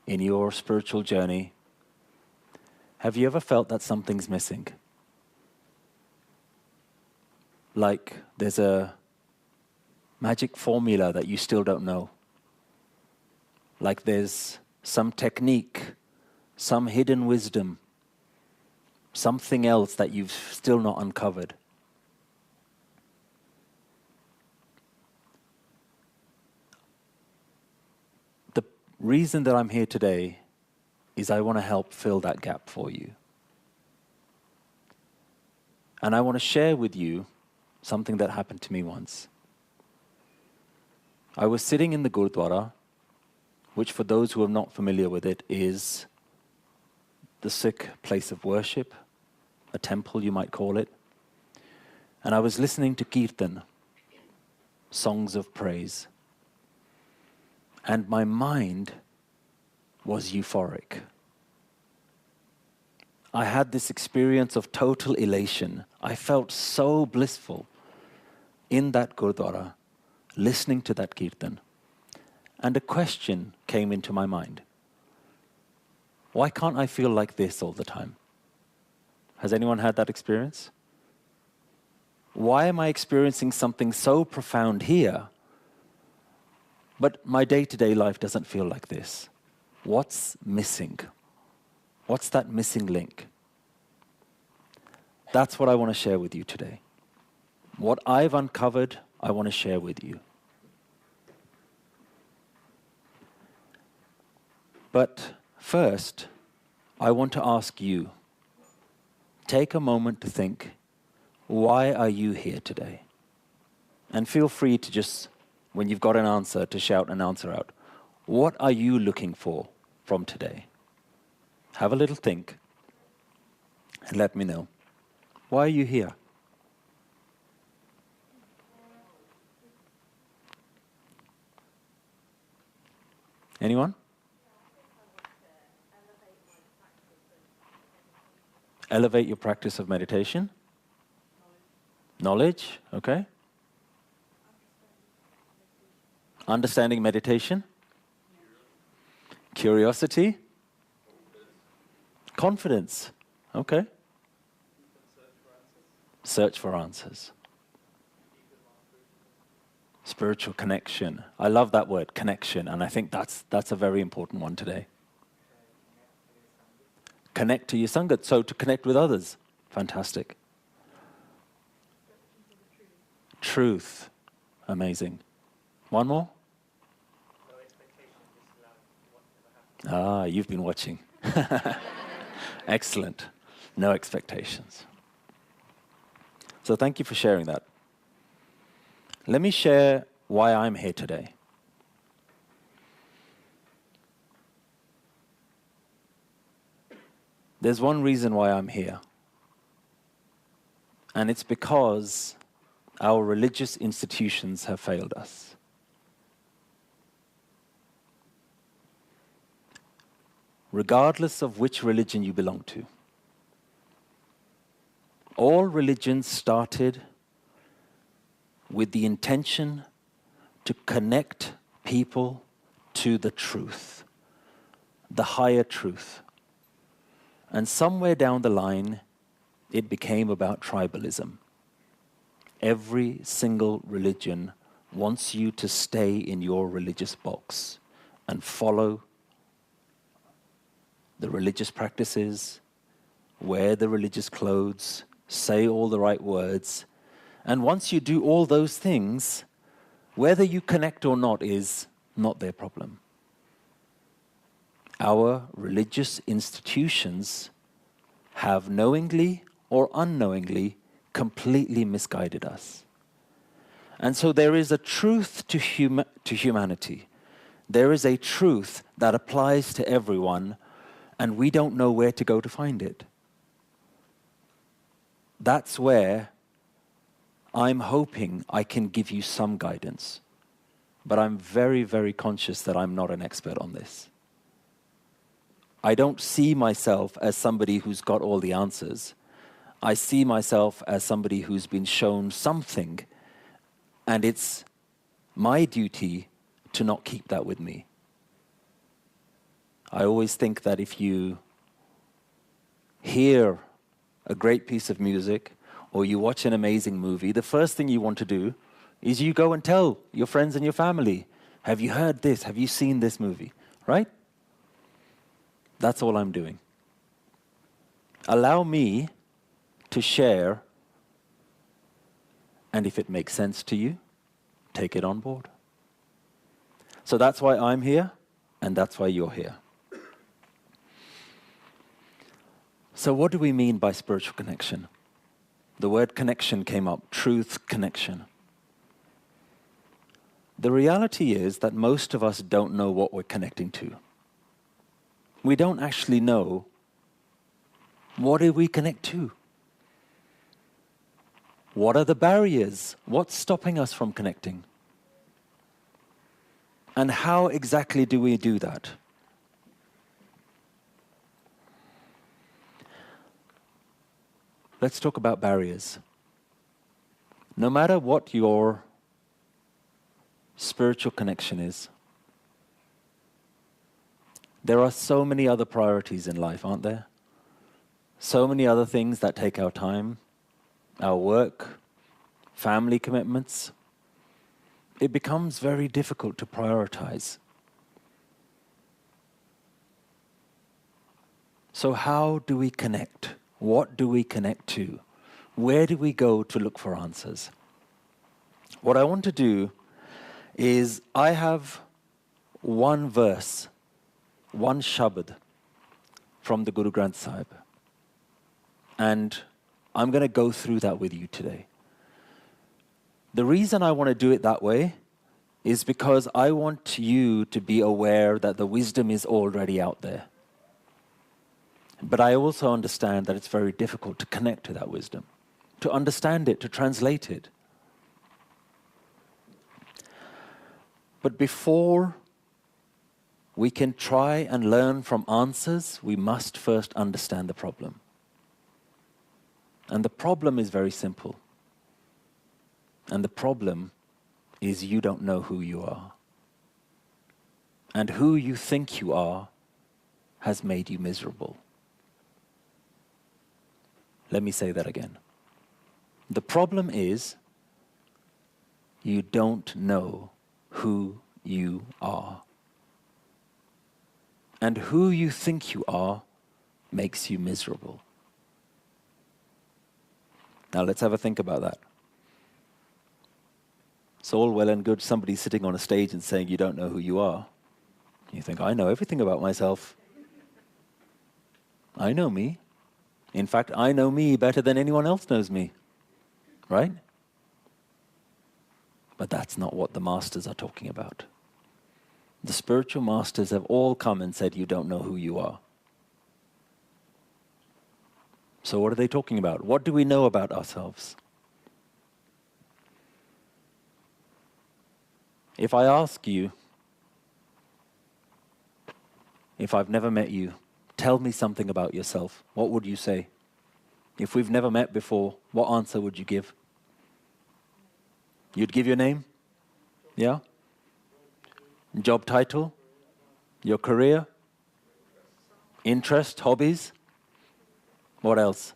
in your spiritual journey, have you ever felt that something's missing? Like there's a magic formula that you still don't know. Like there's some technique, some hidden wisdom, something else that you've still not uncovered. The reason that I'm here today is I want to help fill that gap for you. And I want to share with you something that happened to me once. I was sitting in the Gurdwara, which for those who are not familiar with it is the Sikh place of worship, a temple you might call it. And I was listening to kirtan, songs of praise. And my mind was euphoric. I had this experience of total elation. I felt so blissful in that Gurdwara, listening to that kirtan. And a question came into my mind. Why can't I feel like this all the time? Has anyone had that experience? Why am I experiencing something so profound here, but my day-to-day life doesn't feel like this? What's missing? What's that missing link? That's what I want to share with you today. What I've uncovered, I want to share with you. But first, I want to ask you, take a moment to think, why are you here today? And feel free to just, when you've got an answer, to shout an answer out. What are you looking for from today? Have a little think and let me know. Why are you here? Anyone? Elevate your practice of meditation. Knowledge, okay. Understanding meditation. Curiosity. Confidence, okay. Search for answers. Spiritual connection. I love that word, connection, and I think that's a very important one today. Connect to your Sangat, so to connect with others. Fantastic. Truth. Amazing. One more? Ah, you've been watching. Excellent. No expectations. So thank you for sharing that. Let me share why I'm here today. There's one reason why I'm here. And it's because our religious institutions have failed us. Regardless of which religion you belong to, all religions started with the intention to connect people to the truth, the higher truth. And somewhere down the line, it became about tribalism. Every single religion wants you to stay in your religious box and follow the religious practices, wear the religious clothes, say all the right words. And once you do all those things, whether you connect or not is not their problem. Our religious institutions have knowingly or unknowingly completely misguided us. And so there is a truth to humanity. There is a truth that applies to everyone, and we don't know where to go to find it. That's where I'm hoping I can give you some guidance. But I'm very, very conscious that I'm not an expert on this. I don't see myself as somebody who's got all the answers. I see myself as somebody who's been shown something, and it's my duty to not keep that with me. I always think that if you hear a great piece of music or you watch an amazing movie, the first thing you want to do is you go and tell your friends and your family, have you heard this? Have you seen this movie? Right? That's all I'm doing. Allow me to share, and if it makes sense to you, take it on board. So that's why I'm here, and that's why you're here. So what do we mean by spiritual connection? The word connection came up, truth connection. The reality is that most of us don't know what we're connecting to. We don't actually know what do we connect to. What are the barriers? What's stopping us from connecting? And how exactly do we do that? Let's talk about barriers. No matter what your spiritual connection is, there are so many other priorities in life, aren't there? So many other things that take our time, our work, family commitments. It becomes very difficult to prioritize. So how do we connect? What do we connect to? Where do we go to look for answers? What I want to do is I have one verse, one shabad from the Guru Granth Sahib. And I'm going to go through that with you today. The reason I want to do it that way is because I want you to be aware that the wisdom is already out there. But I also understand that it's very difficult to connect to that wisdom, to understand it, to translate it. But before we can try and learn from answers, we must first understand the problem. And the problem is very simple. And the problem is you don't know who you are. And who you think you are has made you miserable. Let me say that again. The problem is you don't know who you are. And who you think you are makes you miserable. Now let's have a think about that. It's all well and good somebody sitting on a stage and saying you don't know who you are. You think, I know everything about myself. I know me. In fact, I know me better than anyone else knows me. Right? But that's not what the masters are talking about. The spiritual masters have all come and said you don't know who you are. So what are they talking about? What do we know about ourselves? If I ask you, if I've never met you, tell me something about yourself, what would you say? If we've never met before, what answer would you give? You'd give your name? Yeah? Job title? Your career? Interest, hobbies? What else?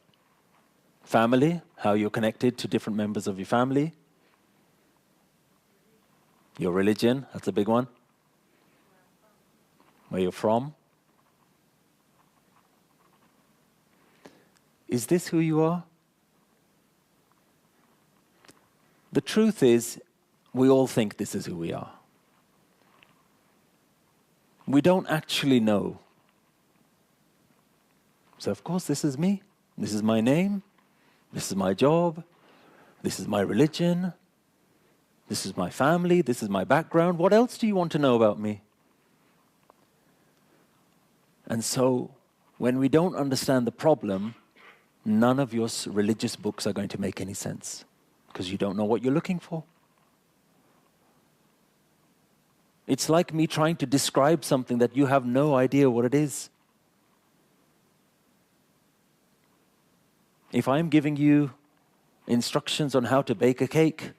Family, how you're connected to different members of your family. Your religion, that's a big one. Where you're from. Is this who you are? The truth is, we all think this is who we are. We don't actually know. So of course, this is me. This is my name. This is my job. This is my religion. This is my family. This is my background. What else do you want to know about me? And so, when we don't understand the problem, none of your religious books are going to make any sense, because you don't know what you're looking for. It's like me trying to describe something that you have no idea what it is. If I'm giving you instructions on how to bake a cake,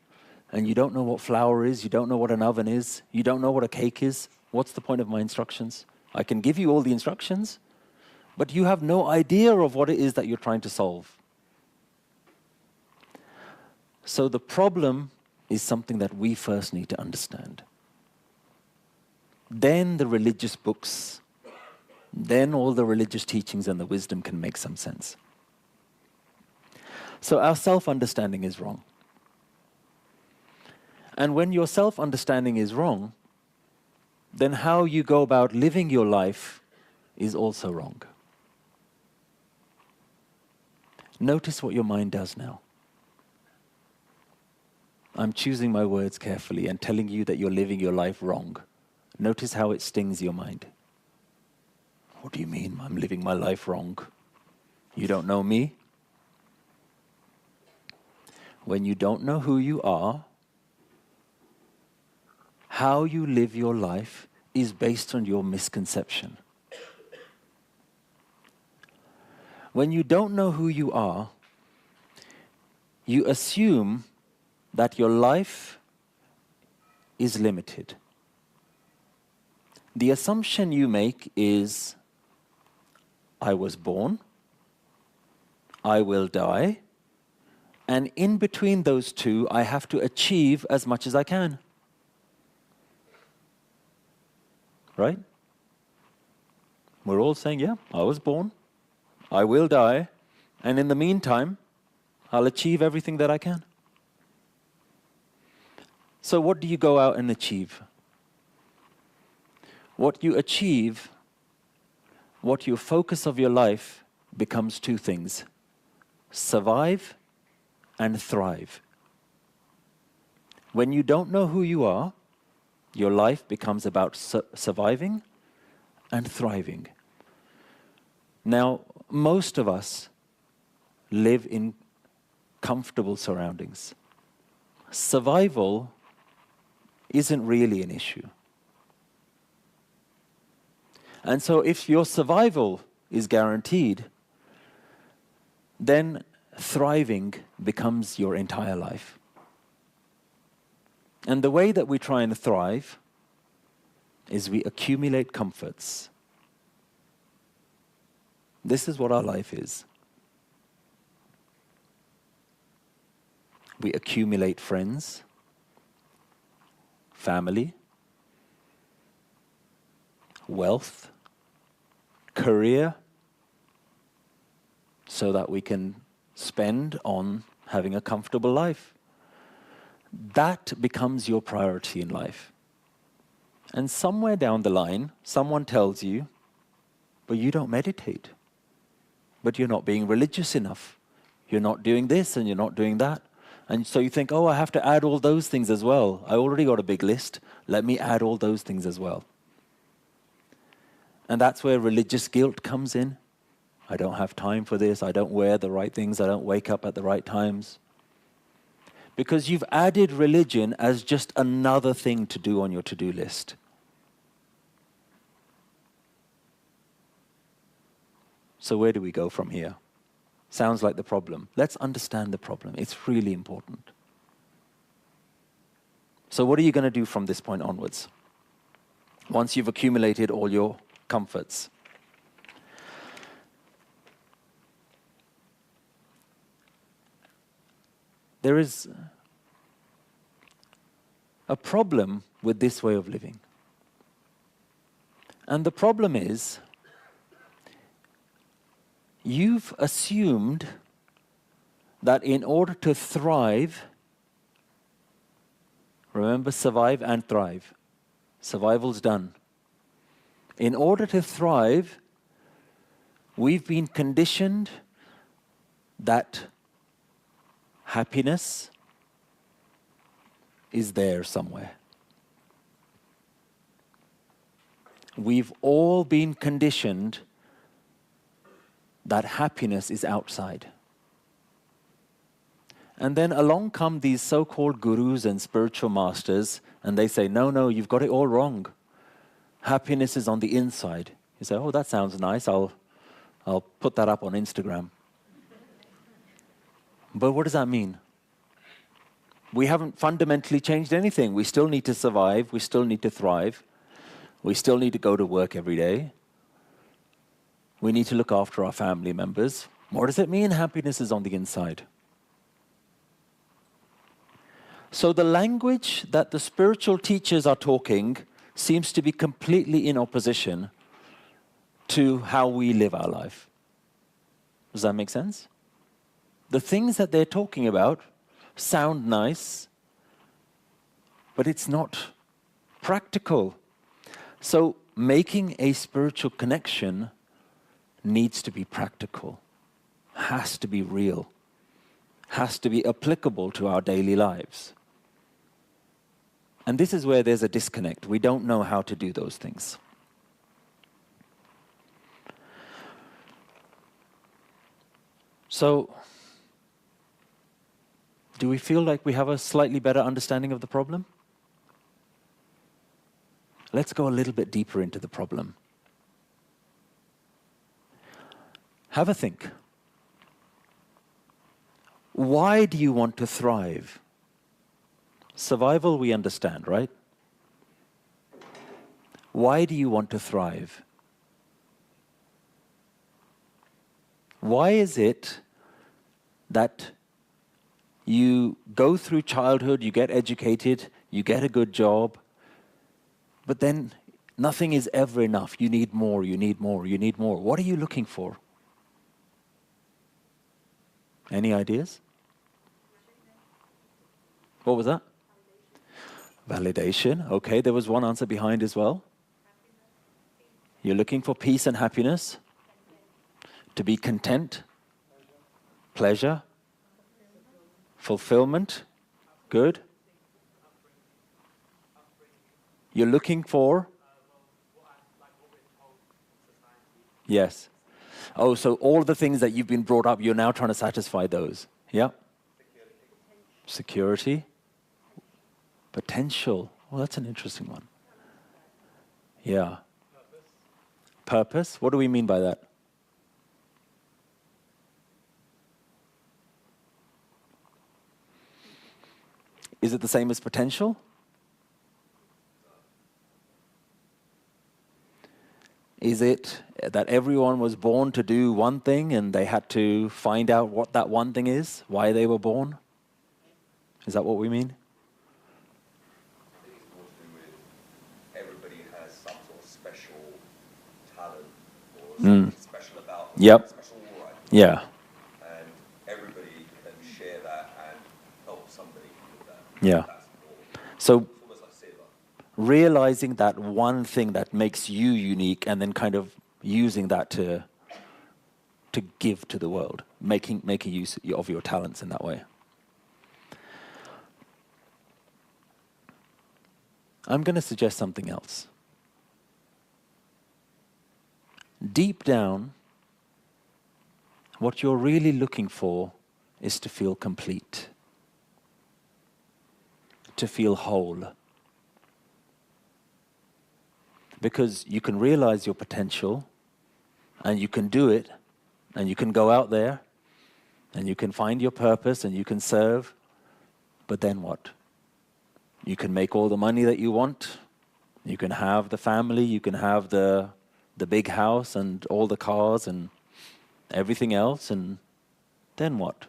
and you don't know what flour is, you don't know what an oven is, you don't know what a cake is, what's the point of my instructions? I can give you all the instructions, but you have no idea of what it is that you're trying to solve. So the problem is something that we first need to understand. Then the religious books, then all the religious teachings and the wisdom can make some sense. So our self-understanding is wrong. And when your self-understanding is wrong, then how you go about living your life is also wrong. Notice what your mind does now. I'm choosing my words carefully and telling you that you're living your life wrong. Notice how it stings your mind. What do you mean I'm living my life wrong? You don't know me? When you don't know who you are, how you live your life is based on your misconception. When you don't know who you are, you assume that your life is limited. The assumption you make is, I was born, I will die, and in between those two, I have to achieve as much as I can. Right? We're all saying, yeah, I was born, I will die, and in the meantime, I'll achieve everything that I can. So what do you go out and achieve? What you achieve, what your focus of your life becomes two things: survive and thrive. When you don't know who you are, your life becomes about surviving and thriving. Now, most of us live in comfortable surroundings. Survival isn't really an issue. And so if your survival is guaranteed, then thriving becomes your entire life. And the way that we try and thrive is we accumulate comforts. This is what our life is. We accumulate friends, family, wealth, career, so that we can spend on having a comfortable life. That becomes your priority in life. And somewhere down the line, someone tells you, but you don't meditate. But you're not being religious enough. You're not doing this and you're not doing that. And so you think, oh, I have to add all those things as well. I already got a big list. Let me add all those things as well. And that's where religious guilt comes in. I don't have time for this. I don't wear the right things. I don't wake up at the right times. Because you've added religion as just another thing to do on your to-do list. So where do we go from here? Sounds like the problem. Let's understand the problem. It's really important. So what are you going to do from this point onwards? Once you've accumulated all your comforts. There is a problem with this way of living. And the problem is, you've assumed that in order to thrive, remember, survive and thrive. Survival's done. In order to thrive, we've been conditioned that happiness is there somewhere. We've all been conditioned that happiness is outside. And then along come these so-called gurus and spiritual masters, and they say, no, no, you've got it all wrong. Happiness is on the inside. You say, oh, that sounds nice. I'll put that up on Instagram. But what does that mean? We haven't fundamentally changed anything. We still need to survive. We still need to thrive. We still need to go to work every day. We need to look after our family members. What does it mean happiness is on the inside? So the language that the spiritual teachers are talking seems to be completely in opposition to how we live our life. Does that make sense? The things that they're talking about sound nice, but it's not practical. So making a spiritual connection needs to be practical, has to be real, has to be applicable to our daily lives. And this is where there's a disconnect. We don't know how to do those things. So, do we feel like we have a slightly better understanding of the problem? Let's go a little bit deeper into the problem. Have a think. Why do you want to thrive? Survival we understand, right? Why do you want to thrive? Why is it that you go through childhood, you get educated, you get a good job, but then nothing is ever enough? You need more, you need more, you need more. What are you looking for? Any ideas? What was that? Validation. Okay, there was one answer behind as well. You're looking for peace and happiness. To be content. Pleasure. Fulfillment. Good. You're looking for? Yes. Oh, so all the things that you've been brought up, you're now trying to satisfy those. Yeah? Security. Potential. Well, that's an interesting one. Yeah. Purpose. What do we mean by that? Is it the same as potential? Is it that everyone was born to do one thing and they had to find out what that one thing is, why they were born? Is that what we mean? I think it's more to do with everybody has some sort of special talent or something special about them. Yep. Special right. Yeah. And everybody can share that and help somebody with that. Yeah. That's more. So It's almost like saver. realizing that one thing that makes you unique and then kind of using that to give to the world, making use of your talents in that way. I'm going to suggest something else. Deep down, what you're really looking for is to feel complete, to feel whole. Because you can realize your potential, and you can do it, and you can go out there, and you can find your purpose, and you can serve, but then what? You can make all the money that you want, you can have the family, you can have the big house and all the cars and everything else, and then what?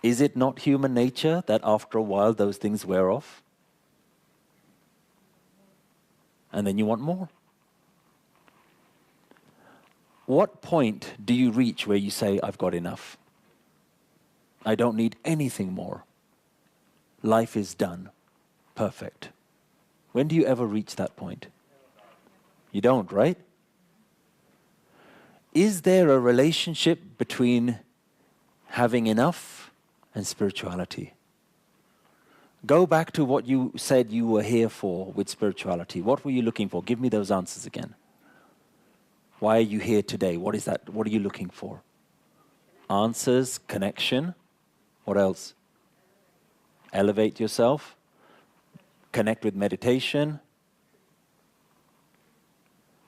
Is it not human nature that after a while those things wear off? And then you want more. What point do you reach where you say, I've got enough? I don't need anything more. Life is done. Perfect. When do you ever reach that point? You don't, right? Is there a relationship between having enough and spirituality? Go back to what you said you were here for with spirituality. What were you looking for? Give me those answers again. Why are you here today? What is that? What are you looking for? Answers, connection. What else? Elevate yourself. Connect with meditation.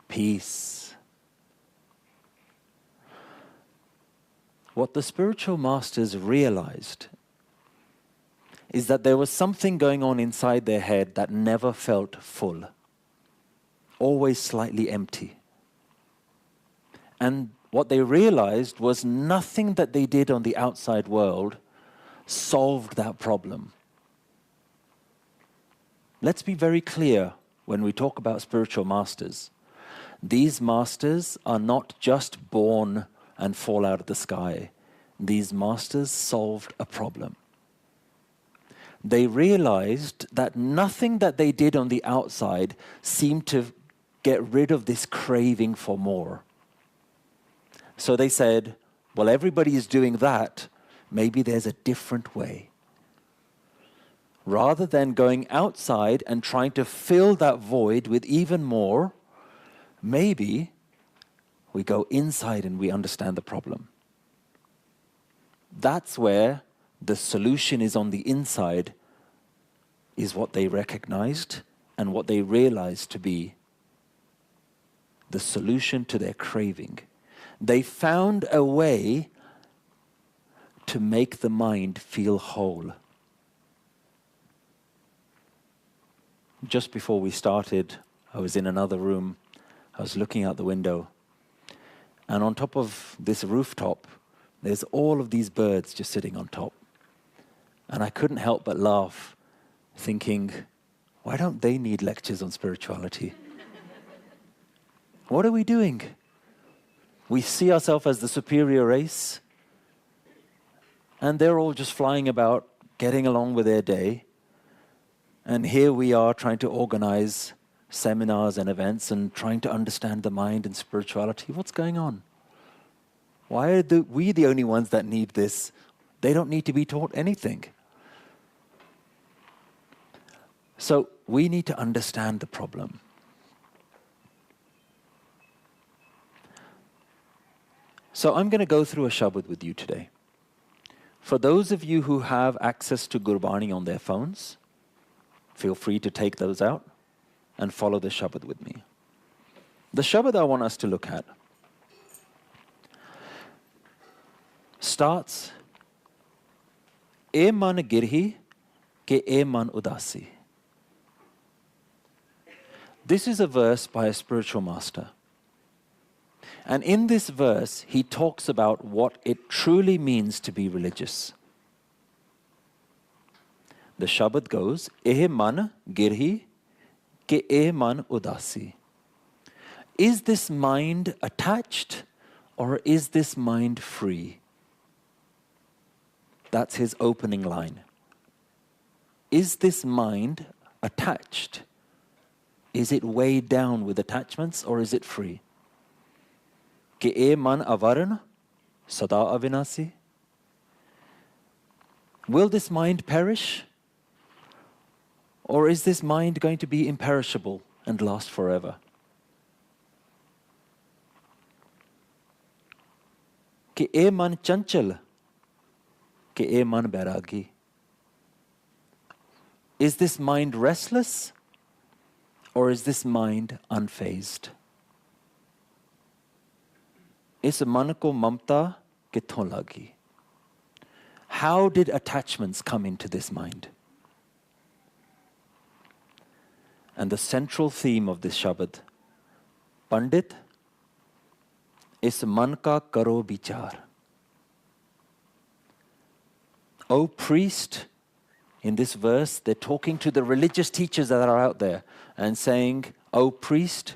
Peace. What the spiritual masters realized is that there was something going on inside their head that never felt full. always slightly empty. And what they realized was nothing that they did on the outside world solved that problem. Let's be very clear when we talk about spiritual masters. These masters are not just born and fall out of the sky. These masters solved a problem. They realized that nothing that they did on the outside seemed to get rid of this craving for more. So they said, well, everybody is doing that. Maybe there's a different way. Rather than going outside and trying to fill that void with even more, maybe we go inside and we understand the problem. That's where the solution is on the inside, is what they recognized and what they realized to be the solution to their craving. They found a way to make the mind feel whole. Just before we started, I was in another room. I was looking out the window. And on top of this rooftop, there's all of these birds just sitting on top. And I couldn't help but laugh, thinking, why don't they need lectures on spirituality? What are we doing? We see ourselves as the superior race, and they're all just flying about, getting along with their day. And here we are trying to organize seminars and events and trying to understand the mind and spirituality. What's going on? Why are we the only ones that need this? They don't need to be taught anything. So we need to understand the problem. So I'm going to go through a Shabad with you today. For those of you who have access to Gurbani on their phones, feel free to take those out and follow the Shabad with me. The Shabad I want us to look at starts, E man girhi ke e man udasi. This is a verse by a spiritual master. And in this verse, he talks about what it truly means to be religious. The Shabad goes, Eh man girhi ke eh man udasi. Is this mind attached or is this mind free? That's his opening line. Is this mind attached? Is it weighed down with attachments or is it free? Ke e man avaran sada avinasi. Will this mind perish? Or is this mind going to be imperishable and last forever? Ke e man chanchal, ke e man bairagi. Is this mind restless? Or is this mind unfazed? Is man ko mamta kithon lagi? How did attachments come into this mind? And the central theme of this Shabad, Pandit, is man ka karo bichar. O priest, in this verse, they're talking to the religious teachers that are out there and saying, O priest,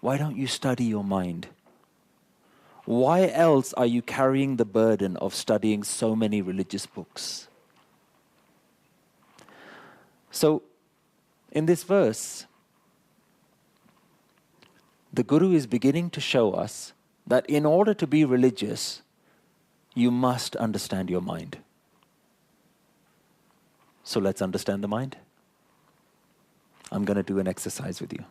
why don't you study your mind? Why else are you carrying the burden of studying so many religious books? So, in this verse, the Guru is beginning to show us that in order to be religious, you must understand your mind. So let's understand the mind. I'm going to do an exercise with you.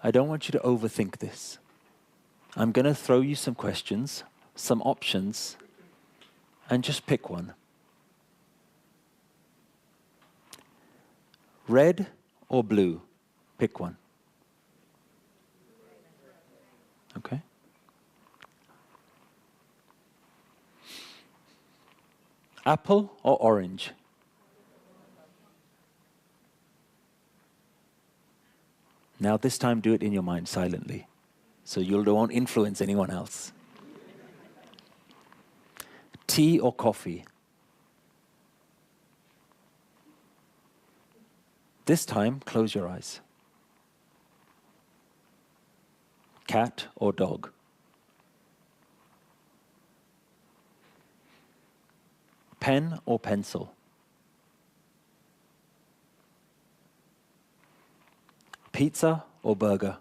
I don't want you to overthink this. I'm going to throw you some questions, some options, and just pick one. Red or blue? Pick one. Okay. Apple or orange? Now this time do it in your mind silently, so you won't influence anyone else. Tea or coffee? This time, close your eyes. Cat or dog? Pen or pencil? Pizza or burger?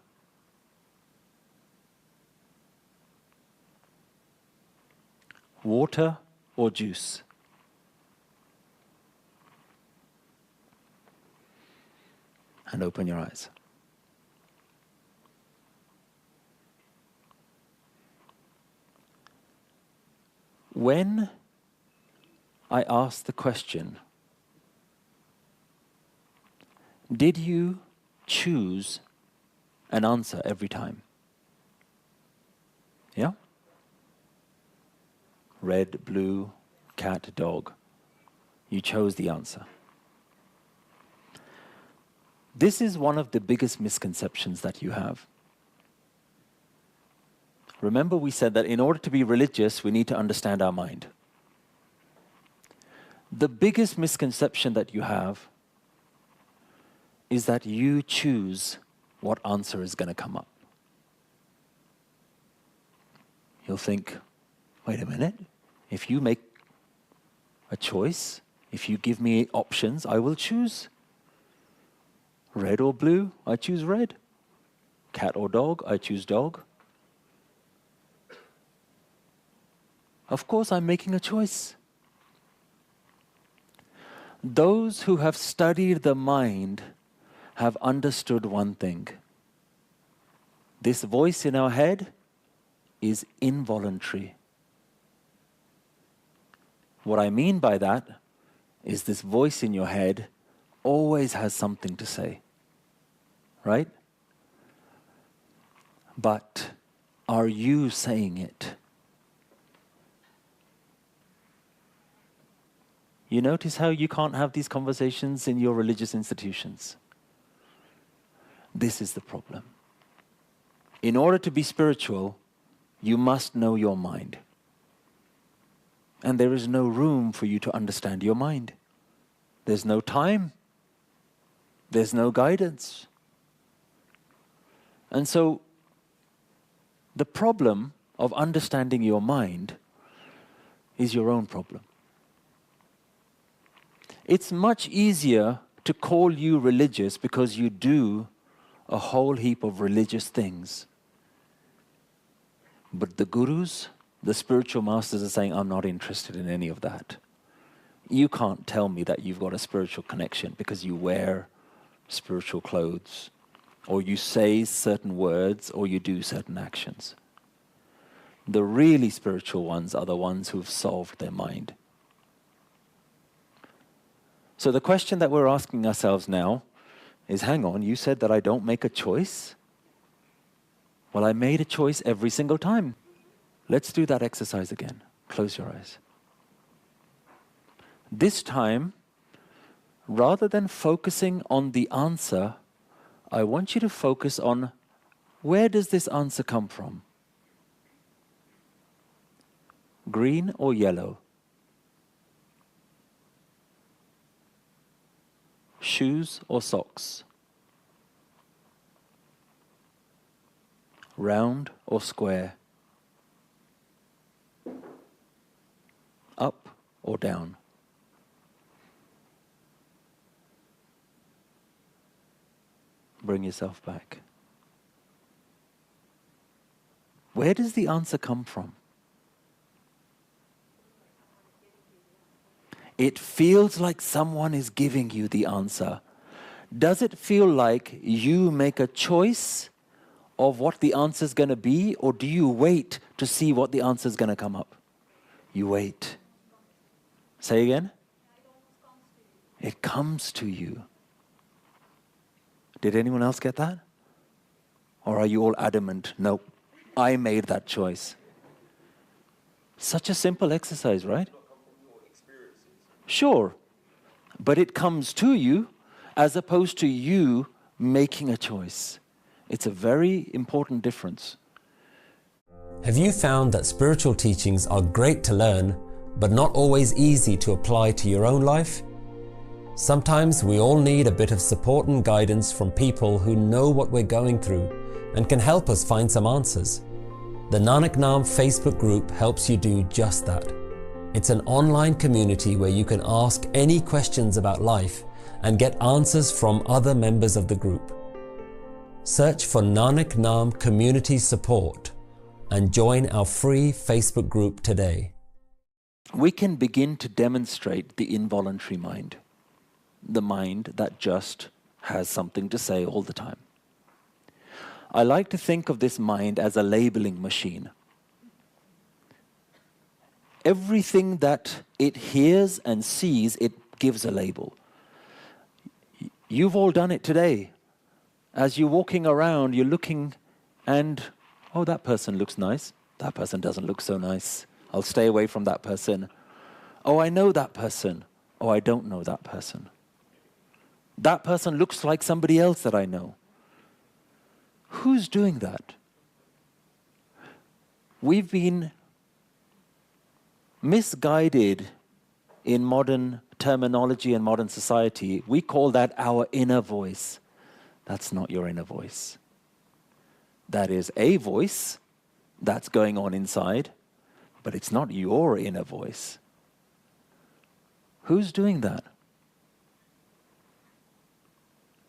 Water or juice? And open your eyes. When I asked the question, did you choose an answer every time? Yeah? Red, blue, cat, dog. You chose the answer. This is one of the biggest misconceptions that you have. Remember, we said that in order to be religious, we need to understand our mind. The biggest misconception that you have is that you choose what answer is going to come up. You'll think, wait a minute, if you make a choice, if you give me options, I will choose. Red or blue, I choose red. Cat or dog, I choose dog. Of course, I'm making a choice. Those who have studied the mind have understood one thing. This voice in our head is involuntary. What I mean by that is this voice in your head always has something to say, right? But are you saying it? You notice how you can't have these conversations in your religious institutions? This is the problem. In order to be spiritual, you must know your mind. And there is no room for you to understand your mind. There's no time. There's no guidance. And so, the problem of understanding your mind is your own problem. It's much easier to call you religious because you do a whole heap of religious things. But the gurus, the spiritual masters are saying, I'm not interested in any of that. You can't tell me that you've got a spiritual connection because you wear spiritual clothes, or you say certain words, or you do certain actions. The really spiritual ones are the ones who've solved their mind. So the question that we're asking ourselves now is, hang on, you said that I don't make a choice? Well, I made a choice every single time. Let's do that exercise again. Close your eyes. This time, rather than focusing on the answer, I want you to focus on, where does this answer come from? Green or yellow? Shoes or socks? Round or square? Up or down? Bring yourself back. Where does the answer come from? It feels like someone is giving you the answer. Does it feel like you make a choice of what the answer is going to be, or do you wait to see what the answer is going to come up? You wait. Say again? It comes to you. Did anyone else get that? Or are you all adamant? No, I made that choice. Such a simple exercise, right? Not come from your experiences. Sure, but it comes to you as opposed to you making a choice. It's a very important difference. Have you found that spiritual teachings are great to learn, but not always easy to apply to your own life? Sometimes we all need a bit of support and guidance from people who know what we're going through and can help us find some answers. The Nanak Naam Facebook group helps you do just that. It's an online community where you can ask any questions about life and get answers from other members of the group. Search for Nanak Naam Community Support and join our free Facebook group today. We can begin to demonstrate the involuntary mind, the mind that just has something to say all the time. I like to think of this mind as a labeling machine. Everything that it hears and sees, it gives a label. You've all done it today. As you're walking around, you're looking and, oh, that person looks nice. That person doesn't look so nice. I'll stay away from that person. Oh, I know that person. Oh, I don't know that person. That person looks like somebody else that I know. Who's doing that? We've been misguided in modern terminology and modern society. We call that our inner voice. That's not your inner voice. That is a voice that's going on inside, but it's not your inner voice. Who's doing that?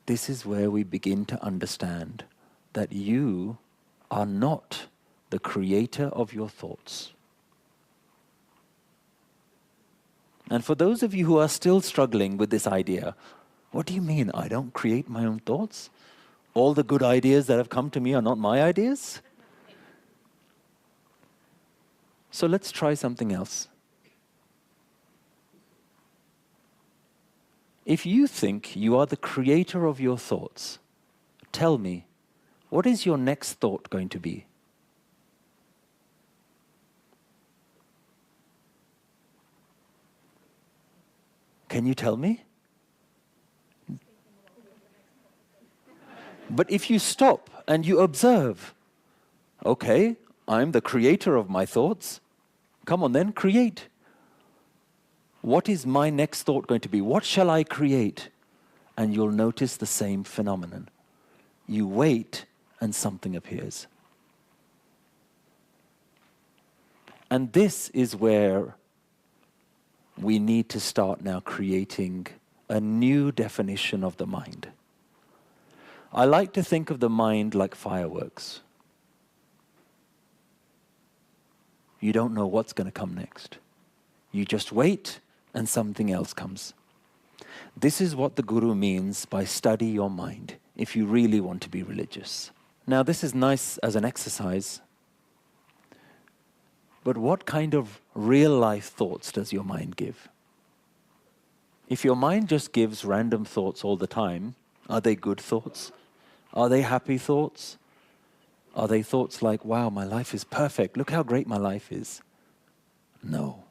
This is where we begin to understand that you are not the creator of your thoughts. And for those of you who are still struggling with this idea, what do you mean, I don't create my own thoughts? All the good ideas that have come to me are not my ideas? So let's try something else. If you think you are the creator of your thoughts, tell me, what is your next thought going to be? Can you tell me? But if you stop and you observe, okay, I'm the creator of my thoughts. Come on then, create. What is my next thought going to be? What shall I create? And you'll notice the same phenomenon. You wait and something appears. And this is where we need to start now creating a new definition of the mind. I like to think of the mind like fireworks. You don't know what's going to come next. You just wait and something else comes. This is what the Guru means by study your mind, if you really want to be religious. Now, this is nice as an exercise, but what kind of real-life thoughts does your mind give? If your mind just gives random thoughts all the time, are they good thoughts? Are they happy thoughts? Are they thoughts like, wow, my life is perfect, look how great my life is? No.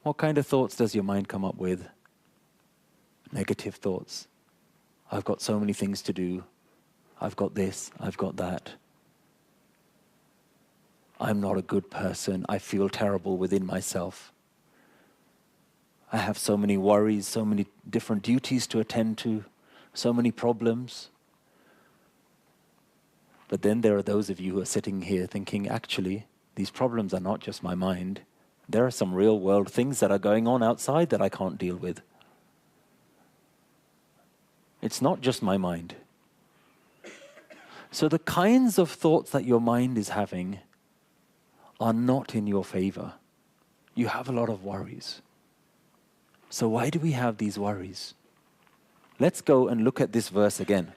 What kind of thoughts does your mind come up with? Negative thoughts. I've got so many things to do. I've got this, I've got that. I'm not a good person. I feel terrible within myself. I have so many worries, so many different duties to attend to, so many problems. But then there are those of you who are sitting here thinking, actually, these problems are not just my mind. There are some real world things that are going on outside that I can't deal with. It's not just my mind. So the kinds of thoughts that your mind is having are not in your favor. You have a lot of worries. So why do we have these worries? Let's go and look at this verse again.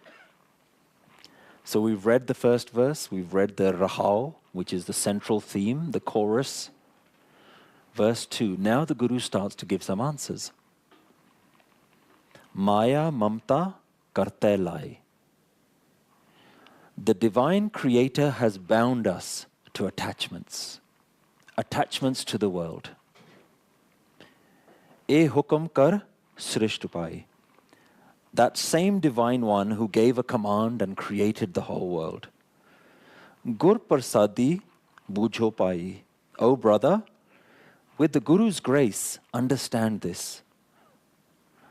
So we've read the first verse, we've read the Rahao, which is the central theme, the chorus. Verse 2, now the Guru starts to give some answers. Maya mamta karte lai. The divine creator has bound us to attachments to the world. E hukam kar srishtu pai. That same divine one who gave a command and created the whole world. Gur Prasadi Bujo Pai. Oh brother, with the Guru's grace, understand this.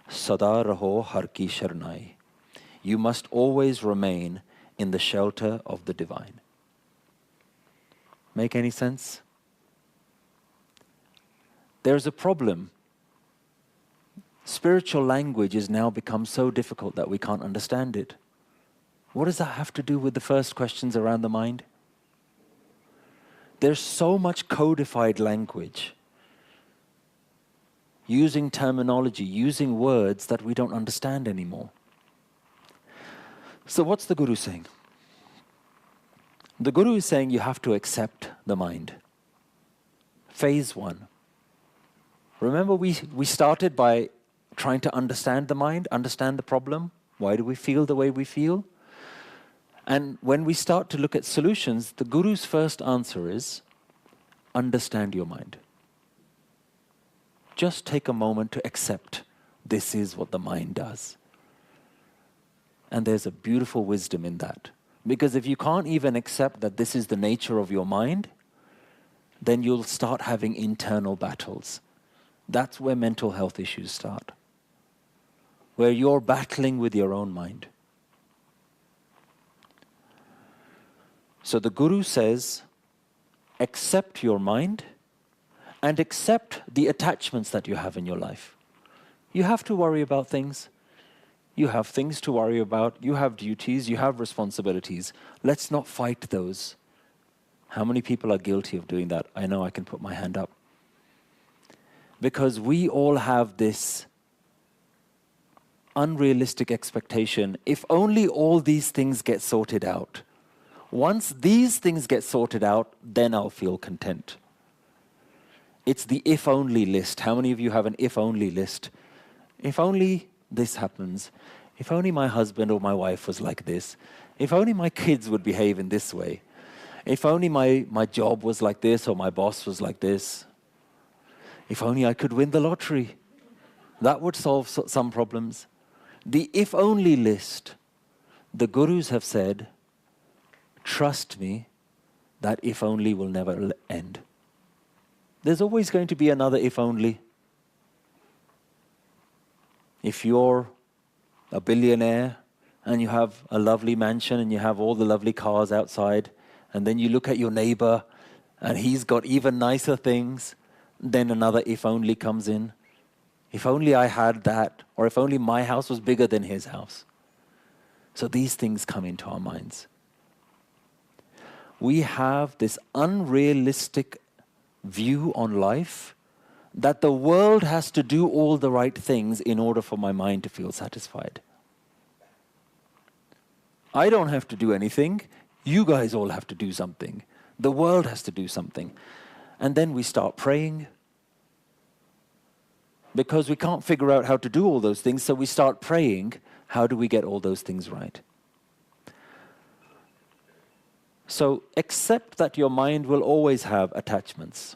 Sada Raho Har Ki Sharnai. You must always remain in the shelter of the divine. Make any sense? There's a problem. Spiritual language has now become so difficult that we can't understand it. What does that have to do with the first questions around the mind? There's so much codified language, using terminology, using words that we don't understand anymore. So what's the Guru saying? The Guru is saying you have to accept the mind. Phase 1. Remember we started by trying to understand the mind, understand the problem. Why do we feel the way we feel? And when we start to look at solutions, the Guru's first answer is, understand your mind. Just take a moment to accept this is what the mind does. And there's a beautiful wisdom in that. Because if you can't even accept that this is the nature of your mind, then you'll start having internal battles. That's where mental health issues start. Where you're battling with your own mind. So the Guru says, accept your mind and accept the attachments that you have in your life. You have to worry about things. You have things to worry about. You have duties. You have responsibilities. Let's not fight those. How many people are guilty of doing that? I know I can put my hand up. Because we all have this unrealistic expectation. If only all these things get sorted out. Once these things get sorted out, then I'll feel content. It's the if-only list. How many of you have an if-only list? If only this happens. If only my husband or my wife was like this. If only my kids would behave in this way. If only my job was like this or my boss was like this. If only I could win the lottery. That would solve some problems. The if-only list. The Gurus have said, trust me, that if only will never end. There's always going to be another if only. If you're a billionaire and you have a lovely mansion and you have all the lovely cars outside, and then you look at your neighbor and he's got even nicer things, then another if only comes in. If only I had that, or if only my house was bigger than his house. So these things come into our minds. We have this unrealistic view on life that the world has to do all the right things in order for my mind to feel satisfied. I don't have to do anything. You guys all have to do something. The world has to do something. And then we start praying. Because we can't figure out how to do all those things, so we start praying, how do we get all those things right? So accept that your mind will always have attachments.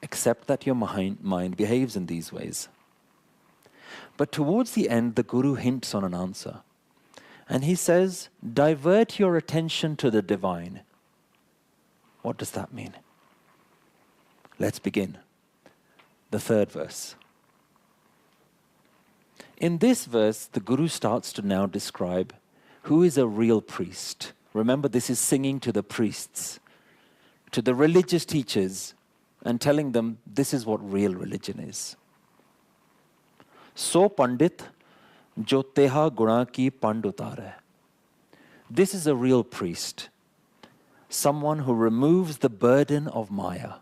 Accept that your mind behaves in these ways. But towards the end, the Guru hints on an answer. And he says, divert your attention to the divine. What does that mean? Let's begin. The third verse. In this verse, the Guru starts to now describe who is a real priest. Remember, this is singing to the priests, to the religious teachers, and telling them this is what real religion is. So pandit jo teha guna ki pand utare. This is a real priest, someone who removes the burden of maya,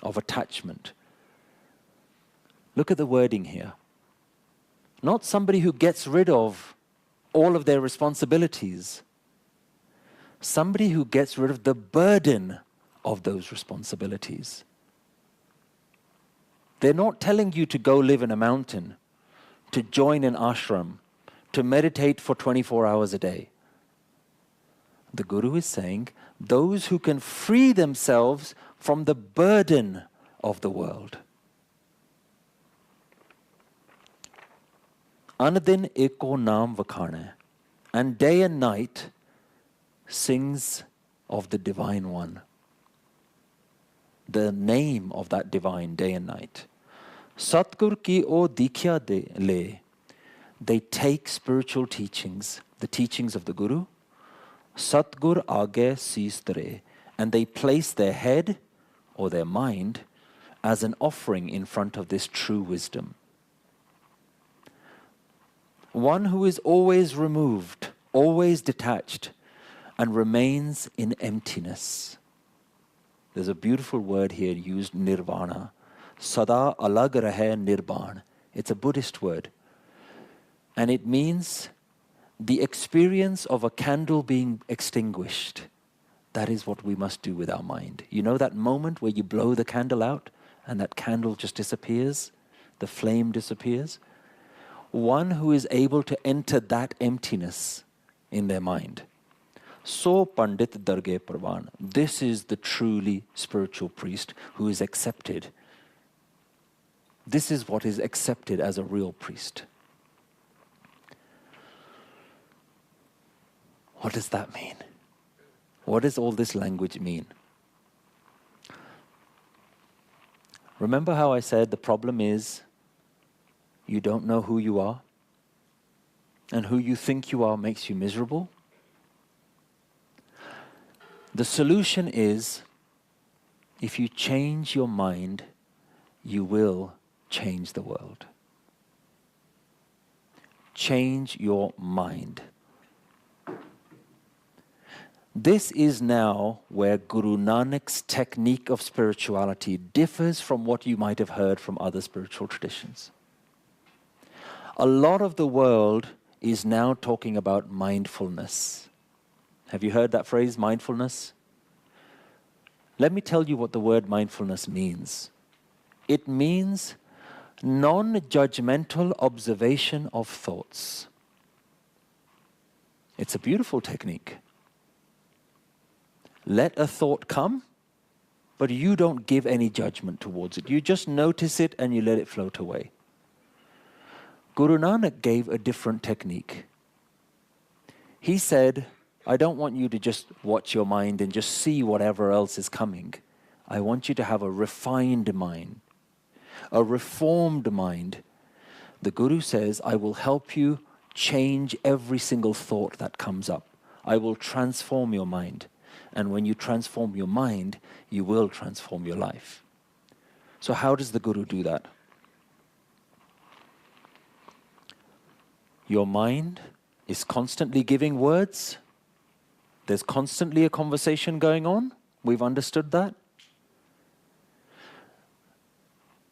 of attachment. Look at the wording here. Not somebody who gets rid of all of their responsibilities. Somebody who gets rid of the burden of those responsibilities. They're not telling you to go live in a mountain, to join an ashram, to meditate for 24 hours a day. The Guru is saying, those who can free themselves from the burden of the world. Anadin eko naam vakhana, and day and night sings of the Divine One. The name of that divine day and night. Satgur ki o dikhya de le. They take spiritual teachings, the teachings of the Guru. Satgur aage sees tere, and they place their head or their mind as an offering in front of this true wisdom. One who is always removed, always detached, and remains in emptiness. There's a beautiful word here used, nirvana. Sada alag rahe nirban. It's a Buddhist word. And it means the experience of a candle being extinguished. That is what we must do with our mind. You know that moment where you blow the candle out and that candle just disappears? The flame disappears? One who is able to enter that emptiness in their mind. So Pandit Darge Parvan. This is the truly spiritual priest who is accepted. This is what is accepted as a real priest. What does that mean? What does all this language mean? Remember how I said the problem is you don't know who you are, and who you think you are makes you miserable? The solution is, if you change your mind, you will change the world. Change your mind. This is now where Guru Nanak's technique of spirituality differs from what you might have heard from other spiritual traditions. A lot of the world is now talking about mindfulness. Have you heard that phrase, mindfulness? Let me tell you what the word mindfulness means. It means non-judgmental observation of thoughts. It's a beautiful technique. Let a thought come, but you don't give any judgment towards it. You just notice it and you let it float away. Guru Nanak gave a different technique. He said, I don't want you to just watch your mind and just see whatever else is coming. I want you to have a refined mind, a reformed mind. The Guru says, I will help you change every single thought that comes up. I will transform your mind. And when you transform your mind, you will transform your life. So how does the Guru do that? Your mind is constantly giving words. There's constantly a conversation going on. We've understood that.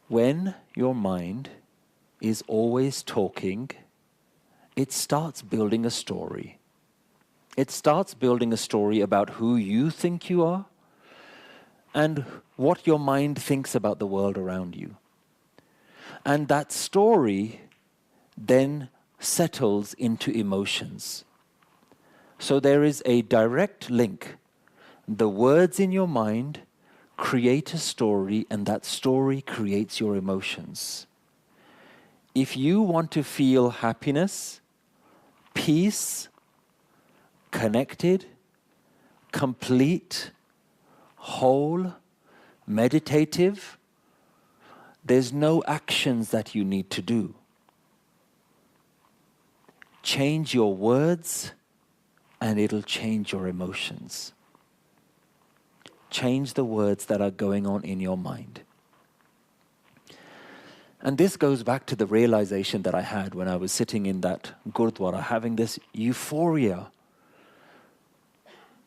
When your mind is always talking, it starts building a story. It starts building a story about who you think you are and what your mind thinks about the world around you. And that story then settles into emotions. So there is a direct link. The words in your mind create a story, and that story creates your emotions. If you want to feel happiness, peace, connected, complete, whole, meditative, there's no actions that you need to do. Change your words and it'll change your emotions. Change the words that are going on in your mind. And this goes back to the realization that I had when I was sitting in that Gurdwara, having this euphoria.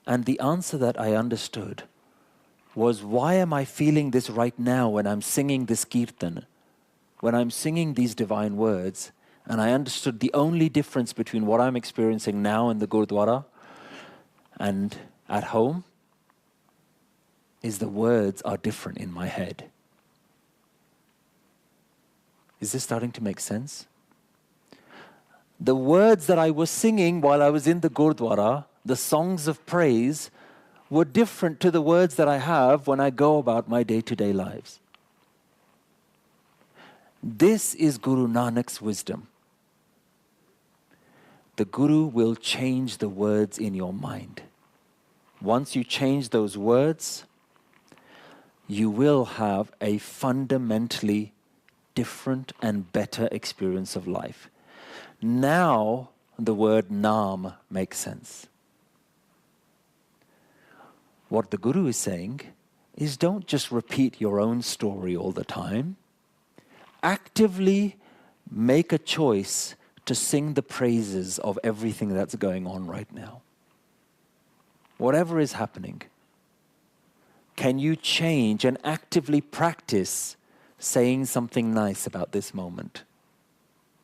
And the answer that I understood was, why am I feeling this right now when I'm singing this kirtan, when I'm singing these divine words? And I understood the only difference between what I'm experiencing now in the Gurdwara and at home is the words are different in my head. Is this starting to make sense? The words that I was singing while I was in the Gurdwara, the songs of praise, were different to the words that I have when I go about my day-to-day lives. This is Guru Nanak's wisdom. the Guru will change the words in your mind. Once you change those words, you will have a fundamentally different and better experience of life. Now, the word naam makes sense. What the Guru is saying is don't just repeat your own story all the time. Actively make a choice to sing the praises of everything that's going on right now. Whatever is happening, can you change and actively practice saying something nice about this moment?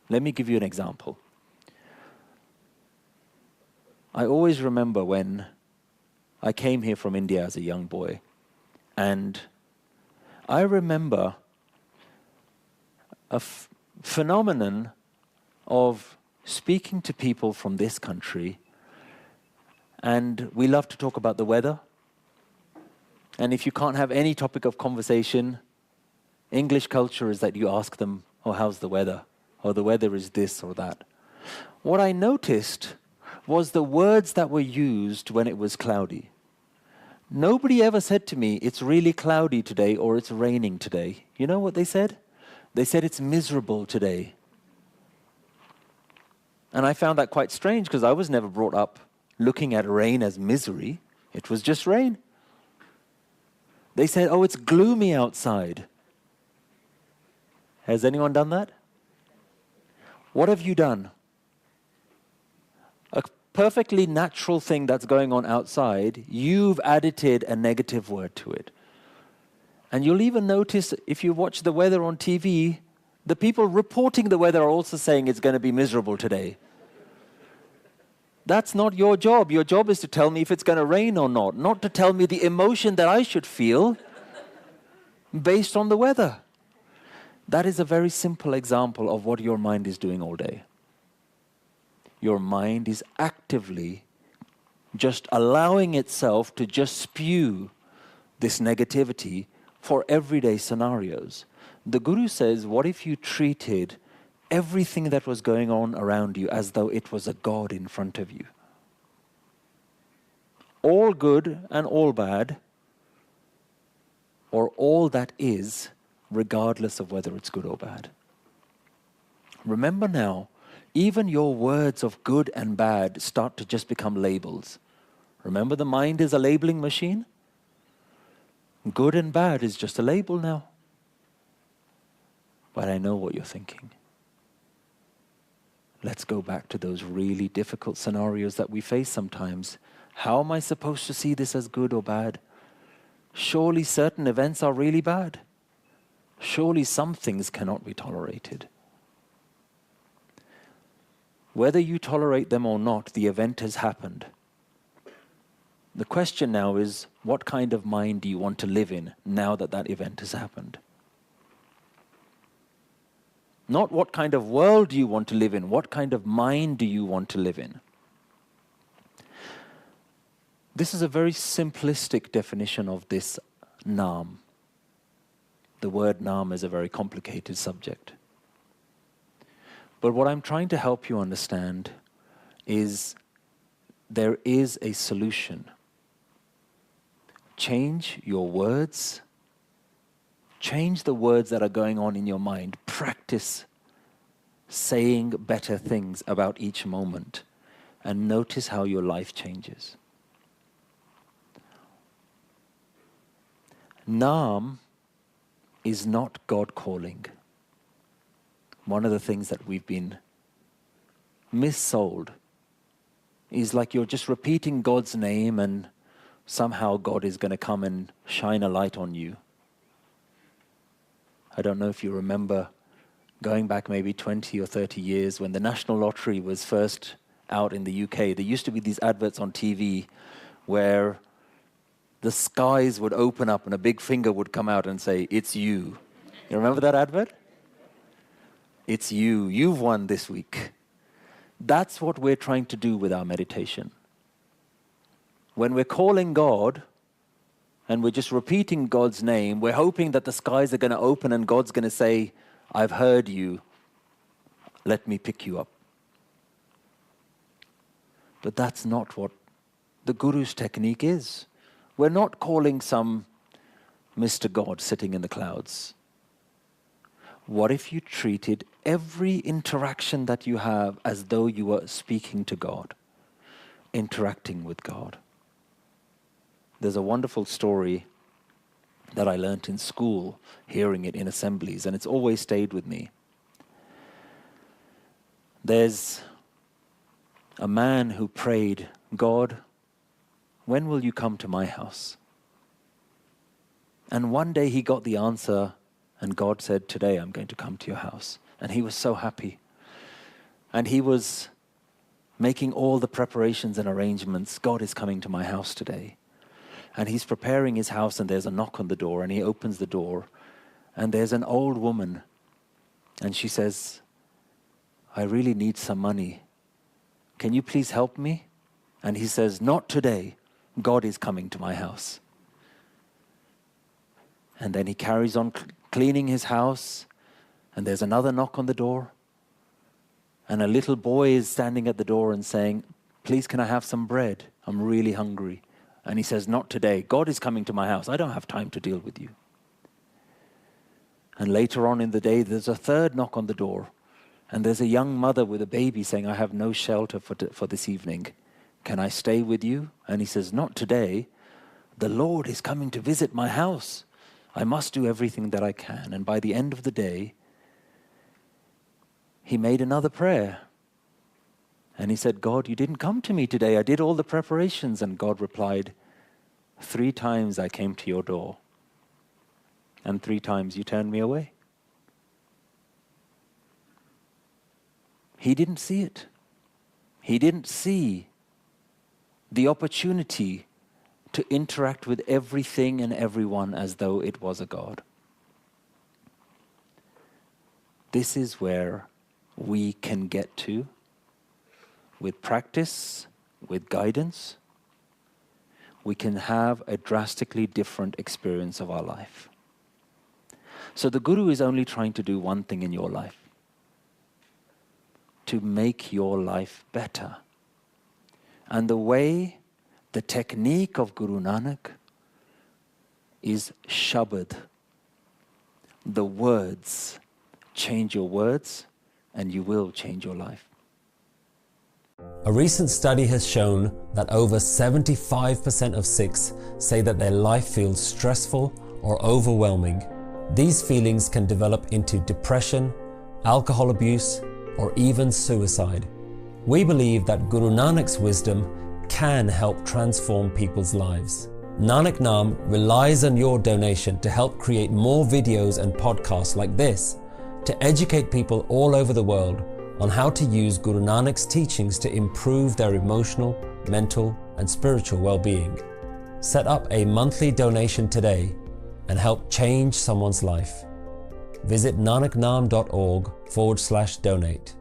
Let me give you an example. I always remember when I came here from India as a young boy, and I remember a phenomenon of speaking to people from this country, and we love to talk about the weather. And if you can't have any topic of conversation, English culture is that you ask them, oh, how's the weather? Or the weather is this or that. What I noticed was the words that were used when it was cloudy. Nobody ever said to me, it's really cloudy today or it's raining today. You know what they said? They said it's miserable today. And I found that quite strange because I was never brought up looking at rain as misery. It was just rain. They said, oh, it's gloomy outside. Has anyone done that? What have you done? A perfectly natural thing that's going on outside, you've added a negative word to it. And you'll even notice if you watch the weather on TV, the people reporting the weather are also saying it's going to be miserable today. That's not your job. Your job is to tell me if it's going to rain or not to tell me the emotion that I should feel based on the weather. That is a very simple example of what your mind is doing all day. Your mind is actively just allowing itself to just spew this negativity for everyday scenarios. The Guru says, what if you treated everything that was going on around you as though it was a God in front of you? All good and all bad, or all that is, regardless of whether it's good or bad. Remember now, even your words of good and bad start to just become labels. Remember, the mind is a labeling machine? Good and bad is just a label now. But I know what you're thinking. Let's go back to those really difficult scenarios that we face sometimes. How am I supposed to see this as good or bad? Surely certain events are really bad. Surely some things cannot be tolerated. Whether you tolerate them or not, the event has happened. The question now is, what kind of mind do you want to live in now that that event has happened? Not what kind of world do you want to live in, what kind of mind do you want to live in? This is a very simplistic definition of this naam. The word naam is a very complicated subject. But what I'm trying to help you understand is there is a solution. Change your words. Change the words that are going on in your mind. Practice saying better things about each moment. And notice how your life changes. Naam is not God calling. One of the things that we've been missold is like you're just repeating God's name and somehow God is going to come and shine a light on you. I don't know if you remember going back maybe 20 or 30 years when the National Lottery was first out in the UK. There used to be these adverts on TV where the skies would open up and a big finger would come out and say, it's you. You remember that advert? It's you. You've won this week. That's what we're trying to do with our meditation. When we're calling God and we're just repeating God's name, we're hoping that the skies are going to open and God's going to say, I've heard you. Let me pick you up. But that's not what the Guru's technique is. We're not calling some Mr. God sitting in the clouds. What if you treated every interaction that you have as though you were speaking to God, interacting with God? There's a wonderful story that I learnt in school, hearing it in assemblies, and it's always stayed with me. There's a man who prayed, God, when will you come to my house? And one day he got the answer, and God said, today I'm going to come to your house. And he was so happy. And he was making all the preparations and arrangements. God is coming to my house today. And he's preparing his house, and there's a knock on the door, and he opens the door, and there's an old woman, and she says, I really need some money. Can you please help me? And he says, not today. God is coming to my house. And then he carries on cleaning his house, and there's another knock on the door, and a little boy is standing at the door and saying, please, can I have some bread? I'm really hungry. And he says, not today. God is coming to my house. I don't have time to deal with you. And later on in the day, there's a third knock on the door. And there's a young mother with a baby saying, I have no shelter for this evening. Can I stay with you? And he says, not today. The Lord is coming to visit my house. I must do everything that I can. And by the end of the day, he made another prayer. And he said, God, you didn't come to me today. I did all the preparations. And God replied, 3 times I came to your door, and 3 times you turned me away. He didn't see it. He didn't see the opportunity to interact with everything and everyone as though it was a God. This is where we can get to with practice, with guidance. We can have a drastically different experience of our life. So the Guru is only trying to do one thing in your life: to make your life better. And the way, the technique of Guru Nanak is Shabad. The words. Change your words and you will change your life. A recent study has shown that over 75% of Sikhs say that their life feels stressful or overwhelming. These feelings can develop into depression, alcohol abuse, or even suicide. We believe that Guru Nanak's wisdom can help transform people's lives. Nanak Naam relies on your donation to help create more videos and podcasts like this to educate people all over the world on how to use Guru Nanak's teachings to improve their emotional, mental, and spiritual well-being. Set up a monthly donation today and help change someone's life. Visit nanaknaam.org/donate.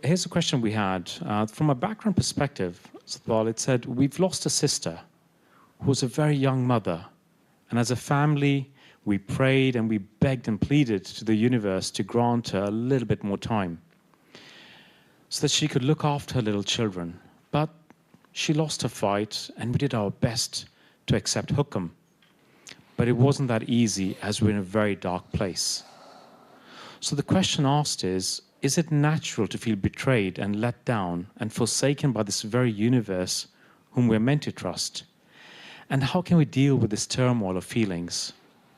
Here's a question we had. From a background perspective, Satpal, it said, we've lost a sister who was a very young mother. And as a family, we prayed and we begged and pleaded to the universe to grant her a little bit more time so that she could look after her little children. But she lost her fight, and we did our best to accept Hukam. But it wasn't that easy, as we're in a very dark place. So the question asked is it natural to feel betrayed and let down and forsaken by this very universe whom we're meant to trust? And how can we deal with this turmoil of feelings?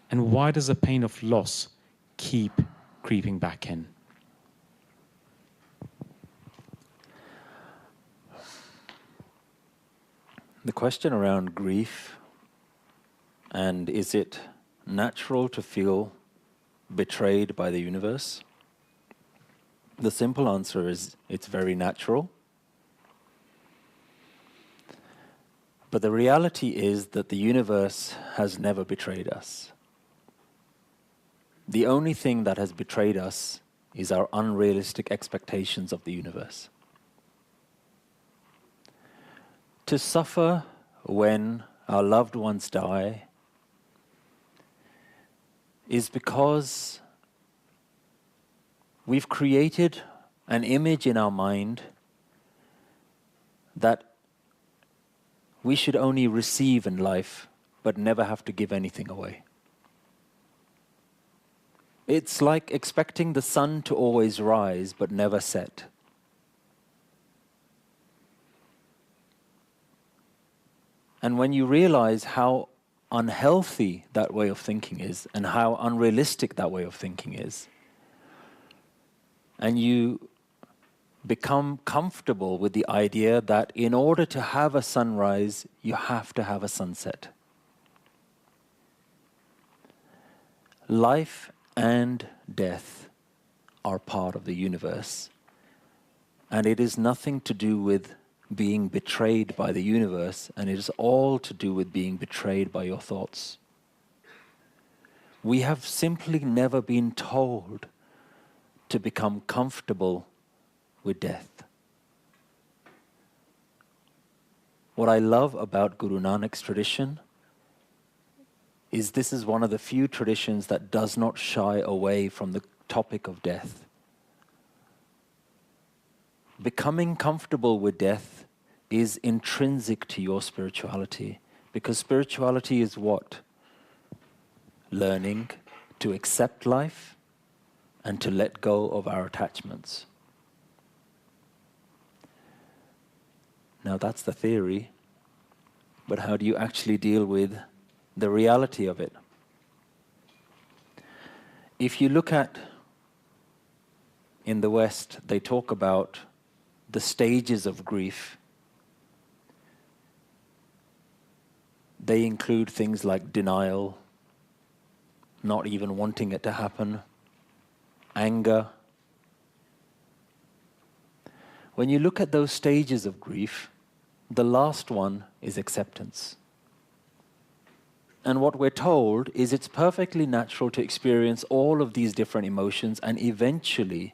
And why does the pain of loss keep creeping back in? The question around grief and is it natural to feel betrayed by the universe? The simple answer is it's very natural. But the reality is that the universe has never betrayed us. The only thing that has betrayed us is our unrealistic expectations of the universe. To suffer when our loved ones die is because we've created an image in our mind that we should only receive in life but never have to give anything away. It's like expecting the sun to always rise but never set. And when you realize how unhealthy that way of thinking is and how unrealistic that way of thinking is, and you become comfortable with the idea that in order to have a sunrise, you have to have a sunset. Life and death are part of the universe, and it is nothing to do with being betrayed by the universe, and it is all to do with being betrayed by your thoughts. We have simply never been told to become comfortable with death. What I love about Guru Nanak's tradition is this is one of the few traditions that does not shy away from the topic of death. Becoming comfortable with death is intrinsic to your spirituality, because spirituality is what? Learning to accept life and to let go of our attachments. Now that's the theory, but how do you actually deal with the reality of it? If you look at, in the West, they talk about the stages of grief. They include things like denial, not even wanting it to happen, anger. When you look at those stages of grief, the last one is acceptance. And what we're told is it's perfectly natural to experience all of these different emotions, and eventually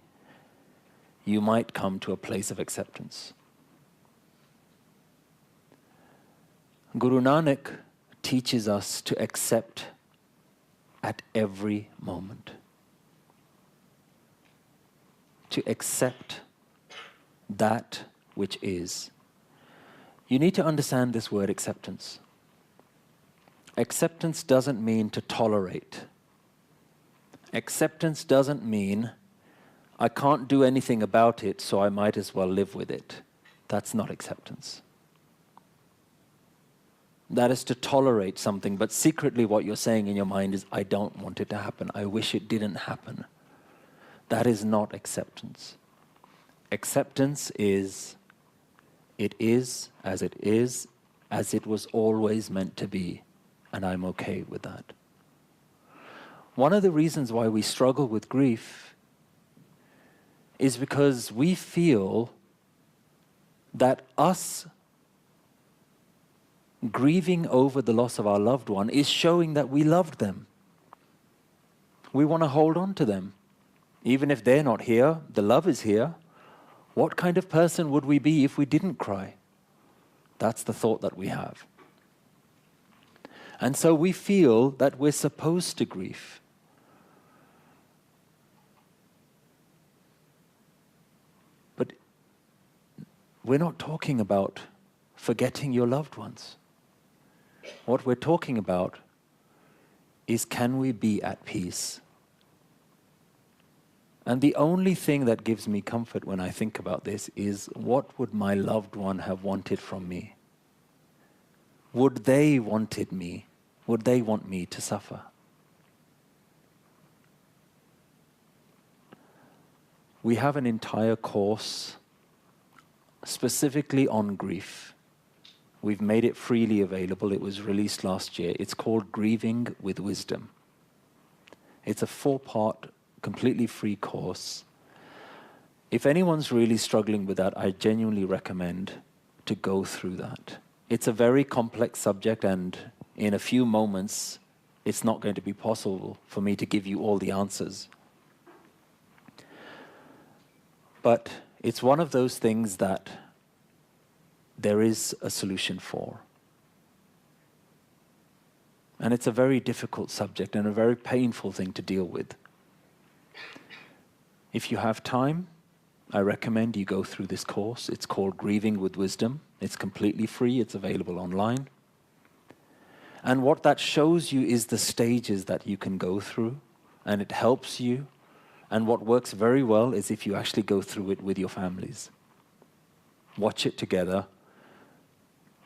you might come to a place of acceptance. Guru Nanak teaches us to accept at every moment. To accept that which is. You need to understand this word acceptance. Acceptance doesn't mean to tolerate. Acceptance doesn't mean I can't do anything about it, so I might as well live with it. That's not acceptance. That is to tolerate something, but secretly what you're saying in your mind is, I don't want it to happen. I wish it didn't happen. That is not acceptance. Acceptance is, it is, as it was always meant to be, and I'm okay with that. One of the reasons why we struggle with grief is because we feel that us grieving over the loss of our loved one is showing that we loved them. We want to hold on to them. Even if they're not here, the love is here. What kind of person would we be if we didn't cry? That's the thought that we have. And so we feel that we're supposed to grieve. But we're not talking about forgetting your loved ones. What we're talking about is, can we be at peace? And the only thing that gives me comfort when I think about this is, what would my loved one have wanted from me? Would they wanted me? Would they want me to suffer? We have an entire course specifically on grief. We've made it freely available. It was released last year. It's called Grieving with Wisdom. It's a 4-part, completely free course. If anyone's really struggling with that, I genuinely recommend to go through that. It's a very complex subject, and in a few moments, it's not going to be possible for me to give you all the answers. But it's one of those things that there is a solution for. And it's a very difficult subject and a very painful thing to deal with. If you have time, I recommend you go through this course. It's called Grieving with Wisdom. It's completely free. It's available online. And what that shows you is the stages that you can go through, and it helps you. And what works very well is if you actually go through it with your families. Watch it together,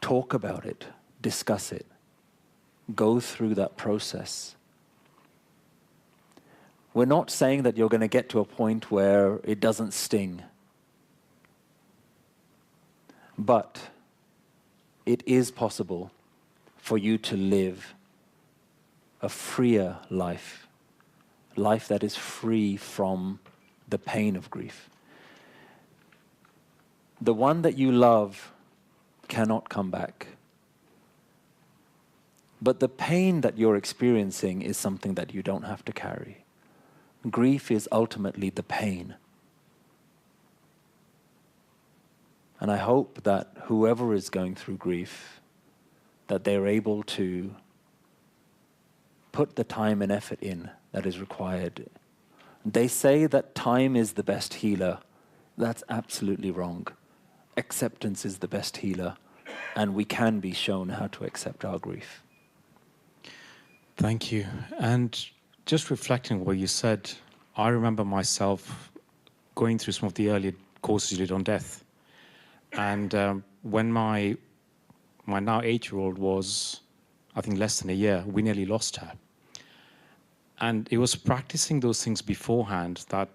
talk about it, discuss it, go through that process. We're not saying that you're going to get to a point where it doesn't sting. But it is possible for you to live a freer life, life that is free from the pain of grief. The one that you love cannot come back. But the pain that you're experiencing is something that you don't have to carry. Grief is ultimately the pain. And I hope that whoever is going through grief, that they're able to put the time and effort in that is required. They say that time is the best healer. That's absolutely wrong. Acceptance is the best healer, and we can be shown how to accept our grief. Thank you. And just reflecting on what you said, I remember myself going through some of the earlier courses you did on death. And when my now 8-year-old was, I think, less than a year, we nearly lost her. And it was practicing those things beforehand that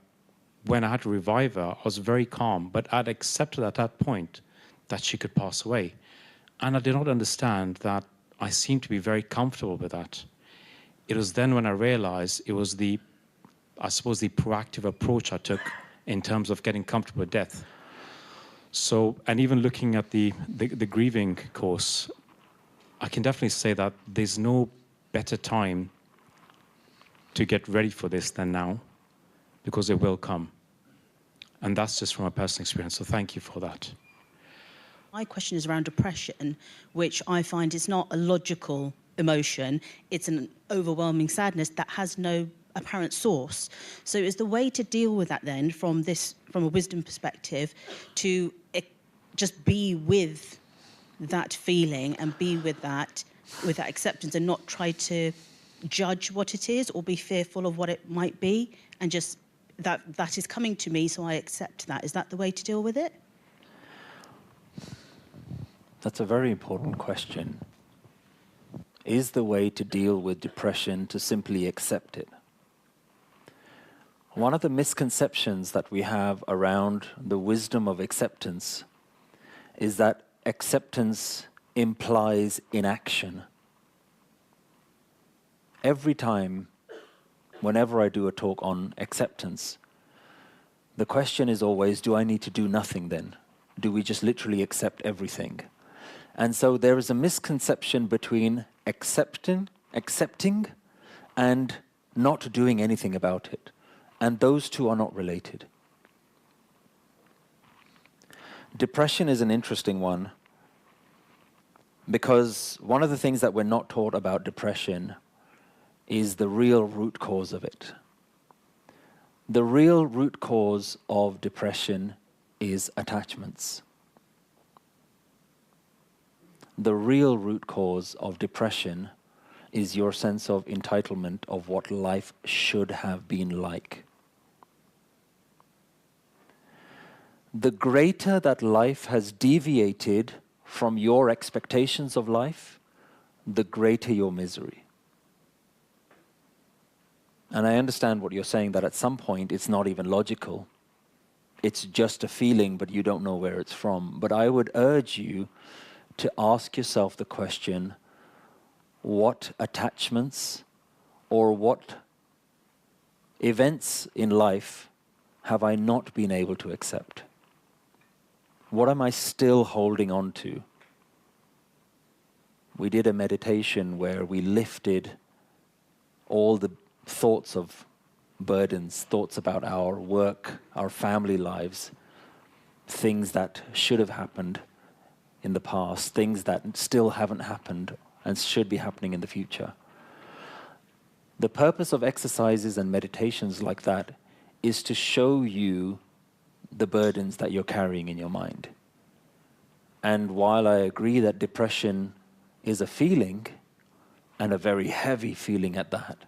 when I had to revive her, I was very calm, but I'd accepted at that point that she could pass away. And I did not understand that I seemed to be very comfortable with that. It was then when I realized it was the proactive approach I took in terms of getting comfortable with death. So, and even looking at the grieving course, I can definitely say that there's no better time to get ready for this than now, because it will come. And that's just from a personal experience, so thank you for that. My question is around depression, which I find is not a logical emotion. It's an overwhelming sadness that has no apparent source. So is the way to deal with that then, from a wisdom perspective, to just be with that feeling and be with that acceptance, and not try to judge what it is or be fearful of what it might be, and just that is coming to me, so I accept that. Is that the way to deal with it? That's a very important question. Is the way to deal with depression to simply accept it? One of the misconceptions that we have around the wisdom of acceptance is that acceptance implies inaction. Every time, whenever I do a talk on acceptance, the question is always, do I need to do nothing then? Do we just literally accept everything? And so there is a misconception between accepting and not doing anything about it. And those two are not related. Depression is an interesting one, because one of the things that we're not taught about depression is the real root cause of it. The real root cause of depression is attachments. The real root cause of depression is your sense of entitlement of what life should have been like. The greater that life has deviated from your expectations of life, the greater your misery. And I understand what you're saying, that at some point it's not even logical. It's just a feeling, but you don't know where it's from. But I would urge you to ask yourself the question, what attachments or what events in life have I not been able to accept? What am I still holding on to? We did a meditation where we lifted all the thoughts of burdens, thoughts about our work, our family lives, things that should have happened in the past, things that still haven't happened and should be happening in the future. The purpose of exercises and meditations like that is to show you the burdens that you're carrying in your mind. And while I agree that depression is a feeling, and a very heavy feeling at that,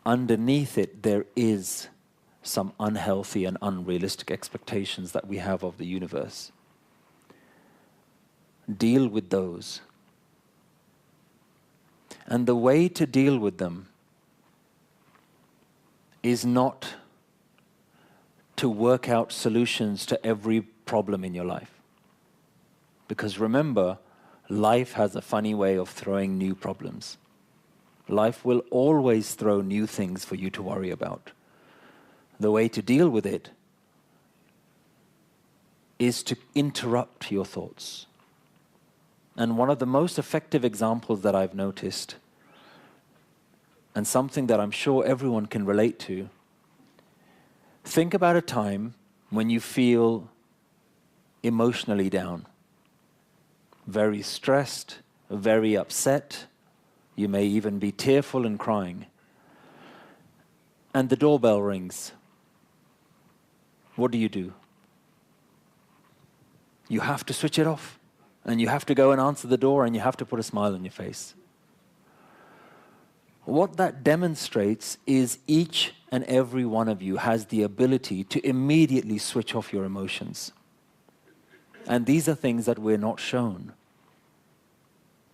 underneath it there is some unhealthy and unrealistic expectations that we have of the universe. Deal with those. And the way to deal with them is not to work out solutions to every problem in your life. Because remember, life has a funny way of throwing new problems. Life will always throw new things for you to worry about. The way to deal with it is to interrupt your thoughts. And one of the most effective examples that I've noticed, and something that I'm sure everyone can relate to, think about a time when you feel emotionally down, very stressed, very upset. You may even be tearful and crying. And the doorbell rings. What do? You have to switch it off. And you have to go and answer the door, and you have to put a smile on your face. What that demonstrates is each and every one of you has the ability to immediately switch off your emotions. And these are things that we're not shown.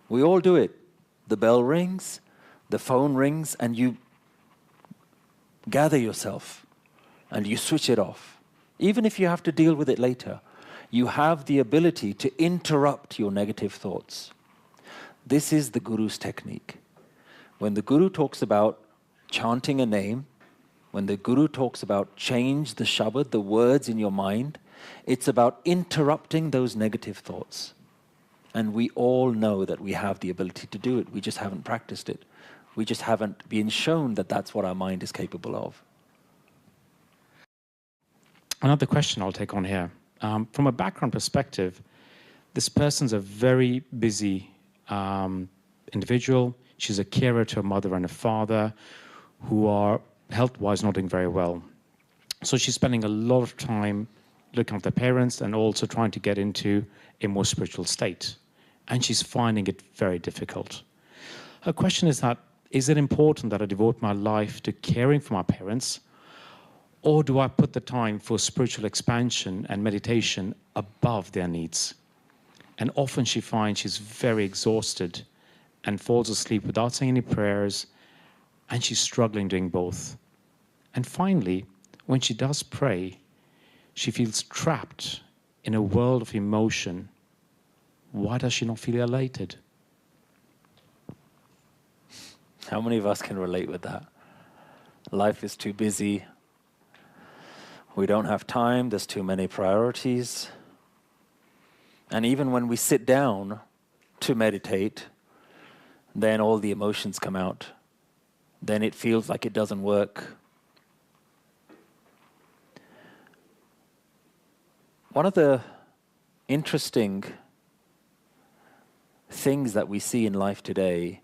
We all do it. The bell rings, the phone rings, and you gather yourself and you switch it off. Even if you have to deal with it later, you have the ability to interrupt your negative thoughts. This is the Guru's technique. When the Guru talks about chanting a name, when the Guru talks about change the Shabad, the words in your mind, it's about interrupting those negative thoughts. And we all know that we have the ability to do it. We just haven't practiced it. We just haven't been shown that that's what our mind is capable of. Another question I'll take on here. From a background perspective, this person's a very busy individual. She's a carer to a mother and a father who are health-wise not doing very well. So she's spending a lot of time looking after their parents and also trying to get into a more spiritual state. And she's finding it very difficult. Her question is that, is it important that I devote my life to caring for my parents, or do I put the time for spiritual expansion and meditation above their needs? And often she finds she's very exhausted and falls asleep without saying any prayers, and she's struggling doing both. And finally, when she does pray, she feels trapped in a world of emotion. Why does she not feel elated? How many of us can relate with that? Life is too busy. We don't have time. There's too many priorities. And even when we sit down to meditate, then all the emotions come out. Then it feels like it doesn't work. One of the interesting things that we see in life today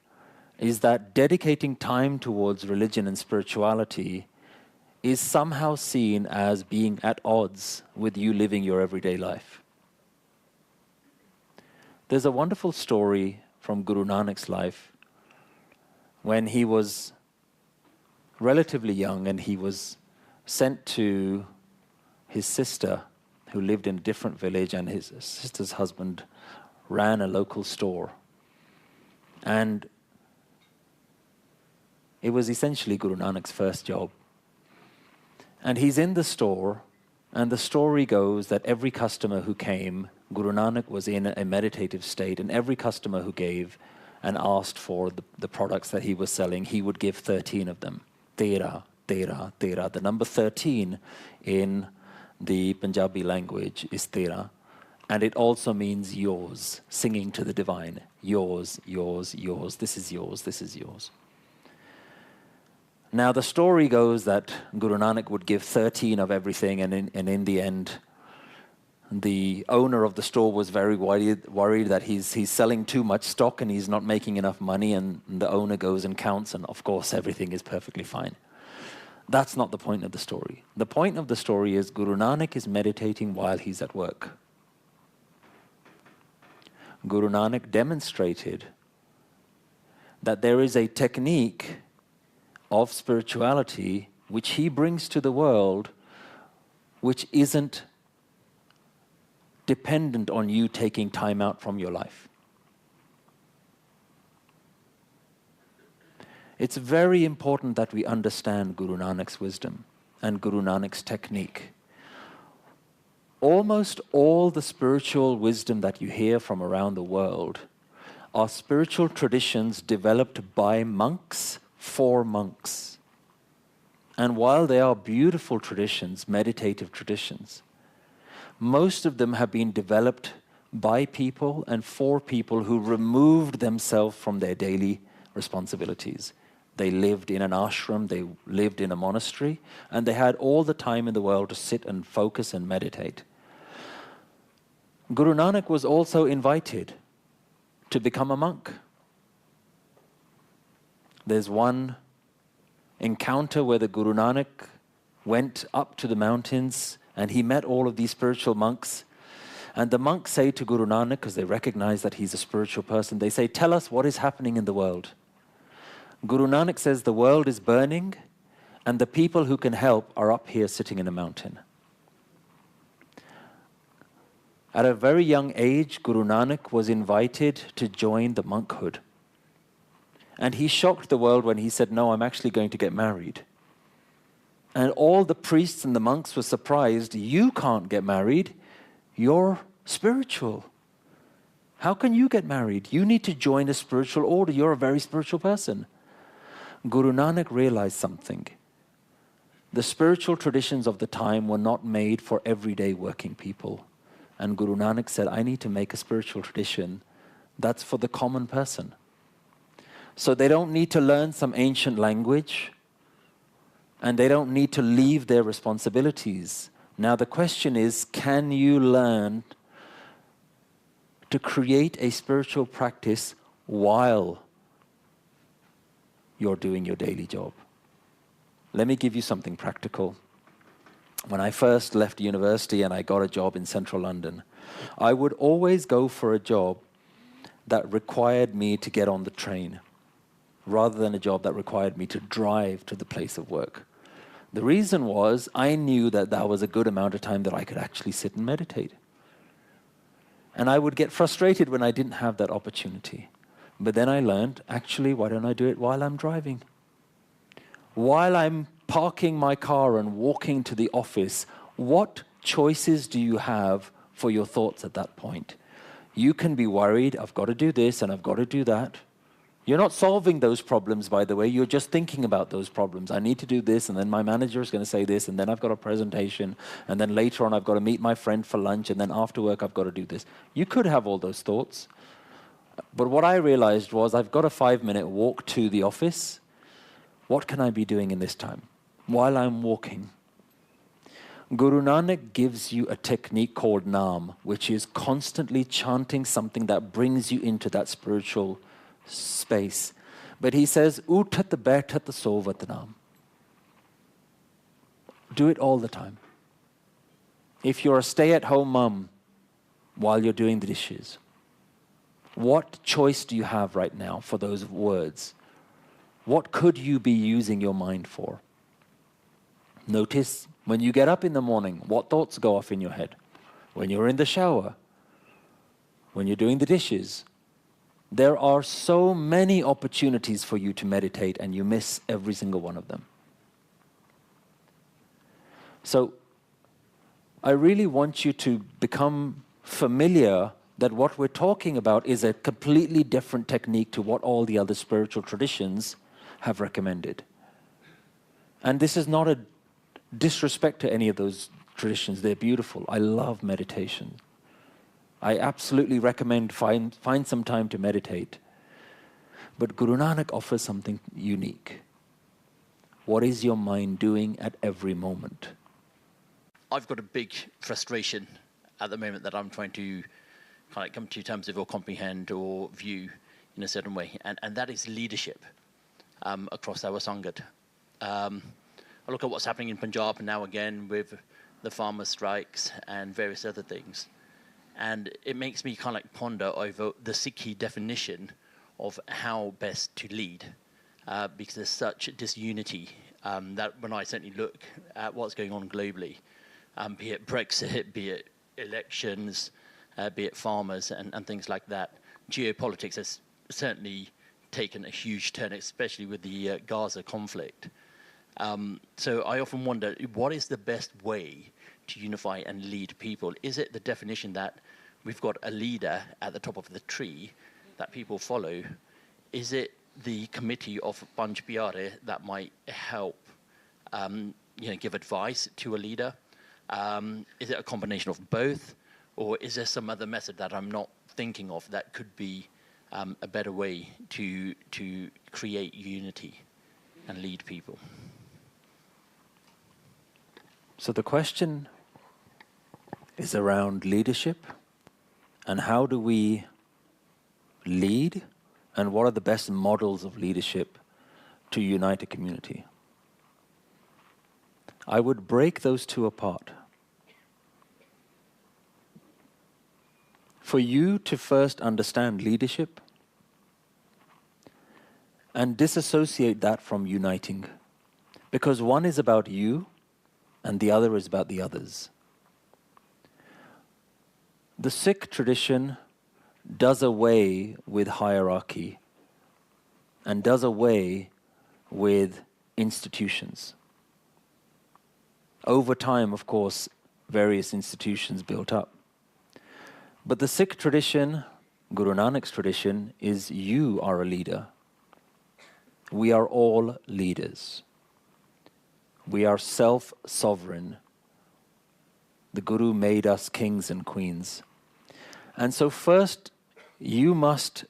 is that dedicating time towards religion and spirituality is somehow seen as being at odds with you living your everyday life. There's a wonderful story from Guru Nanak's life when he was relatively young and he was sent to his sister who lived in a different village, and his sister's husband ran a local store. And it was essentially Guru Nanak's first job. And he's in the store, and the story goes that every customer who came, Guru Nanak was in a meditative state, and every customer who gave and asked for the products that he was selling, he would give 13 of them. Tera, tera, tera. The number 13 in the Punjabi language is tera. And it also means yours, singing to the divine. Yours, yours, yours. This is yours, this is yours. Now the story goes that Guru Nanak would give 13 of everything, and in the end, the owner of the store was very worried that he's selling too much stock and he's not making enough money, and the owner goes and counts, and of course everything is perfectly fine. That's not the point of the story. The point of the story is Guru Nanak is meditating while he's at work. Guru Nanak demonstrated that there is a technique of spirituality which he brings to the world which isn't dependent on you taking time out from your life. It's very important that we understand Guru Nanak's wisdom and Guru Nanak's technique. Almost all the spiritual wisdom that you hear from around the world are spiritual traditions developed by monks for monks. And while they are beautiful traditions, meditative traditions, most of them have been developed by people and for people who removed themselves from their daily responsibilities. They lived in an ashram, they lived in a monastery, and they had all the time in the world to sit and focus and meditate. Guru Nanak was also invited to become a monk. There's one encounter where the Guru Nanak went up to the mountains and he met all of these spiritual monks. And the monks say to Guru Nanak, because they recognize that he's a spiritual person, they say, "Tell us what is happening in the world." Guru Nanak says, "The world is burning and the people who can help are up here sitting in a mountain." At a very young age, Guru Nanak was invited to join the monkhood. And he shocked the world when he said, "No, I'm actually going to get married." And all the priests and the monks were surprised. "You can't get married. You're spiritual. How can you get married? You need to join a spiritual order. You're a very spiritual person." Guru Nanak realized something. The spiritual traditions of the time were not made for everyday working people. And Guru Nanak said, "I need to make a spiritual tradition that's for the common person." So they don't need to learn some ancient language, and they don't need to leave their responsibilities. Now the question is, can you learn to create a spiritual practice while you're doing your daily job? Let me give you something practical. When I first left university and I got a job in central London, I would always go for a job that required me to get on the train, rather than a job that required me to drive to the place of work. The reason was I knew that that was a good amount of time that I could actually sit and meditate. And I would get frustrated when I didn't have that opportunity. But then I learned, actually, why don't I do it while I'm driving? While I'm parking my car and walking to the office, what choices do you have for your thoughts at that point? You can be worried, "I've got to do this and I've got to do that." You're not solving those problems, by the way. You're just thinking about those problems. I need to do this, and then my manager is going to say this, and then I've got a presentation, and then later on I've got to meet my friend for lunch, and then after work I've got to do this. You could have all those thoughts. But what I realized was I've got a 5-minute walk to the office. What can I be doing in this time while I'm walking? Guru Nanak gives you a technique called Naam, which is constantly chanting something that brings you into that spiritual space. But he says, "Uthat baithat sovat naam." Do it all the time. If you're a stay-at-home mom while you're doing the dishes, what choice do you have right now for those words? What could you be using your mind for? Notice when you get up in the morning, what thoughts go off in your head? When you're in the shower, when you're doing the dishes. There are so many opportunities for you to meditate, and you miss every single one of them. So I really want you to become familiar that what we're talking about is a completely different technique to what all the other spiritual traditions have recommended. And this is not a disrespect to any of those traditions. They're beautiful. I love meditation. I absolutely recommend find some time to meditate. But Guru Nanak offers something unique. What is your mind doing at every moment? I've got a big frustration at the moment that I'm trying to kind of come to terms with or comprehend or view in a certain way, and that is leadership across our Sangat. I look at what's happening in Punjab now again with the farmer strikes and various other things. And it makes me kind of like ponder over the Sikhi definition of how best to lead, because there's such disunity that when I certainly look at what's going on globally, be it Brexit, be it elections, be it farmers and things like that, geopolitics has certainly taken a huge turn, especially with the Gaza conflict. So I often wonder, what is the best way to unify and lead people? Is it the definition that we've got a leader at the top of the tree that people follow? Is it the committee of Panch Piare that might help give advice to a leader? Is it a combination of both? Or is there some other method that I'm not thinking of that could be a better way to create unity and lead people? So the question is around leadership and how do we lead and what are the best models of leadership to unite a community. I would break those two apart. For you to first understand leadership and disassociate that from uniting, because one is about you and the other is about the others. The Sikh tradition does away with hierarchy and does away with institutions. Over time, of course, various institutions built up. But the Sikh tradition, Guru Nanak's tradition, is you are a leader. We are all leaders. We are self-sovereign. The Guru made us kings and queens. And so first, you must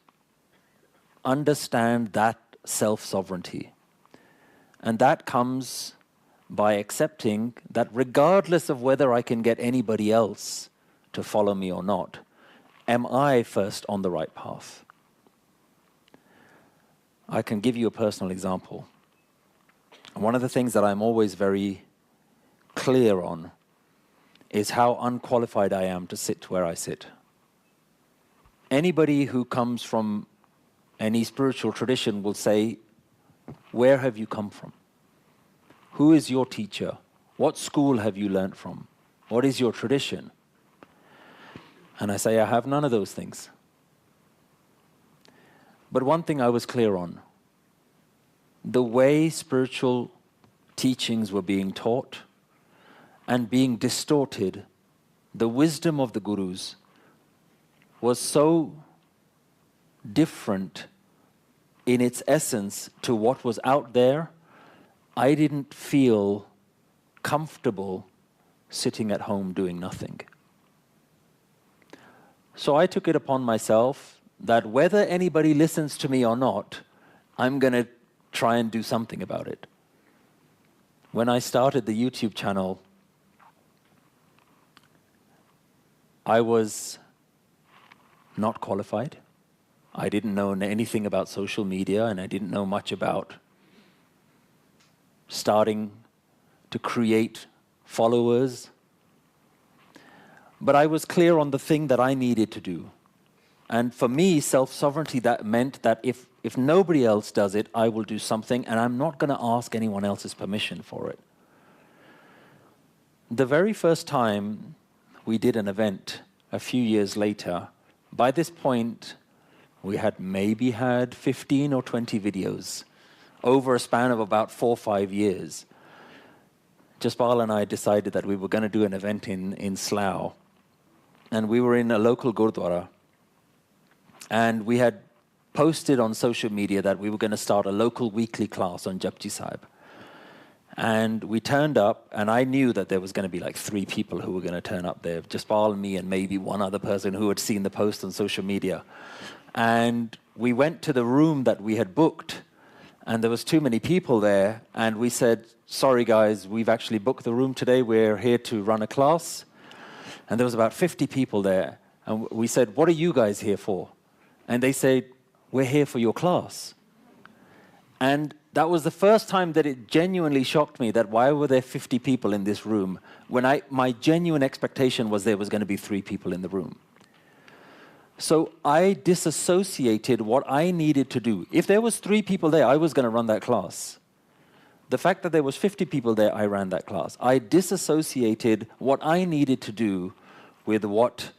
understand that self-sovereignty. And that comes by accepting that regardless of whether I can get anybody else to follow me or not, am I first on the right path? I can give you a personal example. One of the things that I'm always very clear on is how unqualified I am to sit where I sit. Anybody who comes from any spiritual tradition will say, where have you come from? Who is your teacher? What school have you learnt from? What is your tradition? And I say, I have none of those things. But one thing I was clear on, the way spiritual teachings were being taught and being distorted, the wisdom of the gurus was so different in its essence to what was out there, I didn't feel comfortable sitting at home doing nothing. So I took it upon myself that whether anybody listens to me or not, I'm going to try and do something about it. When I started the YouTube channel, I was not qualified. I didn't know anything about social media, and I didn't know much about starting to create followers. But I was clear on the thing that I needed to do. And for me, self-sovereignty, that meant that if nobody else does it, I will do something, and I'm not going to ask anyone else's permission for it. The very first time we did an event, a few years later, by this point, we had maybe had 15 or 20 videos over a span of about 4 or 5 years. Jaspal and I decided that we were going to do an event in Slough. And we were in a local Gurdwara. And we had posted on social media that we were going to start a local weekly class on Japji Sahib. And we turned up, and I knew that there was going to be like 3 people who were going to turn up there. Jaspal, me, and maybe one other person who had seen the post on social media. And we went to the room that we had booked, and there was too many people there. And we said, sorry guys, we've actually booked the room today. We're here to run a class. And there was about 50 people there. And we said, what are you guys here for? And they said, we're here for your class. And that was the first time that it genuinely shocked me that why were there 50 people in this room when my genuine expectation was there was going to be 3 people in the room. So I disassociated what I needed to do. If there was 3 people there, I was going to run that class. The fact that there was 50 people there, I ran that class. I disassociated what I needed to do with what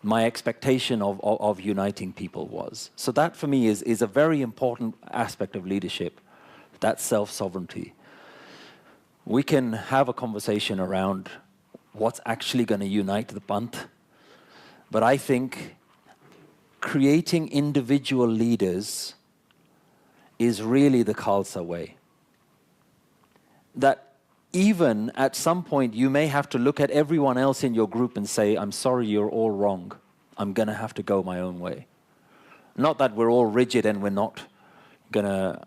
my expectation of uniting people was. So that for me is a very important aspect of leadership, that self-sovereignty. We can have a conversation around what's actually going to unite the Panth, but I think creating individual leaders is really the Khalsa way. That even at some point you may have to look at everyone else in your group and say, I'm sorry, you're all wrong. I'm going to have to go my own way. Not that we're all rigid and we're not going to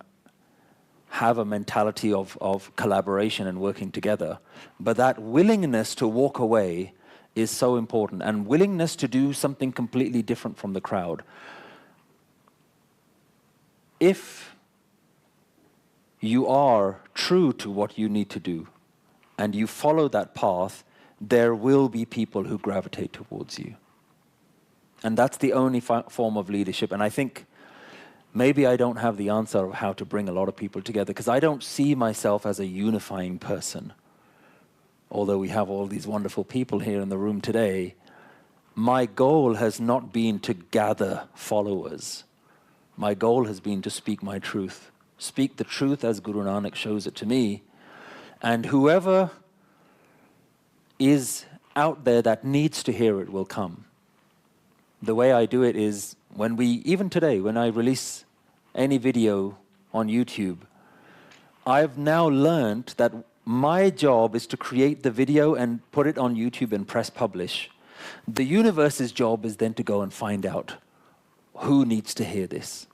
have a mentality of collaboration and working together, but that willingness to walk away is so important, and willingness to do something completely different from the crowd. If you are true to what you need to do, and you follow that path, there will be people who gravitate towards you. And that's the only form of leadership. And I think maybe I don't have the answer of how to bring a lot of people together, because I don't see myself as a unifying person. Although we have all these wonderful people here in the room today, my goal has not been to gather followers. My goal has been to speak my truth. Speak the truth as Guru Nanak shows it to me. And whoever is out there that needs to hear it will come. The way I do it is even today, when I release any video on YouTube, I've now learned that my job is to create the video and put it on YouTube and press publish. The universe's job is then to go and find out who needs to hear this.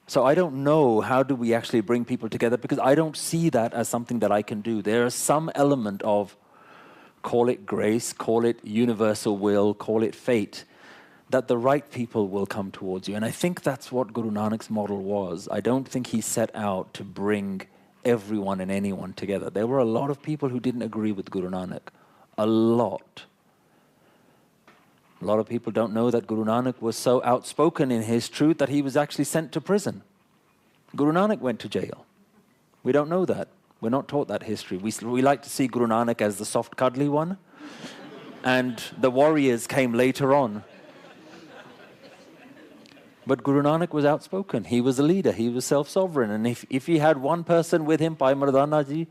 So I don't know how do we actually bring people together, because I don't see that as something that I can do. There is some element of, call it grace, call it universal will, call it fate, that the right people will come towards you. And I think that's what Guru Nanak's model was. I don't think he set out to bring everyone and anyone together. There were a lot of people who didn't agree with Guru Nanak. A lot. A lot of people don't know that Guru Nanak was so outspoken in his truth that he was actually sent to prison. Guru Nanak went to jail. We don't know that. We're not taught that history. We like to see Guru Nanak as the soft, cuddly one, and the warriors came later on. But Guru Nanak was outspoken. He was a leader. He was self-sovereign. And if he had one person with him, Bhai Mardana Ji,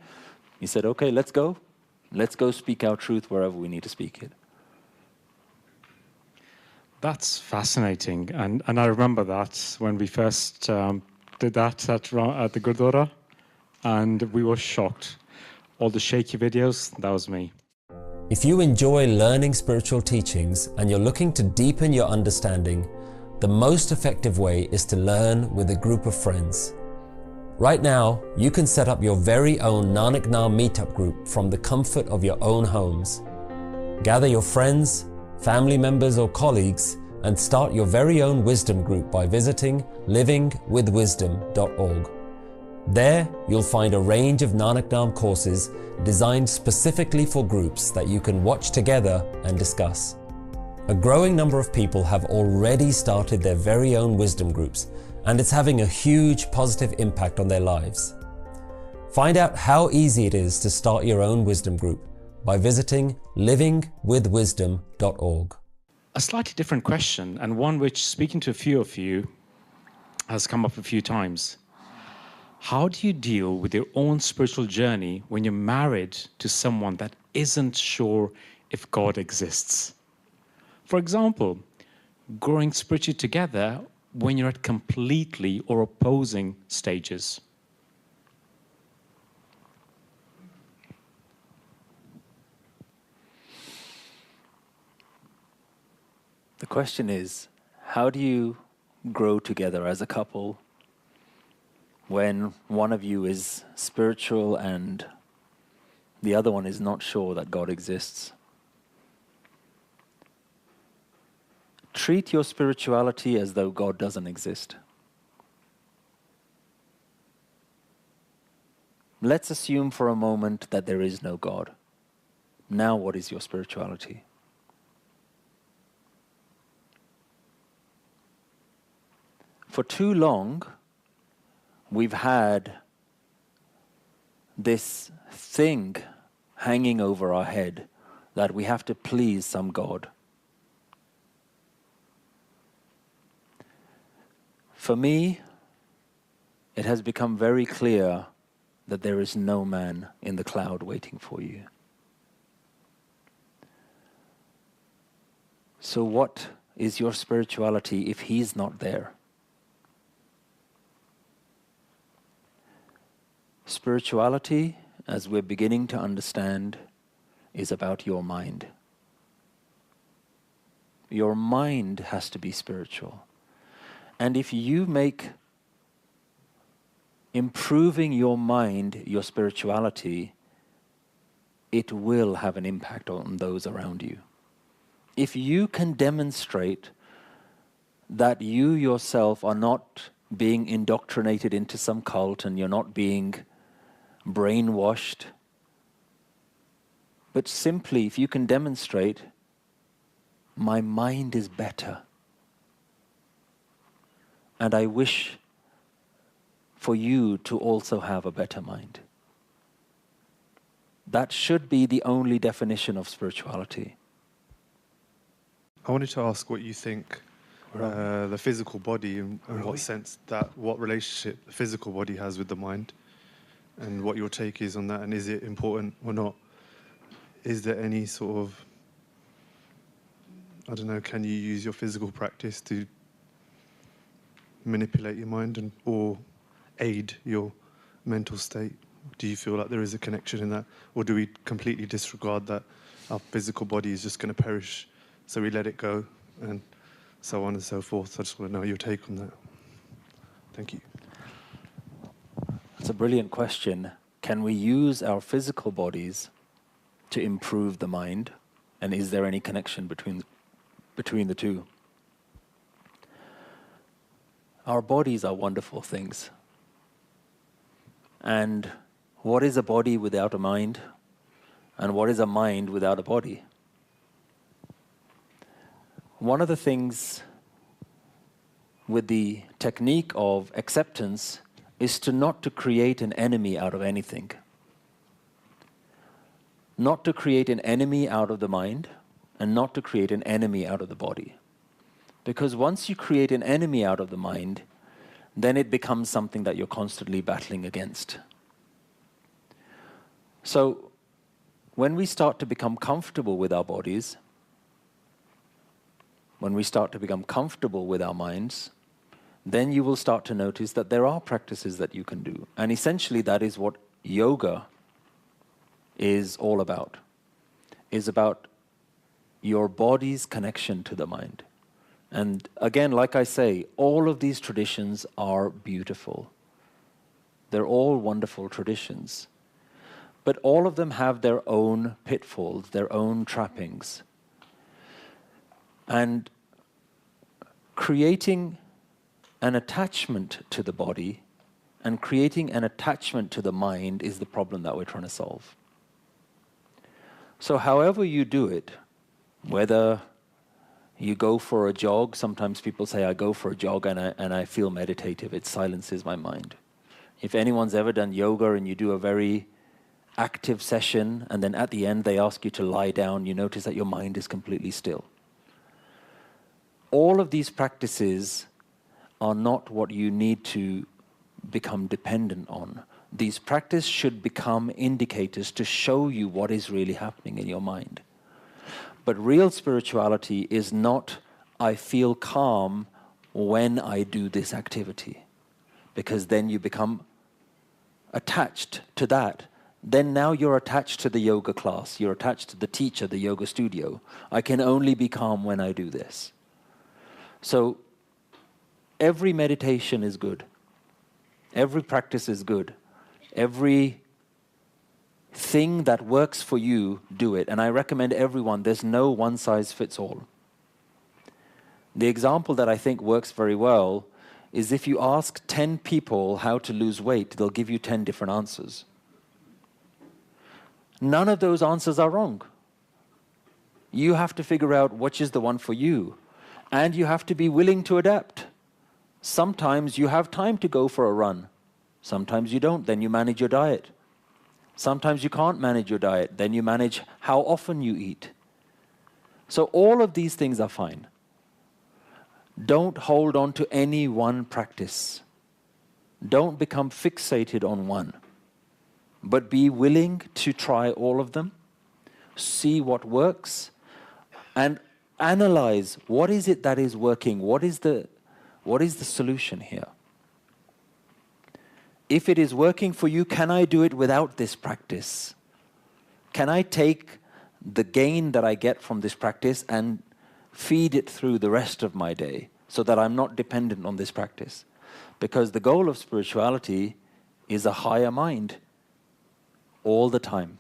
he said, okay, let's go. Let's go speak our truth wherever we need to speak it. That's fascinating. And I remember that when we first did that at the Gurdwara, and we were shocked. All the shaky videos, that was me. If you enjoy learning spiritual teachings and you're looking to deepen your understanding, the most effective way is to learn with a group of friends. Right now, you can set up your very own Nanak Naam meetup group from the comfort of your own homes. Gather your friends, family members or colleagues and start your very own wisdom group by visiting livingwithwisdom.org. There, you'll find a range of Nanak Naam courses designed specifically for groups that you can watch together and discuss. A growing number of people have already started their very own wisdom groups, and it's having a huge positive impact on their lives. Find out how easy it is to start your own wisdom group by visiting livingwithwisdom.org. A slightly different question, and one which, speaking to a few of you, has come up a few times. How do you deal with your own spiritual journey when you're married to someone that isn't sure if God exists? For example, growing spiritually together when you're at completely or opposing stages. The question is, how do you grow together as a couple when one of you is spiritual and the other one is not sure that God exists? Treat your spirituality as though God doesn't exist. let's assume for a moment that there is no God. Now what is your spirituality? For too long, we've had this thing hanging over our head that we have to please some God. For me, it has become very clear that there is no man in the cloud waiting for you. So what is your spirituality if he's not there? Spirituality, as we're beginning to understand, is about your mind. Your mind has to be spiritual. And if you make improving your mind your spirituality, it will have an impact on those around you. If you can demonstrate that you yourself are not being indoctrinated into some cult and you're not being brainwashed, but simply if you can demonstrate, my mind is better, and I wish for you to also have a better mind. That should be the only definition of spirituality. I wanted to ask what you think the physical body, in what sense what relationship the physical body has with the mind, and what your take is on that, and is it important or not? Is there any sort of, I don't know, can you use your physical practice to manipulate your mind or aid your mental state? Do you feel like there is a connection in that, or do we completely disregard that our physical body is just going to perish, so we let it go, and so on and so forth? I just want to know your take on that. Thank you. It's a brilliant question. Can we use our physical bodies to improve the mind? And is there any connection between the two? Our bodies are wonderful things. And what is a body without a mind? And what is a mind without a body? One of the things with the technique of acceptance is not to create an enemy out of anything. Not to create an enemy out of the mind, and not to create an enemy out of the body. Because once you create an enemy out of the mind, then it becomes something that you're constantly battling against. So, when we start to become comfortable with our bodies, when we start to become comfortable with our minds, then you will start to notice that there are practices that you can do. And essentially that is what yoga is all about. Is about your body's connection to the mind. And again, like I say, all of these traditions are beautiful. They're all wonderful traditions. But all of them have their own pitfalls, their own trappings. And creating an attachment to the body and creating an attachment to the mind is the problem that we're trying to solve. So however you do it, whether you go for a jog, sometimes people say, I go for a jog and I feel meditative, it silences my mind. If anyone's ever done yoga and you do a very active session and then at the end they ask you to lie down, you notice that your mind is completely still. All of these practices are not what you need to become dependent on. These practices should become indicators to show you what is really happening in your mind. But real spirituality is not, I feel calm when I do this activity. Because then you become attached to that. Then now you're attached to the yoga class, you're attached to the teacher, the yoga studio. I can only be calm when I do this. So every meditation is good. Every practice is good. Every thing that works for you, do it. And I recommend everyone, there's no one size fits all. The example that I think works very well is if you ask 10 people how to lose weight, they'll give you 10 different answers. None of those answers are wrong. You have to figure out which is the one for you. And you have to be willing to adapt. Sometimes you have time to go for a run. Sometimes you don't, then you manage your diet. Sometimes you can't manage your diet, then you manage how often you eat. So all of these things are fine. Don't hold on to any one practice. Don't become fixated on one. But be willing to try all of them, see what works, and analyze what is it that is working, what is the solution here. If it is working for you, can I do it without this practice? Can I take the gain that I get from this practice and feed it through the rest of my day so that I'm not dependent on this practice? Because the goal of spirituality is a higher mind all the time.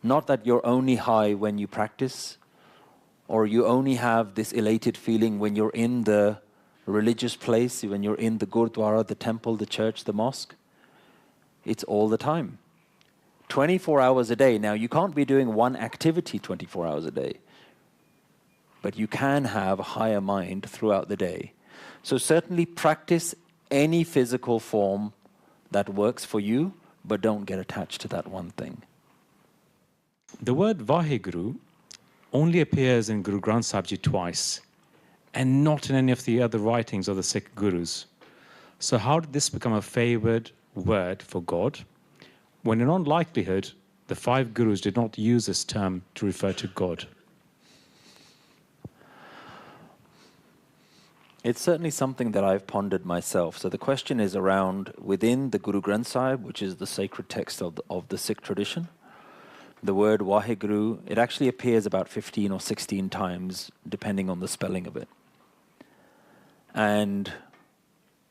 Not that you're only high when you practice, or you only have this elated feeling when you're in the religious place, when you're in the Gurdwara, the temple, the church, the mosque. It's all the time. 24 hours a day. Now, you can't be doing one activity 24 hours a day, but you can have a higher mind throughout the day. So certainly practice any physical form that works for you, but don't get attached to that one thing. The word Waheguru only appears in Guru Granth Sahib Ji twice, and not in any of the other writings of the Sikh Gurus. So how did this become a favoured word for God, when in all likelihood, the 5 Gurus did not use this term to refer to God? It's certainly something that I've pondered myself. So the question is around, within the Guru Granth Sahib, which is the sacred text of the Sikh tradition, the word Waheguru, it actually appears about 15 or 16 times, depending on the spelling of it. And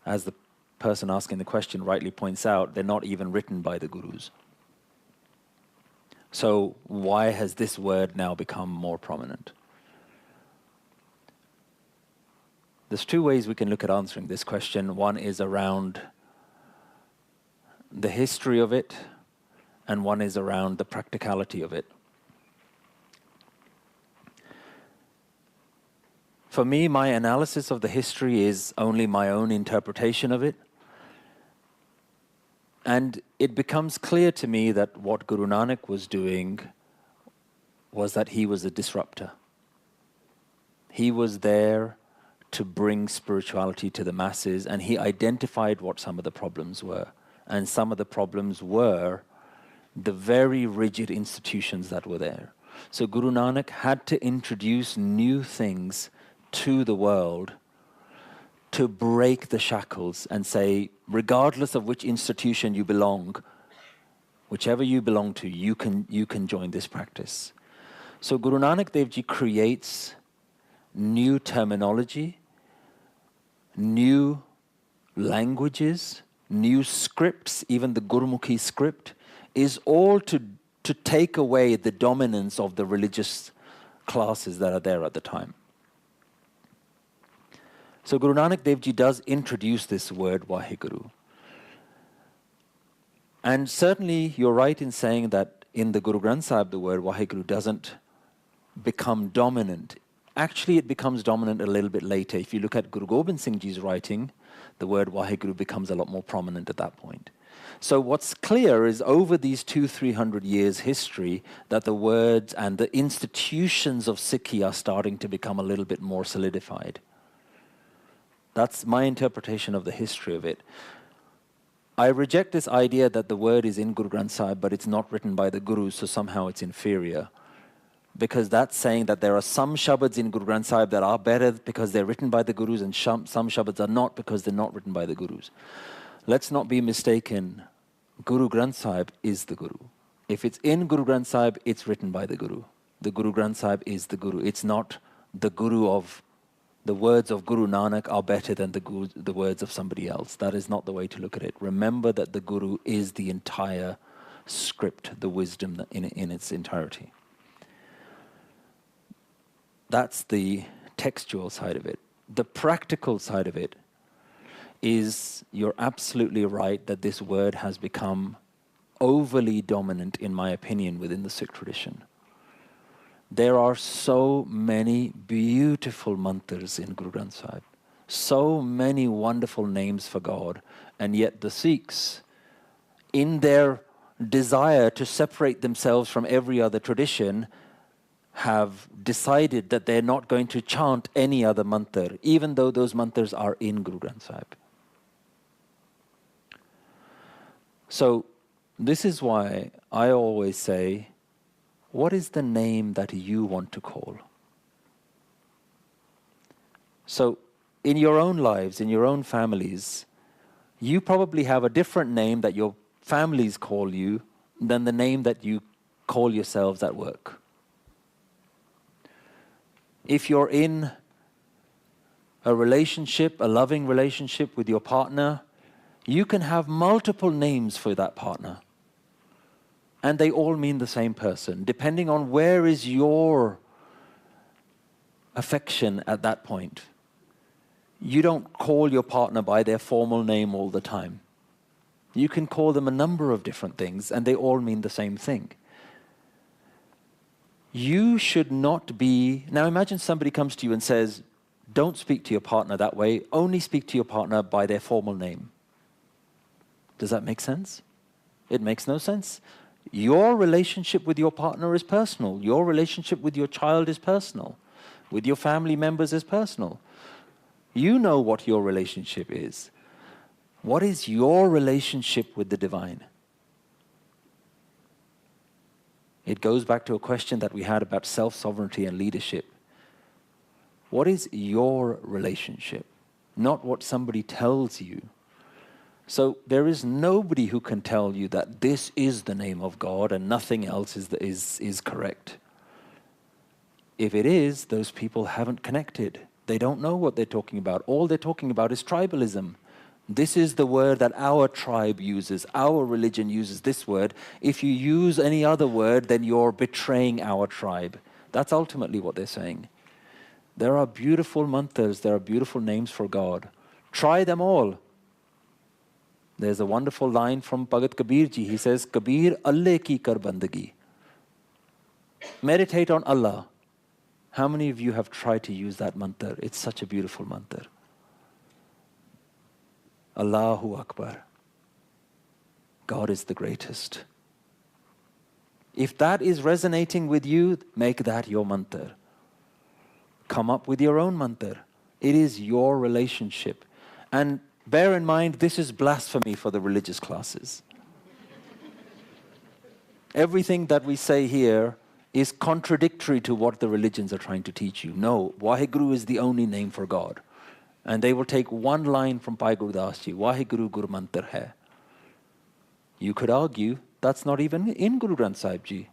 as the person asking the question rightly points out, they're not even written by the Gurus. So why has this word now become more prominent? There's 2 ways we can look at answering this question. One is around the history of it, and one is around the practicality of it. For me, my analysis of the history is only my own interpretation of it. And it becomes clear to me that what Guru Nanak was doing was that he was a disruptor. He was there to bring spirituality to the masses, and he identified what some of the problems were. And some of the problems were the very rigid institutions that were there. So Guru Nanak had to introduce new things to the world to break the shackles and say, regardless of which institution you belong, whichever you belong to, you can join this practice. So Guru Nanak Dev Ji creates new terminology, new languages, new scripts. Even the Gurmukhi script is all to take away the dominance of the religious classes that are there at the time. So Guru Nanak Dev Ji does introduce this word Waheguru. And certainly you're right in saying that in the Guru Granth Sahib the word Waheguru doesn't become dominant. Actually it becomes dominant a little bit later. If you look at Guru Gobind Singh Ji's writing, the word Waheguru becomes a lot more prominent at that point. So what's clear is over these 200-300 years history that the words and the institutions of Sikhi are starting to become a little bit more solidified. That's my interpretation of the history of it. I reject this idea that the word is in Guru Granth Sahib, but it's not written by the Gurus, so somehow it's inferior. Because that's saying that there are some Shabads in Guru Granth Sahib that are better because they're written by the Gurus, and some Shabads are not because they're not written by the Gurus. Let's not be mistaken. Guru Granth Sahib is the Guru. If it's in Guru Granth Sahib, it's written by the Guru. The Guru Granth Sahib is the Guru. It's not the Guru of the words of Guru Nanak are better than the words of somebody else. That is not the way to look at it. Remember that the Guru is the entire script, the wisdom in its entirety. That's the textual side of it. The practical side of it is, you're absolutely right that this word has become overly dominant, in my opinion, within the Sikh tradition. There are so many beautiful mantras in Guru Granth Sahib, so many wonderful names for God, and yet the Sikhs, in their desire to separate themselves from every other tradition, have decided that they're not going to chant any other mantra, even though those mantras are in Guru Granth Sahib. So this is why I always say, what is the name that you want to call? So in your own lives, in your own families, you probably have a different name that your families call you than the name that you call yourselves at work. If you're in a relationship, a loving relationship with your partner, you can have multiple names for that partner. And they all mean the same person, depending on where is your affection at that point. You don't call your partner by their formal name all the time. You can call them a number of different things, and they all mean the same thing. You should not be... Now imagine somebody comes to you and says, don't speak to your partner that way, only speak to your partner by their formal name. Does that make sense? It makes no sense. Your relationship with your partner is personal. Your relationship with your child is personal. With your family members is personal. You know what your relationship is. What is your relationship with the divine? It goes back to a question that we had about self-sovereignty and leadership. What is your relationship? Not what somebody tells you. So there is nobody who can tell you that this is the name of God and nothing else is correct. If it is, those people haven't connected. They don't know what they're talking about. All they're talking about is tribalism. This is the word that our tribe uses. Our religion uses this word. If you use any other word, then you're betraying our tribe. That's ultimately what they're saying. There are beautiful mantras. There are beautiful names for God. Try them all. There's a wonderful line from Bhagat Kabir Ji. He says, Kabir Allah ki kar bandagi. Meditate on Allah. How many of you have tried to use that mantra? It's such a beautiful mantra. Allahu Akbar. God is the greatest. If that is resonating with you, make that your mantra. Come up with your own mantra. It is your relationship. And bear in mind, this is blasphemy for the religious classes. Everything that we say here is contradictory to what the religions are trying to teach you. No, Waheguru is the only name for God. And they will take one line from Bhai Gurdas Ji, Waheguru Guru Mantar hai. You could argue that's not even in Guru Granth Sahib Ji.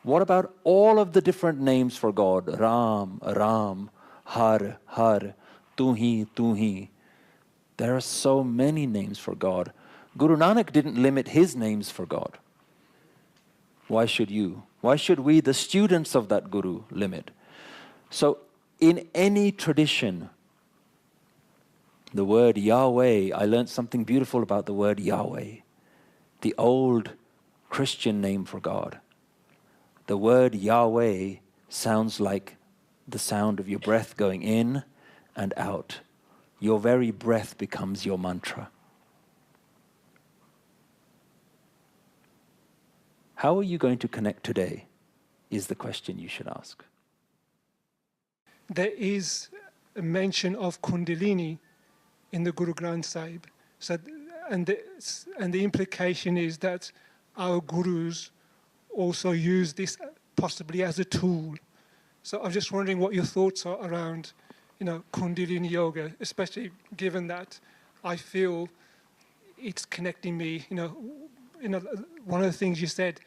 What about all of the different names for God? Ram, Ram, Har, Har, Tuhi, Tuhi. There are so many names for God. Guru Nanak didn't limit his names for God. Why should you? Why should we, the students of that Guru, limit? So in any tradition, the word Yahweh, I learned something beautiful about the word Yahweh, the old Christian name for God. The word Yahweh sounds like the sound of your breath going in and out. Your very breath becomes your mantra. How are you going to connect today is the question you should ask. There is a mention of Kundalini in the Guru Granth Sahib. So, and the implication is that our gurus also use this possibly as a tool. So I'm just wondering what your thoughts are around, Kundalini Yoga, especially given that I feel it's connecting me. One of the things you said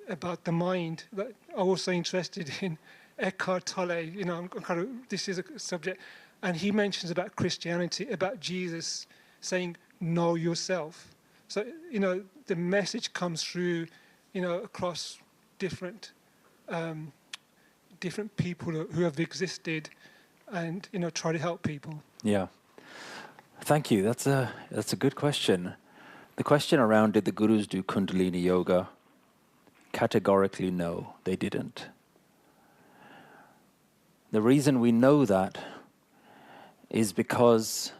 about the mind, that I'm also interested in Eckhart Tolle. This is a subject, and he mentions about Christianity, about Jesus saying, know yourself. So, the message comes through, across different people who have existed and, try to help people. Yeah. Thank you. That's a good question. The question around, did the Gurus do Kundalini Yoga? Categorically no, they didn't. The reason we know that is because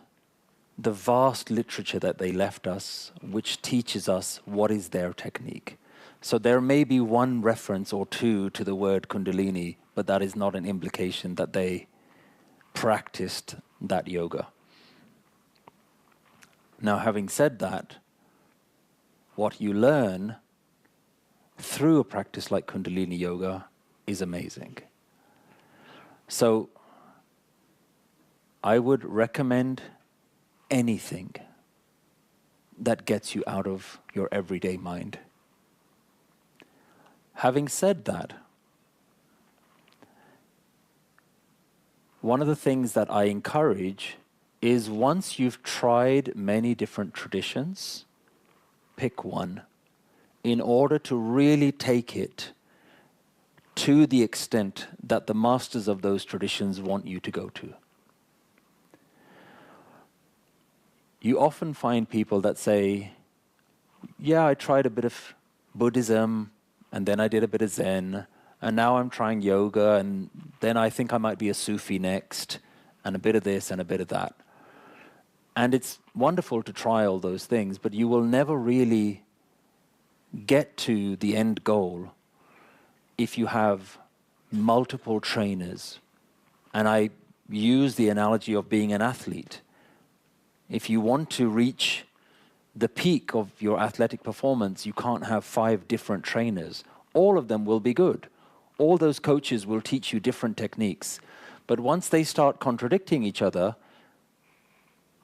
the vast literature that they left us, which teaches us what is their technique. So there may be one reference or two to the word Kundalini, but that is not an implication that they practiced that yoga. Now, having said that, what you learn through a practice like Kundalini Yoga is amazing. So I would recommend anything that gets you out of your everyday mind. Having said that, one of the things that I encourage is once you've tried many different traditions, pick one in order to really take it to the extent that the masters of those traditions want you to go to. You often find people that say, yeah, I tried a bit of Buddhism, and then I did a bit of Zen, and now I'm trying yoga, and then I think I might be a Sufi next, and a bit of this and a bit of that. And it's wonderful to try all those things, but you will never really get to the end goal if you have multiple trainers. And I use the analogy of being an athlete. If you want to reach the peak of your athletic performance, you can't have 5 different trainers. All of them will be good. All those coaches will teach you different techniques. But once they start contradicting each other,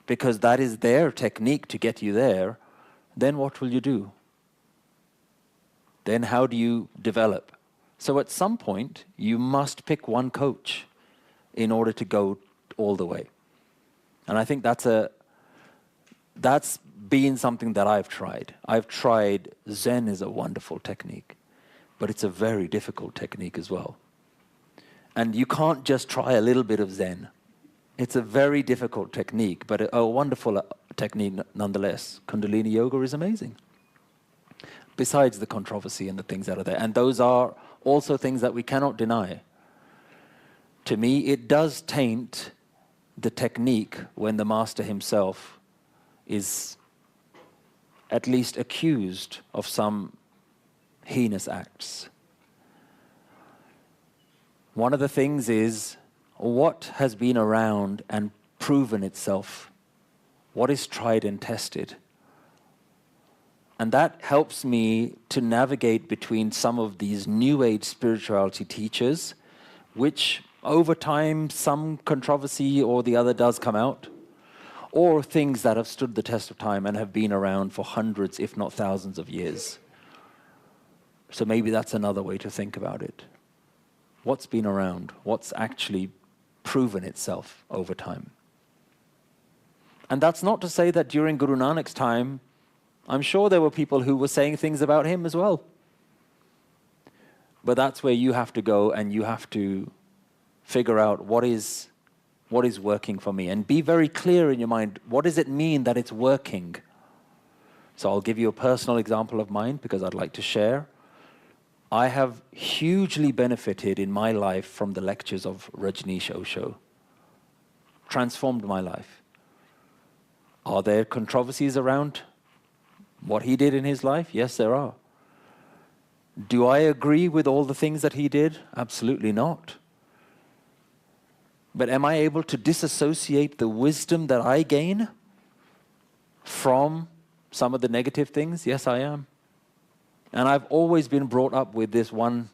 because that is their technique to get you there, then what will you do? Then how do you develop? So at some point, you must pick one coach in order to go all the way. And I think that's been something that I've tried. I've tried Zen is a wonderful technique, but it's a very difficult technique as well. And you can't just try a little bit of Zen. It's a very difficult technique, but a wonderful technique nonetheless. Kundalini Yoga is amazing. Besides the controversy and the things that are there. And those are also things that we cannot deny. To me, it does taint the technique when the master himself is at least accused of some heinous acts. One of the things is what has been around and proven itself, what is tried and tested. And that helps me to navigate between some of these New Age spirituality teachers, which over time some controversy or the other does come out, or things that have stood the test of time and have been around for hundreds, if not thousands of years. So maybe that's another way to think about it. What's been around? What's actually proven itself over time? And that's not to say that during Guru Nanak's time, I'm sure there were people who were saying things about him as well. But that's where you have to go and you have to figure out what is working for me, and be very clear in your mind, what does it mean that it's working? So I'll give you a personal example of mine because I'd like to share. I have hugely benefited in my life from the lectures of Rajneesh Osho. Transformed my life. Are there controversies around what he did in his life? Yes, there are. Do I agree with all the things that he did? Absolutely not. But am I able to disassociate the wisdom that I gain from some of the negative things? Yes, I am. And I've always been brought up with this one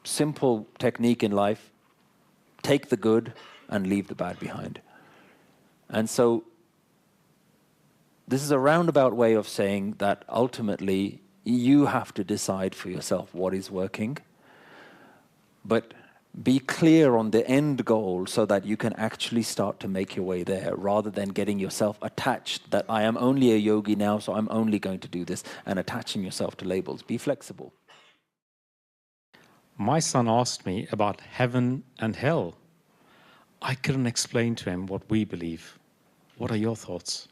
simple technique in life: take the good and leave the bad behind. And so this is a roundabout way of saying that ultimately you have to decide for yourself what is working, but be clear on the end goal so that you can actually start to make your way there, rather than getting yourself attached that I am only a yogi now, so I'm only going to do this, and attaching yourself to labels. Be flexible. My son asked me about heaven and hell. I couldn't explain to him what we believe. What are your thoughts?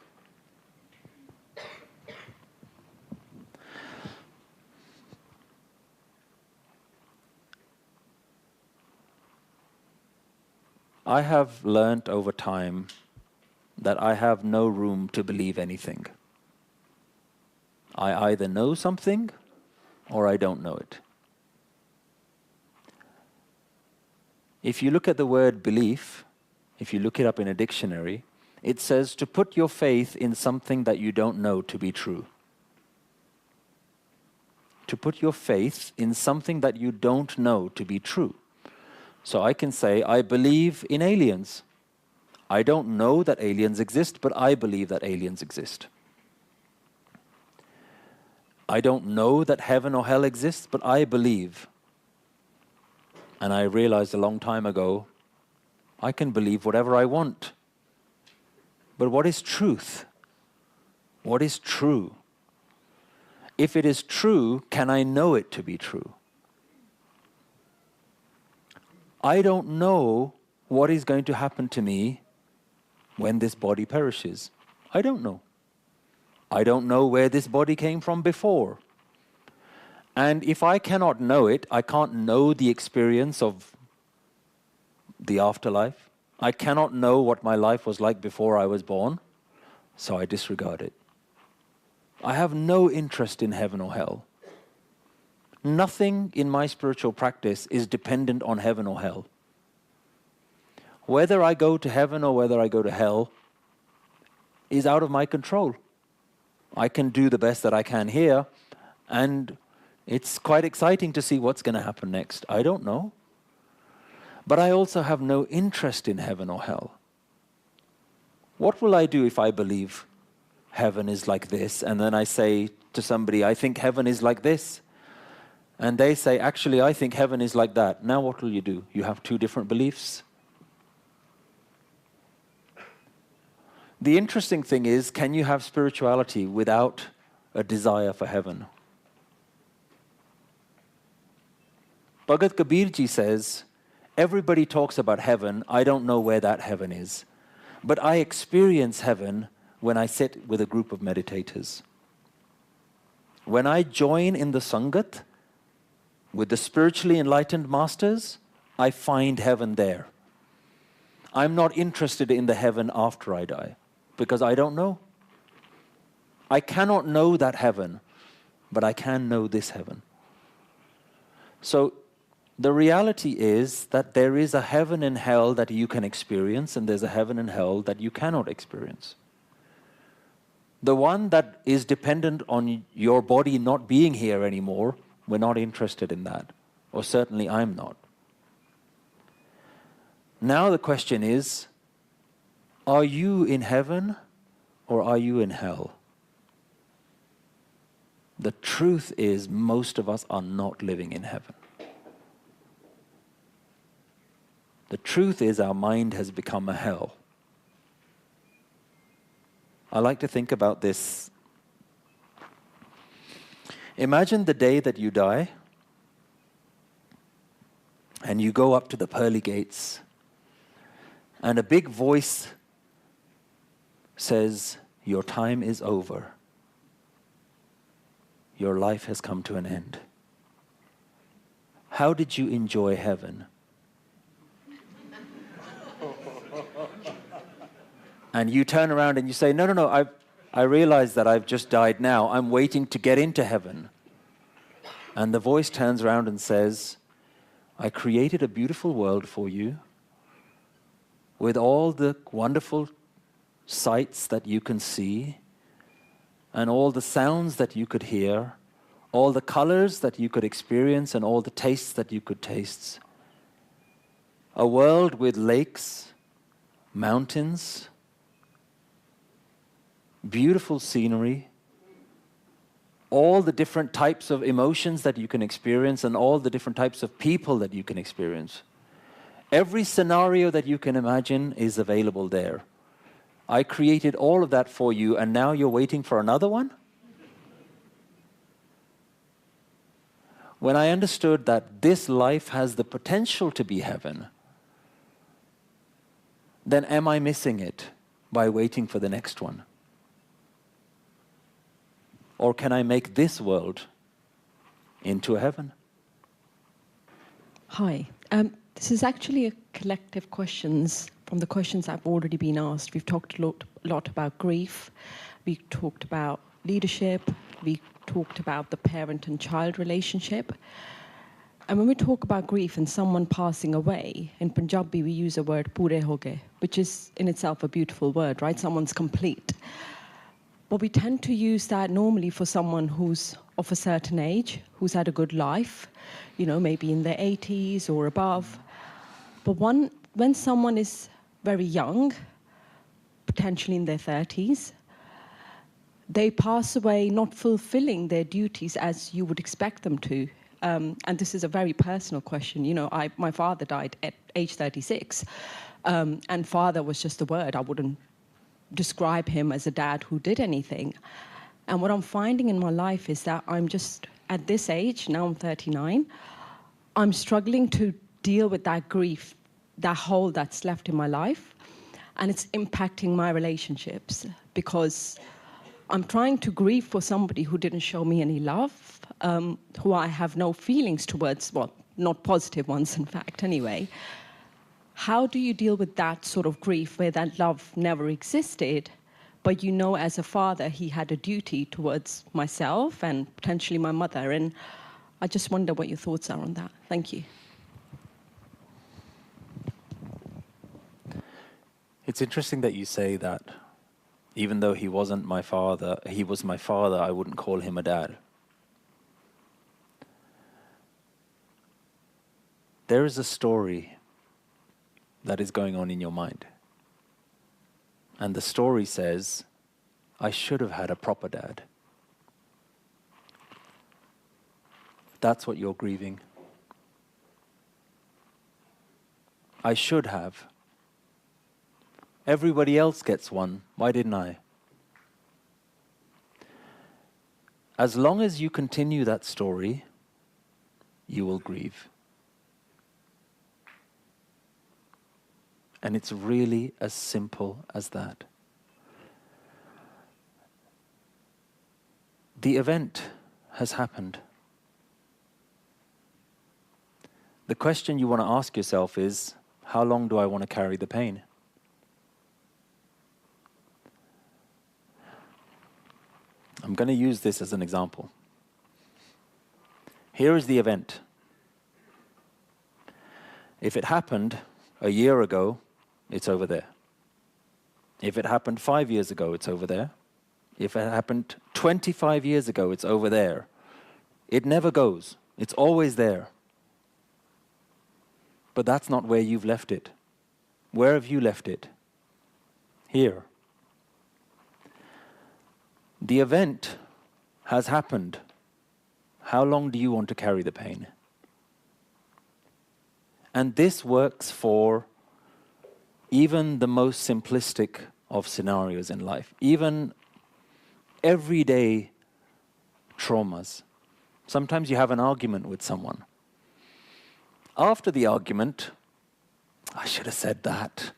I have learnt over time that I have no room to believe anything. I either know something or I don't know it. If you look at the word belief, if you look it up in a dictionary, it says to put your faith in something that you don't know to be true. To put your faith in something that you don't know to be true. So I can say, I believe in aliens. I don't know that aliens exist, but I believe that aliens exist. I don't know that heaven or hell exists, but I believe. And I realized a long time ago, I can believe whatever I want. But what is truth? What is true? If it is true, can I know it to be true? I don't know what is going to happen to me when this body perishes. I don't know. I don't know where this body came from before. And if I cannot know it, I can't know the experience of the afterlife. I cannot know what my life was like before I was born, so I disregard it. I have no interest in heaven or hell. Nothing in my spiritual practice is dependent on heaven or hell. Whether I go to heaven or whether I go to hell is out of my control. I can do the best that I can here, and it's quite exciting to see what's going to happen next. I don't know. But I also have no interest in heaven or hell. What will I do if I believe heaven is like this, and then I say to somebody, I think heaven is like this, and they say, actually, I think heaven is like that. Now what will you do? You have two different beliefs. The interesting thing is, can you have spirituality without a desire for heaven? Bhagat Kabir Ji says, everybody talks about heaven, I don't know where that heaven is. But I experience heaven when I sit with a group of meditators. When I join in the Sangat with the spiritually enlightened masters, I find heaven there. I'm not interested in the heaven after I die, because I don't know. I cannot know that heaven, but I can know this heaven. So the reality is that there is a heaven and hell that you can experience, and there's a heaven and hell that you cannot experience. The one that is dependent on your body not being here anymore, we're not interested in that, or certainly I'm not. Now the question is, are you in heaven or are you in hell? The truth is, most of us are not living in heaven. The truth is, our mind has become a hell. I like to think about this. Imagine the day that you die and you go up to the pearly gates and a big voice says, your time is over. Your life has come to an end. How did you enjoy heaven? And you turn around and you say, no, I realize that I've just died now. I'm waiting to get into heaven. And the voice turns around and says, I created a beautiful world for you with all the wonderful sights that you can see and all the sounds that you could hear, all the colors that you could experience and all the tastes that you could taste. A world with lakes, mountains, beautiful scenery, all the different types of emotions that you can experience and all the different types of people that you can experience. Every scenario that you can imagine is available there. I created all of that for you, and now you're waiting for another one? When I understood that this life has the potential to be heaven, then am I missing it by waiting for the next one? Or can I make this world into a heaven? Hi. This is actually a collective questions from the questions I've already been asked. We've talked a lot about grief. We talked about leadership. We talked about the parent and child relationship. And when we talk about grief and someone passing away, in Punjabi we use a word pure ho gaye, which is in itself a beautiful word, right? Someone's complete. But we tend to use that normally for someone who's of a certain age, who's had a good life, you know, maybe in their 80s or above. But when someone is very young, potentially in their 30s, they pass away not fulfilling their duties as you would expect them to. And this is a very personal question. You know, my father died at age 36, and father was just a word. I wouldn't describe him as a dad who did anything. And what I'm finding in my life is that I'm just, at this age, now I'm 39, I'm struggling to deal with that grief, that hole that's left in my life, and it's impacting my relationships because I'm trying to grieve for somebody who didn't show me any love, who I have no feelings towards, well, not positive ones, in fact, anyway. How do you deal with that sort of grief where that love never existed, but you know as a father he had a duty towards myself and potentially my mother? And I just wonder what your thoughts are on that. Thank you. It's interesting that you say that even though he wasn't my father, he was my father, I wouldn't call him a dad. There is a story that is going on in your mind. And the story says, I should have had a proper dad. That's what you're grieving. I should have. Everybody else gets one. Why didn't I? As long as you continue that story, you will grieve. And it's really as simple as that. The event has happened. The question you want to ask yourself is, how long do I want to carry the pain? I'm going to use this as an example. Here is the event. If it happened a year ago, it's over there. If it happened 5 years ago, it's over there. If it happened 25 years ago, it's over there. It never goes. It's always there. But that's not where you've left it. Where have you left it? Here. The event has happened. How long do you want to carry the pain? And this works for even the most simplistic of scenarios in life, even everyday traumas. Sometimes you have an argument with someone. After the argument, I should have said that.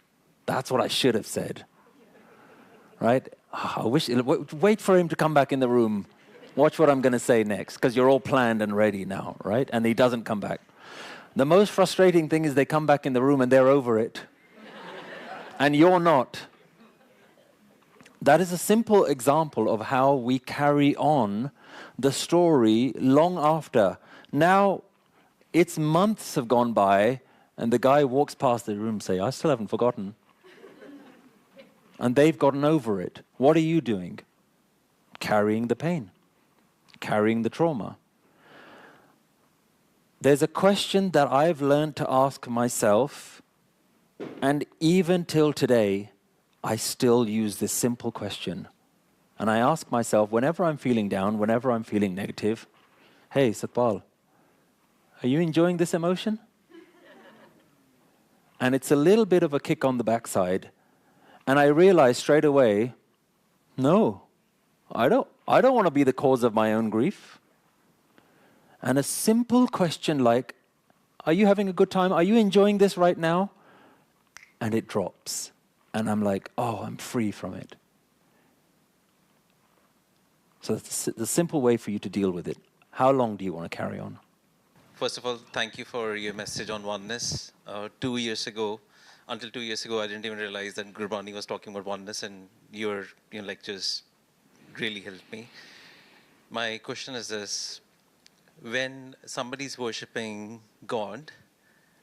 That's what I should have said. Right? I wish, wait for him to come back in the room. Watch what I'm going to say next, because you're all planned and ready now, right? And he doesn't come back. The most frustrating thing is they come back in the room and they're over it. And you're not. That is a simple example of how we carry on the story long after. Now, it's months have gone by, and the guy walks past the room and say, I still haven't forgotten. And they've gotten over it. What are you doing? Carrying the pain. Carrying the trauma. There's a question that I've learned to ask myself, and even till today, I still use this simple question. And I ask myself, whenever I'm feeling down, whenever I'm feeling negative, hey, Satpal, are you enjoying this emotion? And it's a little bit of a kick on the backside. And I realize straight away, no, I don't want to be the cause of my own grief. And a simple question like, are you having a good time? Are you enjoying this right now? And it drops. And I'm like, oh, I'm free from it. So that's the simple way for you to deal with it. How long do you want to carry on? first of all, thank you for your message on oneness. 2 years ago, until 2 years ago, I didn't even realize that Gurbani was talking about oneness, and your lectures really helped me. My question is this: when somebody's worshipping God,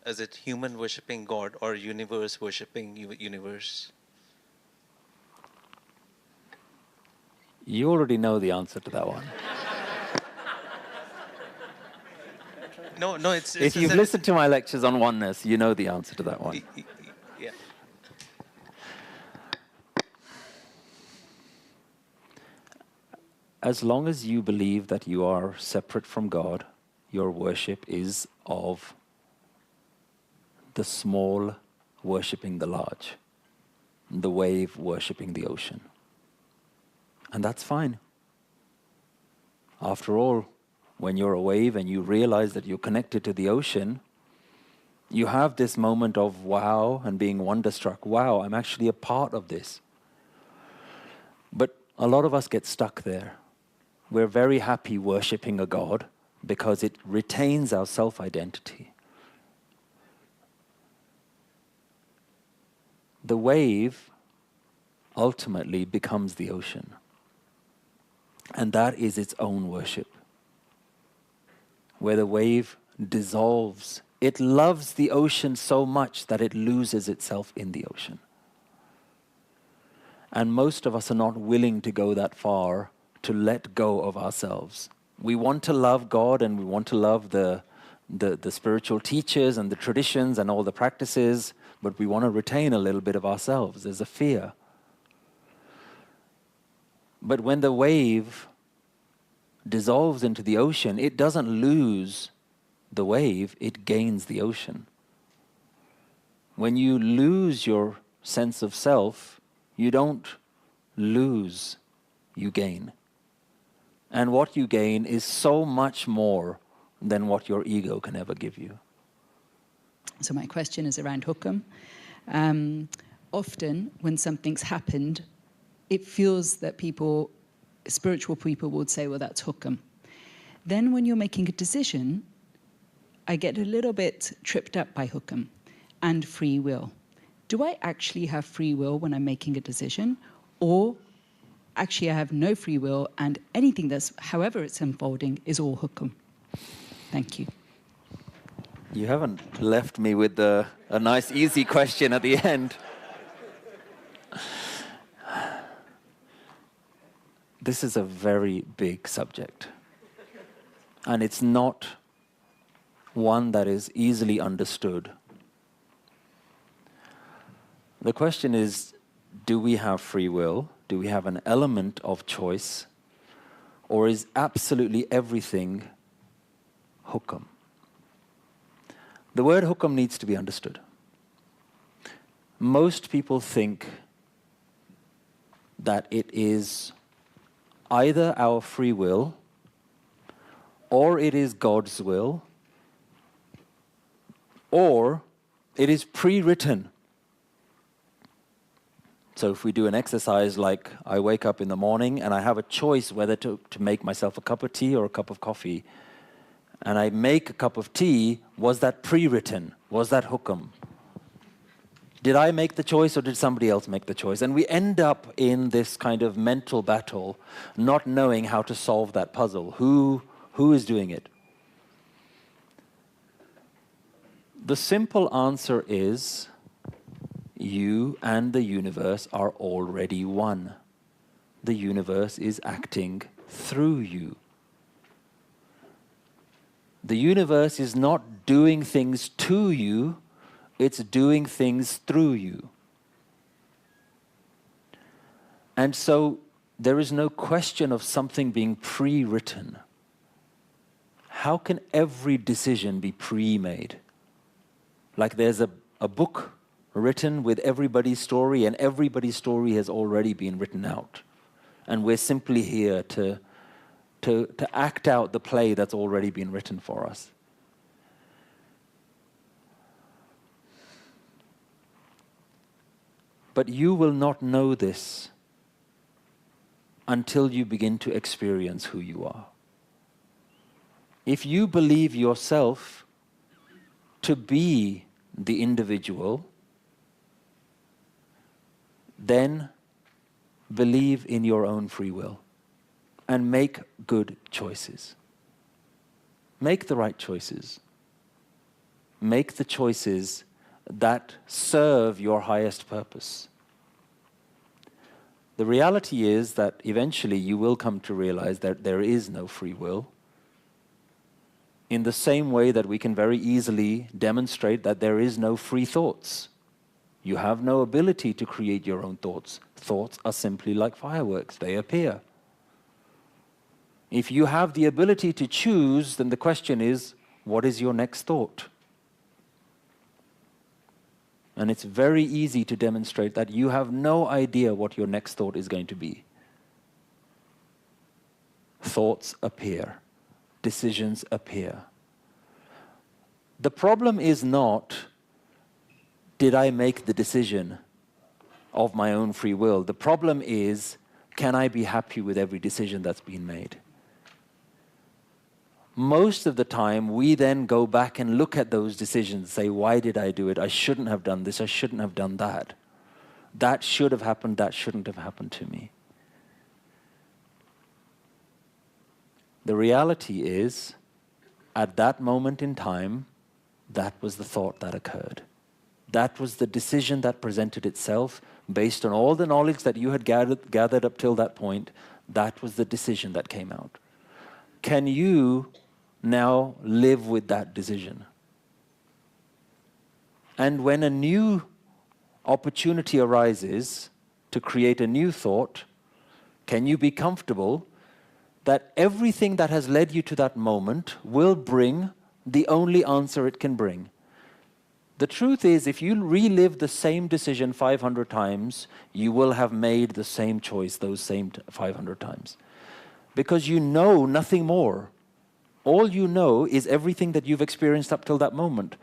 is it human worshipping God or universe worshipping universe? You already know the answer to that one. No, it's If you've listened to my lectures on oneness, you know the answer to that one. Yeah. As long as you believe that you are separate from God, your worship is of the small worshipping the large, the wave worshipping the ocean. And that's fine. After all, when you're a wave and you realize that you're connected to the ocean, you have this moment of wow and being wonderstruck. Wow, I'm actually a part of this. But a lot of us get stuck there. We're very happy worshipping a God because it retains our self-identity. The wave ultimately becomes the ocean. And that is its own worship. Where the wave dissolves, it loves the ocean so much that it loses itself in the ocean. And most of us are not willing to go that far to let go of ourselves. We want to love God and we want to love the spiritual teachers and the traditions and all the practices, but we want to retain a little bit of ourselves. There's a fear. But when the wave dissolves into the ocean, it doesn't lose the wave, it gains the ocean. When you lose your sense of self, you don't lose, you gain. And what you gain is so much more than what your ego can ever give you. So my question is around hukum. Often when something's happened, it feels that people, spiritual people would say, well, that's hukum. Then when you're making a decision, I get a little bit tripped up by hukum and free will. Do I actually have free will when I'm making a decision? Or actually I have no free will and anything that's, however it's unfolding, is all hukum? Thank you. You haven't left me with a nice easy question at the end. This is a very big subject. And it's not one that is easily understood. The question is, do we have free will? Do we have an element of choice? Or is absolutely everything hukum? The word hukum needs to be understood. Most people think that it is either our free will, or it is God's will, or it is pre-written. So if we do an exercise like I wake up in the morning and I have a choice whether to make myself a cup of tea or a cup of coffee, and I make a cup of tea, was that pre-written? Was that hukum? Did I make the choice or did somebody else make the choice? And we end up in this kind of mental battle, not knowing how to solve that puzzle. Who is doing it? The simple answer is, you and the universe are already one. The universe is acting through you. The universe is not doing things to you, it's doing things through you. And so there is no question of something being pre-written. How can every decision be pre-made? Like there's a book written with everybody's story, and everybody's story has already been written out. And we're simply here to act out the play that's already been written for us. But you will not know this until you begin to experience who you are. If you believe yourself to be the individual, then believe in your own free will and make good choices. Make the right choices. Make the choices that serve your highest purpose. The reality is that eventually you will come to realize that there is no free will. In the same way that we can very easily demonstrate that there is no free thoughts. You have no ability to create your own thoughts. Thoughts are simply like fireworks, they appear. If you have the ability to choose, then the question is, what is your next thought? And it's very easy to demonstrate that you have no idea what your next thought is going to be. Thoughts appear. Decisions appear. The problem is not, did I make the decision of my own free will? The problem is, can I be happy with every decision that's been made? Most of the time, we then go back and look at those decisions and say, why did I do it? I shouldn't have done this, I shouldn't have done that. That should have happened, that shouldn't have happened to me. The reality is, at that moment in time, that was the thought that occurred. That was the decision that presented itself based on all the knowledge that you had gathered up till that point. That was the decision that came out. Can you now live with that decision? And when a new opportunity arises to create a new thought, can you be comfortable that everything that has led you to that moment will bring the only answer it can bring? The truth is, if you relive the same decision 500 times, you will have made the same choice those same 500 times. Because you know nothing more. All you know is everything that you've experienced up till that moment.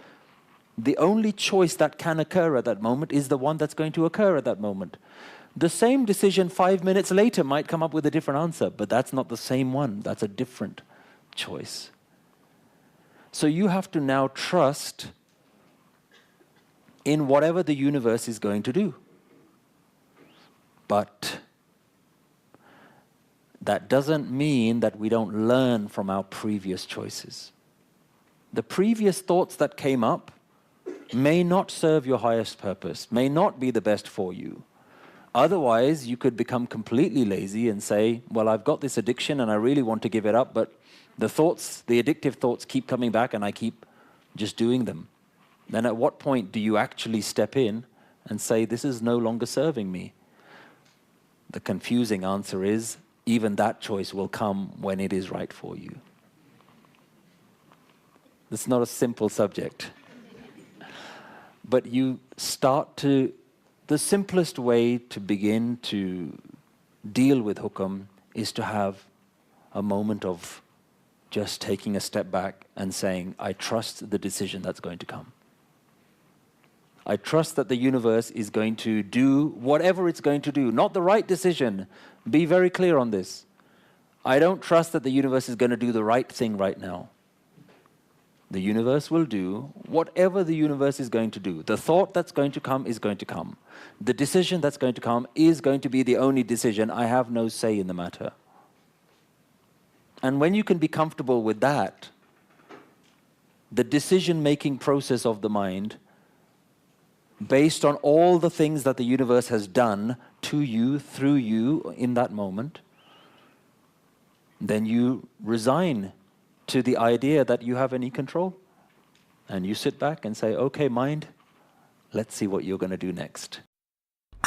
The only choice that can occur at that moment is the one that's going to occur at that moment. The same decision 5 minutes later might come up with a different answer, but that's not the same one. That's a different choice. So you have to now trust in whatever the universe is going to do. But that doesn't mean that we don't learn from our previous choices. The previous thoughts that came up may not serve your highest purpose, may not be the best for you. Otherwise, you could become completely lazy and say, well, I've got this addiction and I really want to give it up, but the thoughts, the addictive thoughts keep coming back and I keep just doing them. Then at what point do you actually step in and say, this is no longer serving me? The confusing answer is, even that choice will come when it is right for you. It's not a simple subject. But you start to, the simplest way to begin to deal with hukam is to have a moment of just taking a step back and saying, I trust the decision that's going to come. I trust that the universe is going to do whatever it's going to do. Not the right decision. Be very clear on this. I don't trust that the universe is going to do the right thing right now. The universe will do whatever the universe is going to do. The thought that's going to come is going to come. The decision that's going to come is going to be the only decision. I have no say in the matter. And when you can be comfortable with that, the decision-making process of the mind, based on all the things that the universe has done to you, through you, in that moment, then you resign to the idea that you have any control. And you sit back and say, okay, mind, let's see what you're going to do next.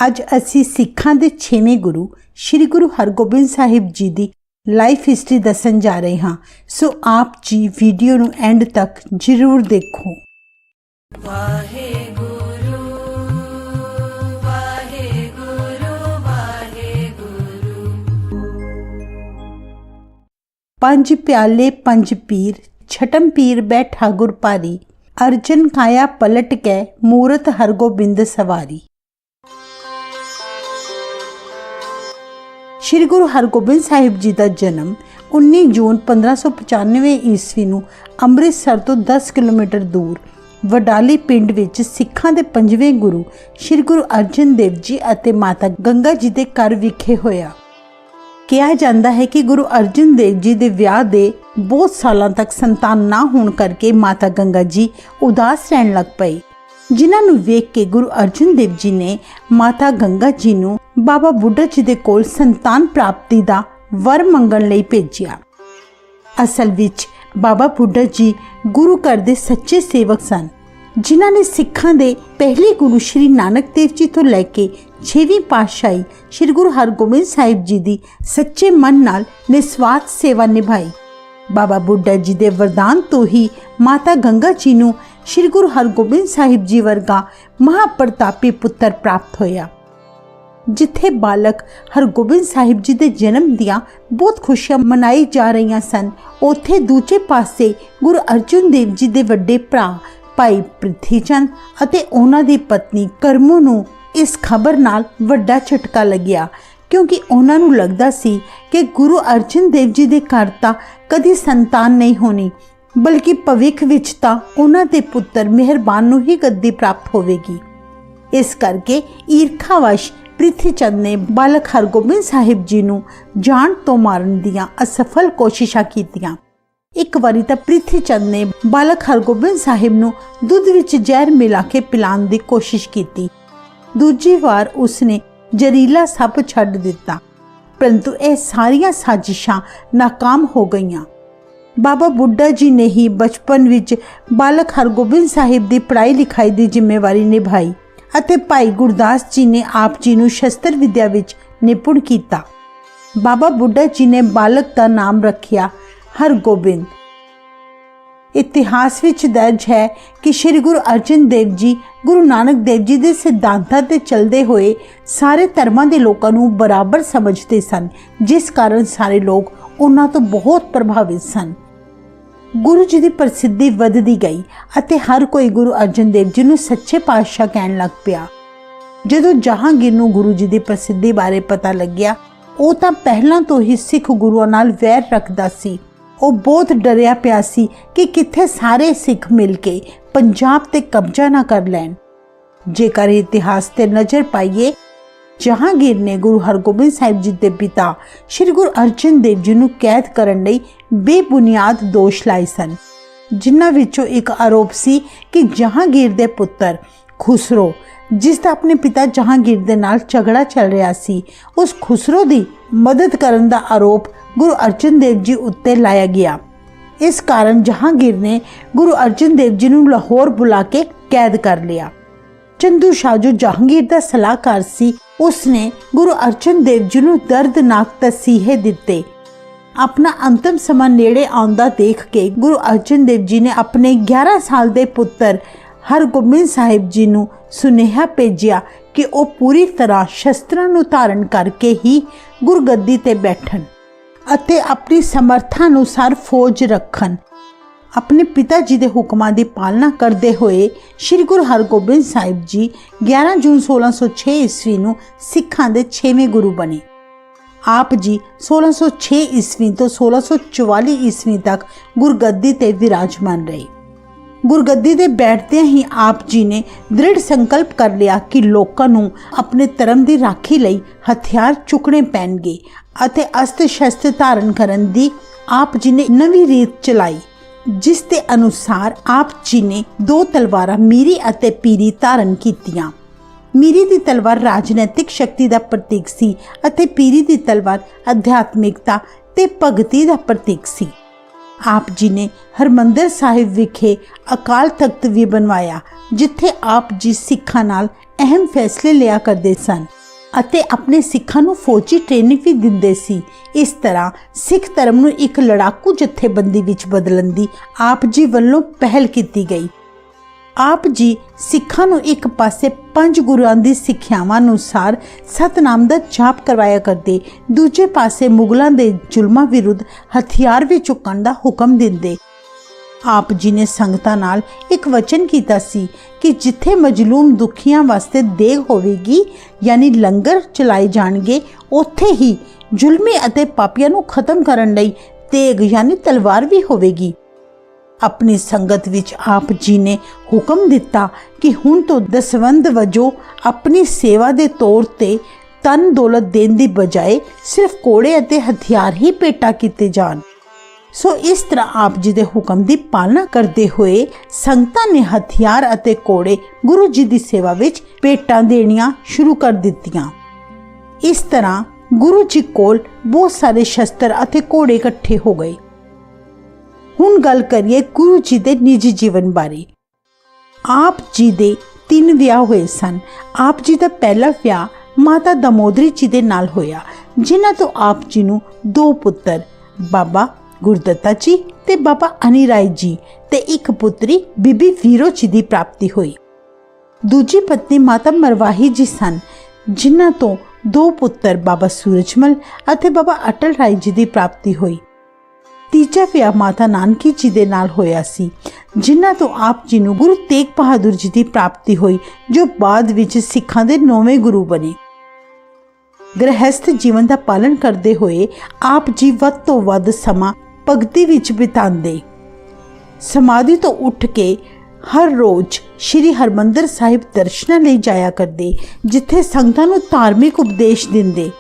ਅੱਜ ਅਸੀਂ ਸਿੱਖਾਂ ਦੇ 6ਵੇਂ ਗੁਰੂ ਸ਼੍ਰੀ ਗੁਰੂ ਹਰਗੋਬਿੰਦ ਸਾਹਿਬ ਜੀ ਦੀ life history ਦੱਸਣ ਜਾ ਰਹੇ ਹਾਂ। ਸੋ ਆਪ ਜੀ ਵੀਡੀਓ ਨੂੰ ਐਂਡ ਤੱਕ ਜ਼ਰੂਰ ਦੇਖੋ। ਵਾਹਿਗੁਰੂ ਵਾਹਿਗੁਰੂ ਵਾਹਿਗੁਰੂ। ਪੰਜ ਪਿਆਲੇ ਪੰਜ ਪੀਰ ਛਟਮ ਪੀਰ ਬੈਠਾ ਗੁਰ ਭਾਰੀ ਅਰਜਨ ਕਾਇਆ ਪਲਟ ਕੇ ਮੂਰਤ ਹਰਗੋਬਿੰਦ ਸਵਾਰੀ। ਸ਼੍ਰੀ ਗੁਰੂ ਹਰਗੋਬਿੰਦ ਸਾਹਿਬ ਜੀ ਦਾ ਜਨਮ 19 ਜੂਨ 1595 ਈਸਵੀ ਨੂੰ ਅੰਮ੍ਰਿਤਸਰ ਤੋਂ 10 ਕਿਲੋਮੀਟਰ ਦੂਰ ਵਡਾਲੀ ਪਿੰਡ ਵਿੱਚ ਸਿੱਖਾਂ ਦੇ 5ਵੇਂ ਗੁਰੂ ਸ਼੍ਰੀ ਗੁਰੂ ਅਰਜਨ ਦੇਵ ਜੀ ਅਤੇ ਮਾਤਾ ਗੰਗਾ ਜੀ ਦੇ ਘਰ ਵਿਖੇ ਹੋਇਆ। ਕਿਹਾ ਜਾਂਦਾ ਹੈ ਕਿ ਗੁਰੂ ਅਰਜਨ ਦੇਵ ਜੀ ਦੇ ਵਿਆਹ ਦੇ ਬਹੁਤ ਸਾਲਾਂ ਤੱਕ ਸੰਤਾਨ ਨਾ ਹੋਣ ਕਰਕੇ ਮਾਤਾ ਗੰਗਾ ਜੀ ਉਦਾਸ ਰਹਿਣ ਲੱਗ ਪਈ, ਜਿਨ੍ਹਾਂ ਨੂੰ ਵੇਖ ਕੇ ਗੁਰੂ ਅਰਜਨ ਦੇਵ ਜੀ ਨੇ ਮਾਤਾ ਗੰਗਾ ਜੀ ਨੂੰ ਬਾਬਾ ਬੁੱਢਾ ਜੀ ਦੇ ਕੋਲ ਸੰਤਾਨ ਪ੍ਰਾਪਤੀ ਦਾ ਵਰ ਮੰਗਣ ਲਈ ਭੇਜਿਆ। ਅਸਲ ਵਿੱਚ ਬਾਬਾ ਬੁੱਢਾ ਜੀ ਗੁਰੂ ਘਰ ਦੇ ਸੱਚੇ ਸੇਵਕ ਸਨ, ਜਿਨ੍ਹਾਂ ਨੇ ਸਿੱਖਾਂ ਦੇ ਪਹਿਲੇ ਗੁਰੂ ਸ਼੍ਰੀ ਨਾਨਕ ਦੇਵ ਜੀ ਤੋਂ ਲੈ ਕੇ 6ਵੀਂ ਪਾਤਸ਼ਾਹੀ ਸ਼੍ਰੀ ਗੁਰੂ ਹਰਗੋਬਿੰਦ ਸਾਹਿਬ ਜੀ ਦੀ ਸੱਚੇ ਮਨ ਨਾਲ ਨਿਸਵਾਰਥ ਸੇਵਾ ਨਿਭਾਈ। ਬਾਬਾ ਬੁੱਢਾ ਜੀ ਦੇ ਵਰਦਾਨ ਤੋਂ ਹੀ ਮਾਤਾ ਗੰਗਾ ਜੀ ਨੂੰ ਸ਼੍ਰੀ ਗੁਰੂ ਹਰਗੋਬਿੰਦ ਸਾਹਿਬ ਜੀ ਵਰਗਾ ਮਹਾਪ੍ਰਤਾਪੀ ਪੁੱਤਰ ਪ੍ਰਾਪਤ ਹੋਇਆ। ਜਿੱਥੇ ਬਾਲਕ ਹਰਗੋਬਿੰਦ ਸਾਹਿਬ ਜੀ ਦੇ ਜਨਮ ਦੀਆਂ ਬਹੁਤ ਖੁਸ਼ੀਆਂ ਮਨਾਈ ਜਾ ਰਹੀਆਂ ਸਨ, ਉੱਥੇ ਦੂਜੇ ਪਾਸੇ ਗੁਰੂ ਅਰਜਨ ਦੇਵ ਜੀ ਦੇ ਵੱਡੇ ਭਰਾ ਭਾਈ ਪ੍ਰਿਥੀ ਚੰਦ ਅਤੇ ਉਹਨਾਂ ਦੀ ਪਤਨੀ ਕਰਮੂ ਨੂੰ ਇਸ ਖਬਰ ਨਾਲ ਵੱਡਾ ਝਟਕਾ ਲੱਗਿਆ, ਕਿਉਂਕਿ ਉਹਨਾਂ ਨੂੰ ਲੱਗਦਾ ਸੀ ਕਿ ਗੁਰੂ ਅਰਜਨ ਦੇਵ ਜੀ ਦੇ ਘਰ ਤਾਂ ਕਦੀ ਸੰਤਾਨ ਨਹੀਂ ਹੋਣੀ, ਬਲਕਿ ਭਵਿੱਖ ਵਿੱਚ ਤਾਂ ਉਹਨਾਂ ਦੇ ਪੁੱਤਰ ਮਿਹਰਬਾਨ ਨੂੰ ਹੀ ਗੱਦੀ ਪ੍ਰਾਪਤ ਹੋਵੇਗੀ। ਇਸ ਕਰਕੇ ਈਰਖਾਵਸ਼ ਪ੍ਰਿਥੀ ਚੰਦ ਨੇ ਬਾਲਕ ਹਰਗੋਬਿੰਦ ਸਾਹਿਬ ਜੀ ਨੂੰ ਜਾਨ ਤੋਂ ਮਾਰਨ ਦੀਆਂ ਅਸਫਲ ਕੋਸ਼ਿਸ਼ਾਂ ਕੀਤੀਆਂ। ਇੱਕ ਵਾਰੀ ਤਾਂ ਪ੍ਰਿਥੀ ਚੰਦ ਨੇ ਬਾਲਕ ਹਰਗੋਬਿੰਦ ਸਾਹਿਬ ਨੂੰ ਦੁੱਧ ਵਿੱਚ ਜ਼ਹਿਰ ਮਿਲਾ ਕੇ ਪਿਲਾਉਣ ਦੀ ਕੋਸ਼ਿਸ਼ ਕੀਤੀ। ਦੂਜੀ ਵਾਰ ਉਸਨੇ ਜ਼ਹਿਰੀਲਾ ਸੱਪ ਛੱਡ ਦਿੱਤਾ, ਪਰੰਤੂ ਇਹ ਸਾਰੀਆਂ ਸਾਜ਼ਿਸ਼ਾਂ ਨਾਕਾਮ ਹੋ ਗਈਆਂ। ਬਾਬਾ ਬੁੱਢਾ ਜੀ ਨੇ ਹੀ ਬਚਪਨ ਵਿੱਚ ਬਾਲਕ ਹਰਗੋਬਿੰਦ ਸਾਹਿਬ ਦੀ ਪੜ੍ਹਾਈ ਲਿਖਾਈ ਦੀ ਜ਼ਿੰਮੇਵਾਰੀ ਨਿਭਾਈ ਅਤੇ ਭਾਈ ਗੁਰਦਾਸ ਜੀ ਨੇ ਆਪ ਜੀ ਨੂੰ ਸ਼ਸਤਰ ਵਿਦਿਆ ਵਿੱਚ ਨਿਪੁੰਨ ਕੀਤਾ। ਬਾਬਾ ਬੁੱਢਾ ਜੀ ਨੇ ਬਾਲਕ ਦਾ ਨਾਮ ਰੱਖਿਆ ਹਰਗੋਬਿੰਦ। ਇਤਿਹਾਸ ਵਿੱਚ ਦਰਜ ਹੈ ਕਿ ਸ਼੍ਰੀ ਗੁਰੂ ਅਰਜਨ ਦੇਵ ਜੀ ਗੁਰੂ ਨਾਨਕ ਦੇਵ ਜੀ ਦੇ ਸਿਧਾਂਤਾਂ ਤੇ ਚੱਲਦੇ ਹੋਏ ਸਾਰੇ ਧਰਮਾਂ ਦੇ ਲੋਕਾਂ ਨੂੰ ਬਰਾਬਰ ਸਮਝਦੇ ਸਨ, ਜਿਸ ਕਾਰਨ ਸਾਰੇ ਲੋਕ ਉਹਨਾਂ ਤੋਂ ਬਹੁਤ ਪ੍ਰਭਾਵਿਤ ਸਨ। ਗੁਰੂ ਜੀ ਦੀ ਪ੍ਰਸਿੱਧੀ ਵੱਧਦੀ ਗਈ ਅਤੇ ਹਰ ਕੋਈ ਗੁਰੂ ਅਰਜਨ ਦੇਵ ਜੀ ਨੂੰ ਸੱਚੇ ਪਾਤਸ਼ਾਹ ਕਹਿਣ ਲੱਗ ਪਿਆ। ਜਦੋਂ ਜਹਾਂਗੀਰ ਨੂੰ ਗੁਰੂ ਜੀ ਦੀ ਪ੍ਰਸਿੱਧੀ ਬਾਰੇ ਪਤਾ ਲੱਗਿਆ, ਉਹ ਤਾਂ ਪਹਿਲਾਂ ਤੋਂ ਹੀ ਸਿੱਖ ਗੁਰੂਆਂ ਨਾਲ ਵੈਰ ਰੱਖਦਾ ਸੀ। ਉਹ ਬਹੁਤ ਡਰਿਆ ਪਿਆ ਸੀ ਕਿ ਕਿੱਥੇ ਸਾਰੇ ਸਿੱਖ ਮਿਲ ਕੇ ਪੰਜਾਬ ਤੇ ਕਬਜ਼ਾ ਨਾ ਕਰ ਲੈਣ। ਜੇਕਰ ਇਤਿਹਾਸ ਤੇ ਨਜ਼ਰ ਪਾਈਏ, ਜਹਾਂਗੀਰ ਨੇ ਗੁਰੂ ਹਰਗੋਬਿੰਦ ਸਾਹਿਬ ਜੀ ਦੇ ਪਿਤਾ ਸ਼੍ਰੀ ਗੁਰੂ ਅਰਜਨ ਦੇਵ ਜੀ ਨੂੰ ਕੈਦ ਕਰਨ ਲਈ ਬੇਬੁਨਿਆਦ ਦੋਸ਼ ਲਾਏ ਸਨ, ਜਿਨ੍ਹਾਂ ਵਿੱਚੋਂ ਇੱਕ ਆਰੋਪ ਸੀ ਕਿ ਜਹਾਂਗੀਰ ਦੇ ਪੁੱਤਰ ਖੁਸਰੋ, ਜਿਸ ਦਾ ਆਪਣੇ ਪਿਤਾ ਜਹਾਂਗੀਰ ਦੇ ਨਾਲ ਝਗੜਾ ਚੱਲ ਰਿਹਾ ਸੀ, ਉਸ ਖੁਸਰੋ ਦੀ ਮਦਦ ਕਰਨ ਦਾ ਆਰੋਪ ਗੁਰੂ ਅਰਜਨ ਦੇਵ ਜੀ ਉੱਤੇ ਲਾਇਆ ਗਿਆ। ਇਸ ਕਾਰਨ ਜਹਾਂਗੀਰ ਨੇ ਗੁਰੂ ਅਰਜਨ ਦੇਵ ਜੀ ਨੂੰ ਲਾਹੌਰ ਬੁਲਾ ਕੇ ਕੈਦ ਕਰ ਲਿਆ। ਚੰਦੂ ਸ਼ਾਹ ਜੋ ਜਹਾਂਗੀਰ ਦਾ ਸਲਾਹਕਾਰ ਸੀ, ਉਸਨੇ ਗੁਰੂ ਅਰਜਨ ਦੇਵ ਜੀ ਨੂੰ ਦਰਦਨਾਕ ਤਸੀਹੇ ਦਿੱਤੇ। ਆਪਣਾ ਅੰਤਮ ਸਮਾਂ ਨੇੜੇ ਆਉਂਦਾ ਦੇਖ ਕੇ ਗੁਰੂ ਅਰਜਨ ਦੇਵ ਜੀ ਨੇ ਆਪਣੇ 11 ਸਾਲ ਦੇ ਪੁੱਤਰ ਹਰਗੋਬਿੰਦ ਸਾਹਿਬ ਜੀ ਨੂੰ ਸੁਨੇਹਾ ਭੇਜਿਆ ਕਿ ਉਹ ਪੂਰੀ ਤਰ੍ਹਾਂ ਸ਼ਸਤਰਾਂ ਨੂੰ ਧਾਰਨ ਕਰਕੇ ਹੀ ਗੁਰਗੱਦੀ ਤੇ ਬੈਠਣ ਅਤੇ ਆਪਣੀ ਸਮਰੱਥਾ ਅਨੁਸਾਰ ਫੌਜ ਰੱਖਣ। ਆਪਣੇ ਪਿਤਾ ਜੀ ਦੇ ਹੁਕਮਾਂ ਦੀ ਪਾਲਣਾ ਕਰਦੇ ਹੋਏ ਸ਼੍ਰੀ ਗੁਰੂ ਹਰਗੋਬਿੰਦ ਸਾਹਿਬ ਜੀ 11 ਜੂਨ 1606 ਈਸਵੀ ਨੂੰ ਸਿੱਖਾਂ ਦੇ 6ਵੇਂ ਗੁਰੂ ਬਣੇ। ਆਪ ਜੀ 1606 ਈਸਵੀ ਤੋਂ 1644 ਈਸਵੀ ਤੱਕ ਗੁਰਗੱਦੀ ਤੇ ਵਿਰਾਜਮਾਨ ਰਹੇ। ਗੁਰਗੱਦੀ ਦੇ ਬੈਠਦਿਆਂ ਹੀ ਆਪ ਜੀ ਨੇ ਦ੍ਰਿੜ ਸੰਕਲਪ ਕਰ ਲਿਆ ਕਿ ਲੋਕਾਂ ਨੂੰ ਆਪਣੇ ਧਰਮ ਦੀ ਰਾਖੀ ਲਈ ਹਥਿਆਰ ਚੁੱਕਣੇ ਪੈਣਗੇ ਅਤੇ ਅਸਤਰ ਸ਼ਸਤਰ ਧਾਰਨ ਕਰਨ ਦੀ ਆਪ ਜੀ ਨੇ ਨਵੀਂ ਰੀਤ ਚਲਾਈ, ਜਿਸ ਦੇ ਅਨੁਸਾਰ ਆਪ ਜੀ ਨੇ 2 ਤਲਵਾਰਾਂ ਮੀਰੀ ਅਤੇ ਪੀਰੀ ਧਾਰਨ ਕੀਤੀਆਂ। ਮੀਰੀ ਦੀ ਤਲਵਾਰ ਰਾਜਨੀਤਿਕ ਸ਼ਕਤੀ ਦਾ ਪ੍ਰਤੀਕ ਸੀ ਅਤੇ ਪੀਰੀ ਦੀ ਤਲਵਾਰ ਅਧਿਆਤਮਿਕਤਾ ਤੇ ਭਗਤੀ ਦਾ ਪ੍ਰਤੀਕ ਸੀ। ਆਪ ਜੀ ਨੇ ਹਰਮੰਦਰ ਸਾਹਿਬ ਵਿਖੇ ਅਕਾਲ ਤਖਤ ਵੀ ਬਣਵਾਇਆ, ਜਿੱਥੇ ਆਪ ਜੀ ਸਿੱਖਾਂ ਨਾਲ ਅਹਿਮ ਫੈਸਲੇ ਲਿਆ ਕਰਦੇ ਸਨ ਅਤੇ ਆਪਣੇ ਸਿੱਖਾਂ ਨੂੰ ਫੌਜੀ ਟ੍ਰੇਨਿੰਗ ਵੀ ਦਿੰਦੇ ਸੀ। ਇਸ ਤਰ੍ਹਾਂ ਸਿੱਖ ਧਰਮ ਨੂੰ ਇੱਕ ਲੜਾਕੂ ਜਥੇਬੰਦੀ ਵਿੱਚ ਬਦਲਣ ਦੀ ਆਪ ਜੀ ਵੱਲੋਂ ਪਹਿਲ ਕੀਤੀ ਗਈ। ਆਪ ਜੀ ਸਿੱਖਾਂ ਨੂੰ ਇੱਕ ਪਾਸੇ 5 ਗੁਰੂਆਂ ਦੀ ਸਿੱਖਿਆਵਾਂ ਅਨੁਸਾਰ ਸਤਨਾਮ ਦਾ ਜਾਪ ਕਰਵਾਇਆ ਕਰਦੇ, ਦੂਜੇ ਪਾਸੇ ਮੁਗਲਾਂ ਦੇ ਜ਼ੁਲਮਾਂ ਵਿਰੁੱਧ ਹਥਿਆਰ ਵੀ ਚੁੱਕਣ ਦਾ ਹੁਕਮ ਦਿੰਦੇ। ਆਪ ਜੀ ਨੇ ਸੰਗਤਾਂ ਨਾਲ ਇੱਕ ਵਚਨ ਕੀਤਾ ਸੀ ਕਿ ਜਿੱਥੇ ਮਜਲੂਮ ਦੁਖੀਆਂ ਵਾਸਤੇ ਦੇਗ ਹੋਵੇਗੀ, ਯਾਨੀ ਲੰਗਰ ਚਲਾਏ ਜਾਣਗੇ, ਉੱਥੇ ਹੀ ਜ਼ੁਲਮੀ ਅਤੇ ਪਾਪੀਆਂ ਨੂੰ ਖਤਮ ਕਰਨ ਲਈ तेग यानी तलवार भी होवेगी। अपनी संगत विच आप जी ने हुक्म दिता कि हुण तो दसवंध वजों अपनी सेवा दे तौर ते तन दौलत देण दी बजाए सिर्फ कोड़े अते हथियार ही भेटा कीते जाण। सो इस तरह आप जी दे हुक्म दी पालना करते हुए संगतां ने हथियार अते कोड़े गुरु जी दी सेवा विच भेटां देणियां शुरू कर दित्तियां। इस तरह गुरु जी कोल बहुत सारे शस्त्र अते घोड़े इकट्ठे हो गए। हुण गल करिए गुरु जी दे निजी जीवन बारे। आप जी दे 3 विआह हुए सन। आप जी दा पहला विआह माता दामोदरी जी दे नाल होया, जिन्हां तो आप जी नूं 2 पुत्तर बाबा गुरदत्ता जी ते बाबा अनिराय जी ते एक पुत्री बीबी वीरो जी दी प्राप्ति हुई। दूजी पत्नी माता मरवाही जी सन, जिन्हां तो 2 पुत्तर बाबा सूरजमल अते बाबा अटल राय जी दी प्राप्ति हुई। तीजा विआह माता नानकी जी दे नाल होया सी, जिन्हां तो आप जी नूं गुरु तेग बहादुर जी दी प्राप्ति हुई, जो बाद विच सिखां दे 9वें गुरु बने। गृहस्थ जीवन दा पालन करते हुए आप जी वध तो वध समा भगती विच बितांदे। समाधि तो उठ के हर रोज श्री हरमंदर साहिब दर्शनां लई जाया करदे, जिथे संगतां नूं धार्मिक उपदेश दिंदे।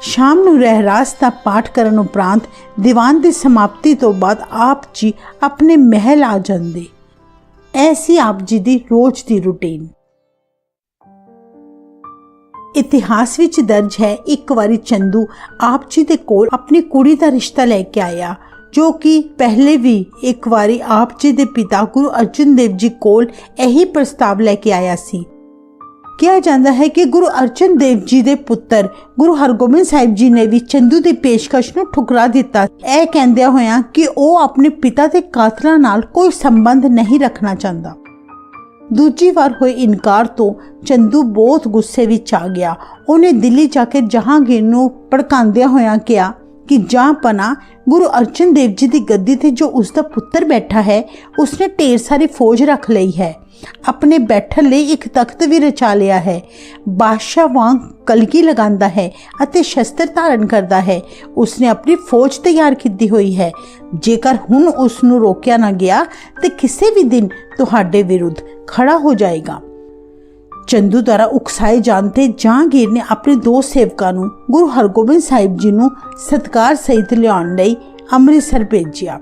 शाम नूं रहरास दा पाठ करन उपरांत दीवान दी समाप्ति तो बाद आप जी अपने महल आ जांदे। ऐसी आप जी दी रोज दी रूटीन। इतिहास विच दर्ज है, एक वारी चंदू आप जी दे कोल अपनी कुड़ी दा रिश्ता लेके आया, जो कि पहले भी एक वारी आप जी दे पिता गुरु अर्जन देव जी कोल यही प्रस्ताव लेके आया सी। कहा जाता है कि गुरु अर्जन देव जी दे पुत्र गुरु हरगोबिंद साहिब जी ने भी चंदू की पेशकश नूं ठुकरा दिता, यह कहंदियां होया कि वह अपने पिता के कातलां नाल कोई संबंध नहीं रखना चाहता। दूजी बार हुए इनकार तो चंदू बहुत गुस्से विच आ गया। उन्हें दिल्ली जाके जहांगीर नूं भड़कांदियां होया कहा कि जहां पना गुरु अर्जन देव जी की गद्दी ते जो उसका पुत्र बैठा है, उसने ढेर सारी फौज रख ली है, अपने बैठन लई एक तख्त भी रचा लिया है, बादशाह वांग कलगी लगांदा है अते शस्त्र धारण करता है। उसने अपनी फौज तैयार की हुई है। जेकर हुण उसनूं रोकिया ना गया तो किसी भी दिन तुहाडे विरुद्ध खड़ा हो जाएगा। चंदू द्वारा उकसाए जानते जहांगीर ने अपने 2 सेवकां नूं गुरु हरगोबिंद साहिब जी नूं सत्कार सहित लियाउण लई अमृतसर भेजिया।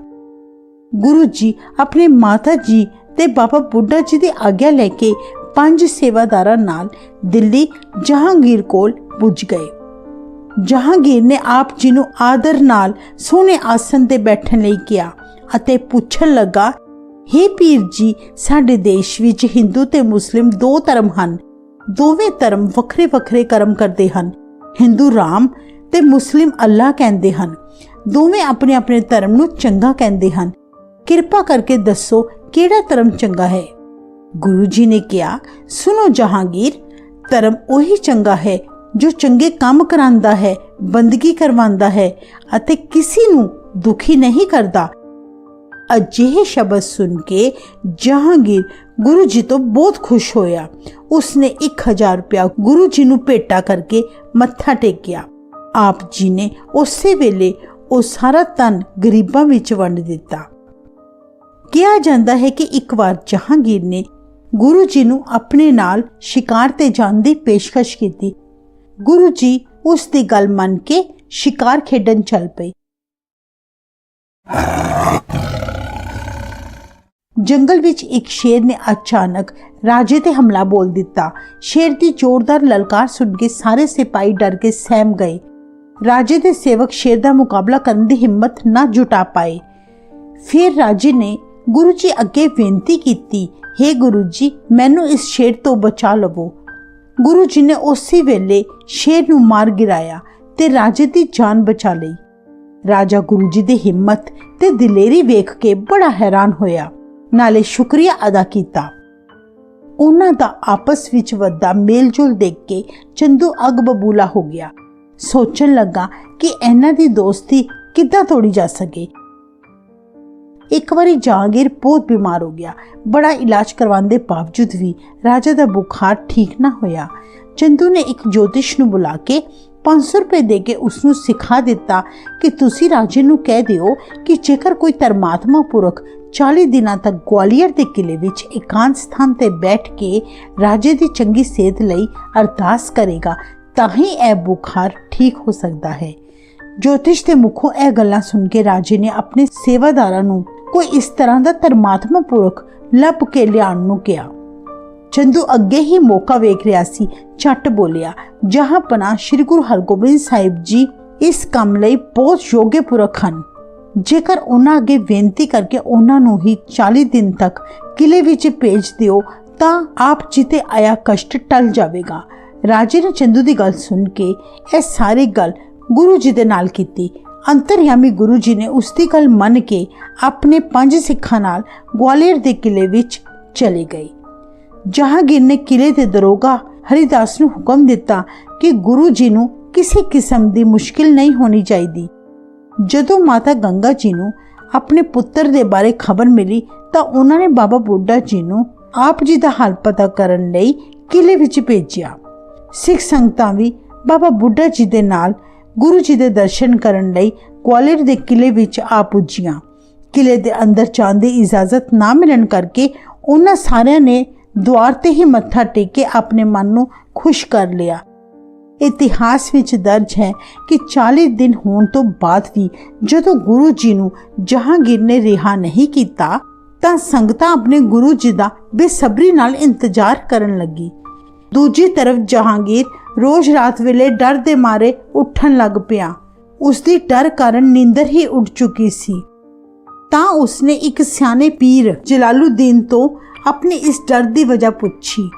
गुरु जी अपने माता जी ते बाबा बुड्ढा जी दी आग्या लेके 5 सेवादारां नाल दिल्ली जहांगीर कोल पुज गए। जहांगीर ने आप जी नूं आदर नाल सोहणे आसन ते बैठण लई कहा अते पुछण लगा, हे पीर जी, साडे देश विच हिंदू ते मुस्लिम 2 धर्म हन। दोवें धर्म वखरे वखरे कर्म करते हन। हिंदू राम ते मुस्लिम अल्लाह कहंदे हन। दोवें अपने अपने धर्म नूं चंगा कहंदे हन। किरपा करके दसो केड़ा धर्म चंगा है। गुरु जी ने कहा, सुनो जहांगीर, धर्म वही चंगा है जो चंगे काम करांदा है, बंदगी करवांदा है अते किसी नूं दुखी नहीं करता। अजिहे शब्द सुन के जहांगीर गुरु जी तो बहुत खुश होया। उसने 1000 रुपया गुरु जी नूं भेटा करके मत्था टेकिया। आप जी ने उसे वेले वो सारा धन गरीबां विच वंड दिता। कहा जाता है कि एक बार जहांगीर ने गुरु जी नूं अपने नाल शिकार ते जाण दी पेशकश की। गुरु जी उस दी गल मन के शिकार खेडन चल पे। जंगल विच एक शेर ने अचानक राजे ते हमला बोल दिता। शेर की जोरदार ललकार सुन के सारे सिपाही डर के सहम गए। राजे दे सेवक शेर दा मुकाबला करने की हिम्मत ना जुटा पाए। फिर राजे ने गुरु जी अगे बेनती की, हे गुरु जी, मैनू इस शेर तो बचा लवो। गुरु जी ने उसी वेले शेर नूं मार गिराया ते राजे दी जान बचा लई। राजा गुरु जी दी हिम्मत ते दिलेरी वेख के बड़ा हैरान होया, नाले शुक्रिया अदा किया। उन्हां दा आपस विच वधदा मेल जोल देख के चंदू अग बबूला हो गया। सोचन लगा कि इन्हां दी दोस्ती किद्दां तोड़ी जा सके। एक बारी जहांगीर बहुत बीमार हो गया। बड़ा इलाज करवाने बावजूद भी राजा दा बुखार ठीक ना होया। चंदू ने एक ज्योतिष नूं बुला के 500 ਰੁਪਏ ਦੇ ਕੇ ਉਸਨੂੰ ਸਿਖਾ ਦਿੱਤਾ ਕਿ ਤੁਸੀਂ ਰਾਜੇ ਨੂੰ ਕਹਿ ਦਿਓ ਕਿ ਜੇਕਰ ਕੋਈ ਧਰਮਾਤਮਾ ਪੁਰਖ 40 ਦਿਨਾਂ ਤੱਕ ਗਵਾਲੀਅਰ ਦੇ ਕਿਲੇ ਵਿੱਚ ਇਕਾਂਤ ਸਥਾਨ ਤੇ ਬੈਠ ਕੇ ਰਾਜੇ ਦੀ ਚੰਗੀ ਸਿਹਤ ਲਈ ਅਰਦਾਸ ਕਰੇਗਾ ਤਾਂ ਹੀ ਇਹ ਬੁਖਾਰ ਠੀਕ ਹੋ ਸਕਦਾ ਹੈ। ਜੋਤਿਸ਼ ਦੇ ਮੁਖੋਂ ਇਹ ਗੱਲਾਂ ਸੁਣ ਕੇ ਰਾਜੇ ਨੇ ਆਪਣੇ ਸੇਵਾਦਾਰਾਂ ਨੂੰ ਕੋਈ ਇਸ ਤਰ੍ਹਾਂ ਦਾ ਧਰਮਾਤਮਾ ਪੁਰਖ ਲੱਭ ਕੇ ਲਿਆਉਣ ਨੂੰ ਕਿਹਾ। ਚੰਦੂ ਅੱਗੇ ਹੀ ਮੌਕਾ ਵੇਖ ਰਿਹਾ ਸੀ, ਝੱਟ ਬੋਲਿਆ, ਜਹਾਂ ਪਨਾਹ ਸ਼੍ਰੀ ਗੁਰੂ ਹਰਗੋਬਿੰਦ ਸਾਹਿਬ ਜੀ ਇਸ ਕੰਮ ਲਈ ਬਹੁਤ ਯੋਗ ਪੁਰਖ ਹਨ। ਜੇਕਰ ਉਹਨਾਂ ਅੱਗੇ ਬੇਨਤੀ ਕਰਕੇ ਉਹਨਾਂ ਨੂੰ ਹੀ 40 ਦਿਨ ਤੱਕ ਕਿਲੇ ਵਿੱਚ ਭੇਜ ਦਿਓ ਤਾਂ ਆਪ ਜੀ ਤੇ ਆਇਆ ਕਸ਼ਟ ਟਲ ਜਾਵੇਗਾ। ਰਾਜੇ ਨੇ ਚੰਦੂ ਦੀ ਗੱਲ ਸੁਣ ਕੇ ਇਹ ਸਾਰੀ ਗੱਲ ਗੁਰੂ ਜੀ ਦੇ ਨਾਲ ਕੀਤੀ। ਅੰਤਰਯਾਮੀ ਗੁਰੂ ਜੀ ਨੇ ਉਸ ਦੀ ਗੱਲ ਮੰਨ ਕੇ ਆਪਣੇ 5 ਸਿੱਖਾਂ ਨਾਲ ਗਵਾਲੀਅਰ ਦੇ ਕਿਲੇ ਵਿੱਚ ਚਲੇ ਗਏ। ਜਹਾਂਗੀਰ ਨੇ ਕਿਲੇ ਦੇ ਦਰੋਗਾ ਹਰੀਦਾਸ ਨੂੰ ਹੁਕਮ ਦਿੱਤਾ ਕਿ ਗੁਰੂ ਜੀ ਨੂੰ ਕਿਸੇ ਕਿਸਮ ਦੀ ਮੁਸ਼ਕਿਲ ਨਹੀਂ ਹੋਣੀ ਚਾਹੀਦੀ। ਜਦੋਂ ਮਾਤਾ ਗੰਗਾ ਜੀ ਨੂੰ ਆਪਣੇ ਪੁੱਤਰ ਦੇ ਬਾਰੇ ਖਬਰ ਮਿਲੀ ਤਾਂ ਉਹਨਾਂ ਨੇ ਬਾਬਾ ਬੁੱਢਾ ਜੀ ਨੂੰ ਆਪ ਜੀ ਦਾ ਹਾਲ ਪਤਾ ਕਰਨ ਲਈ ਕਿਲੇ ਵਿੱਚ ਭੇਜਿਆ। ਸਿੱਖ ਸੰਗਤਾਂ ਵੀ ਬਾਬਾ ਬੁੱਢਾ ਜੀ ਦੇ ਨਾਲ ਗੁਰੂ ਜੀ ਦੇ ਦਰਸ਼ਨ ਕਰਨ ਲਈ ਗਵਾਲੀਅਰ ਦੇ ਕਿਲੇ ਵਿੱਚ ਆ ਪੁੱਜੀਆਂ। ਕਿਲੇ ਦੇ ਅੰਦਰ ਜਾਣ ਦੀ ਇਜਾਜ਼ਤ ਨਾ ਮਿਲਣ ਕਰਕੇ ਉਹਨਾਂ ਸਾਰਿਆਂ ਨੇ ਦੁਆਰ ਤੇ ਹੀ ਮੱਥਾ ਟੇਕ ਕੇ ਆਪਣੇ ਮਨ ਨੂੰ ਖੁਸ਼ ਕਰ ਲਿਆ। ਇਤਿਹਾਸ ਵਿੱਚ ਦਰਜ ਹੈ ਕਿ 40 ਦਿਨ ਹੋਣ ਤੋਂ ਬਾਅਦ ਵੀ ਜਦੋਂ ਗੁਰੂ ਜੀ ਨੂੰ ਜਹਾਂਗੀਰ ਨੇ ਰਿਹਾ ਨਹੀਂ ਕੀਤਾ ਤਾਂ ਸੰਗਤਾਂ ਆਪਣੇ ਗੁਰੂ ਜੀ ਦਾ ਬੇਸਬਰੀ ਨਾਲ ਇੰਤਜ਼ਾਰ ਕਰਨ ਲੱਗੀ। ਦੂਜੀ ਤਰਫ ਜਹਾਂਗੀਰ ਰੋਜ਼ ਰਾਤ ਵੇਲੇ ਡਰ ਦੇ ਮਾਰੇ ਉੱਠਣ ਲੱਗ ਪਿਆ। ਉਸ ਦੀ ਡਰ ਕਾਰਨ ਨੀਂਦਰ ਹੀ ਉੱਡ ਚੁੱਕੀ ਸੀ। ਤਾਂ ਉਸਨੇ ਇੱਕ ਸਿਆਣੇ ਪੀਰ ਜਲਾਲੁਦੀਨ ਤੋਂ ਆਪਣੀ ਇਸ ਡਰ ਦੀ ਵਜ੍ਹਾ ਪੁੱਛੀ।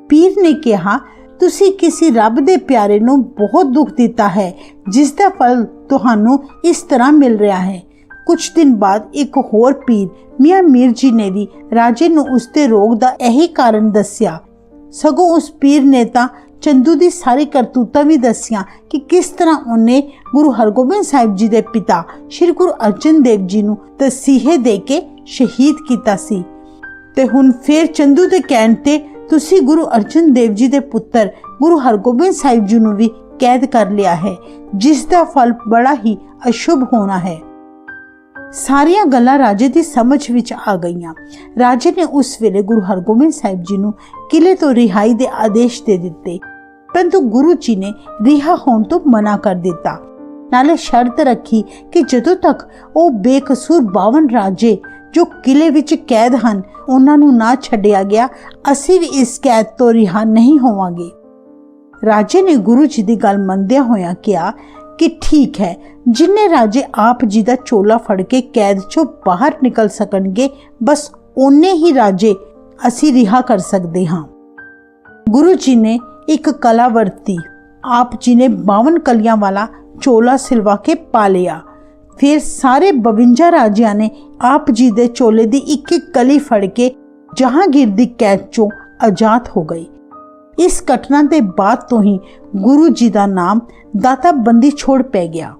ਪੀਰ ਨੇ ਕਿਹਾ, ਤੁਸੀਂ ਕਿਸੇ ਰੱਬ ਦੇ ਪਿਆਰੇ ਨੂੰ ਬਹੁਤ ਦੁੱਖ ਦਿੱਤਾ ਹੈ ਜਿਸ ਦਾ ਫਲ ਤੁਹਾਨੂੰ ਇਸ ਤਰ੍ਹਾਂ ਮਿਲ ਰਿਹਾ ਹੈ। ਕੁਝ ਦਿਨ ਬਾਅਦ ਇੱਕ ਹੋਰ ਪੀਰ ਮੀਆਂ ਮੀਰ ਜੀ ਨੇ ਵੀ ਰਾਜੇ ਨੂੰ ਉਸ ਦੇ ਰੋਗ ਦਾ ਇਹੀ ਕਾਰਨ ਦੱਸਿਆ। ਸਗੋਂ ਉਸ ਪੀਰ ਨੇ ਤਾਂ ਚੰਦੂ ਦੀ ਸਾਰੀ ਕਰਤੂਤਾਂ ਵੀ ਦੱਸੀਆਂ ਕਿ ਕਿਸ ਤਰ੍ਹਾਂ ਉਹਨੇ ਗੁਰੂ ਹਰਗੋਬਿੰਦ ਸਾਹਿਬ ਜੀ ਦੇ ਪਿਤਾ ਸ਼੍ਰੀ ਗੁਰੂ ਅਰਜਨ ਦੇਵ ਜੀ ਨੂੰ ਤਸੀਹੇ ਦੇ ਕੇ ਸ਼ਹੀਦ ਕੀਤਾ ਸੀ। ਤੇ ਹੁਣ ਫਿਰ ਚੰਦੂ ਦੇ ਕਹਿਣ ਤੇ ਤੁਸੀਂ ਗੁਰੂ ਅਰਜਨ ਦੇਵ ਜੀ ਦੇ ਪੁੱਤਰ ਗੁਰੂ ਹਰਗੋਬਿੰਦ ਸਾਹਿਬ ਜੀ ਨੂੰ ਵੀ ਕੈਦ ਕਰ ਲਿਆ ਹੈ, ਜਿਸ ਦਾ ਫਲ ਬੜਾ ਹੀ ਅਸ਼ੁਭ ਹੋਣਾ ਹੈ। ਸਾਰੀਆਂ ਗੱਲਾਂ ਰਾਜੇ ਦੀ ਸਮਝ ਵਿੱਚ ਆ ਗਈਆਂ। ਰਾਜੇ ਨੇ ਉਸ ਵੇਲੇ ਗੁਰੂ ਹਰਗੋਬਿੰਦ ਸਾਹਿਬ ਜੀ ਨੂੰ ਕਿਲੇ ਤੋਂ ਰਿਹਾਈ ਦੇ ਆਦੇਸ਼ ਦੇ ਦਿੱਤੇ, ਪਰੰਤੂ ਗੁਰੂ ਜੀ ਨੇ ਰਿਹਾ ਹੋਣ ਤੋਂ ਮਨਾ ਕਰ ਦਿੱਤਾ। ਨਾਲੇ ਸ਼ਰਤ ਰੱਖੀ ਕਿ ਜਦੋਂ ਤੱਕ ਉਹ ਬੇਕਸੂਰ 52 ਰਾਜੇ ਜੋ ਕਿਲੇ ਵਿੱਚ ਕੈਦ ਹਨ ਉਹਨਾਂ ਨੂੰ ਨਾ ਛੱਡਿਆ ਗਿਆ, ਅਸੀਂ ਵੀ ਇਸ ਕੈਦ ਤੋਂ ਰਿਹਾ ਨਹੀਂ ਹੋਵਾਂਗੇ। ਰਾਜੇ ਨੇ ਗੁਰੂ ਜੀ ਦੀ ਗੱਲ ਮੰਨਦਿਆਂ ਹੋਇਆਂ ਕਿਹਾ ਕਿ ਠੀਕ ਹੈ, ਜਿੰਨੇ ਰਾਜੇ ਆਪ ਜੀ ਦਾ ਚੋਲਾ ਫੜ ਕੇ ਕੈਦ ਚੋਂ ਬਾਹਰ ਨਿਕਲ ਸਕਣਗੇ, ਬਸ ਓਨੇ ਹੀ ਰਾਜੇ ਅਸੀਂ ਰਿਹਾ ਕਰ ਸਕਦੇ ਹਾਂ। ਗੁਰੂ ਜੀ ਨੇ ਇੱਕ ਕਲਾ ਵਰਤੀ। ਆਪ ਜੀ ਨੇ 52 ਕਲੀਆਂ ਵਾਲਾ ਚੋਲਾ ਸਿਲਵਾ ਕੇ ਪਾ ਲਿਆ। ਫਿਰ ਸਾਰੇ 52 ਰਾਜਿਆਂ ਨੇ ਆਪ ਜੀ ਦੇ ਚੋਲੇ ਦੀ ਇੱਕ ਇੱਕ ਕਲੀ ਫੜ ਕੇ ਜਹਾਂਗੀਰ ਦੀ ਕੈਦ ਚੋਂ ਆਜ਼ਾਦ ਹੋ ਗਏ। ਇਸ ਘਟਨਾ ਦੇ ਬਾਅਦ ਤੋਂ ਹੀ ਗੁਰੂ ਜੀ ਦਾ ਨਾਮ ਦਾਤਾ ਬੰਦੀ ਛੋੜ ਪੈ ਗਿਆ।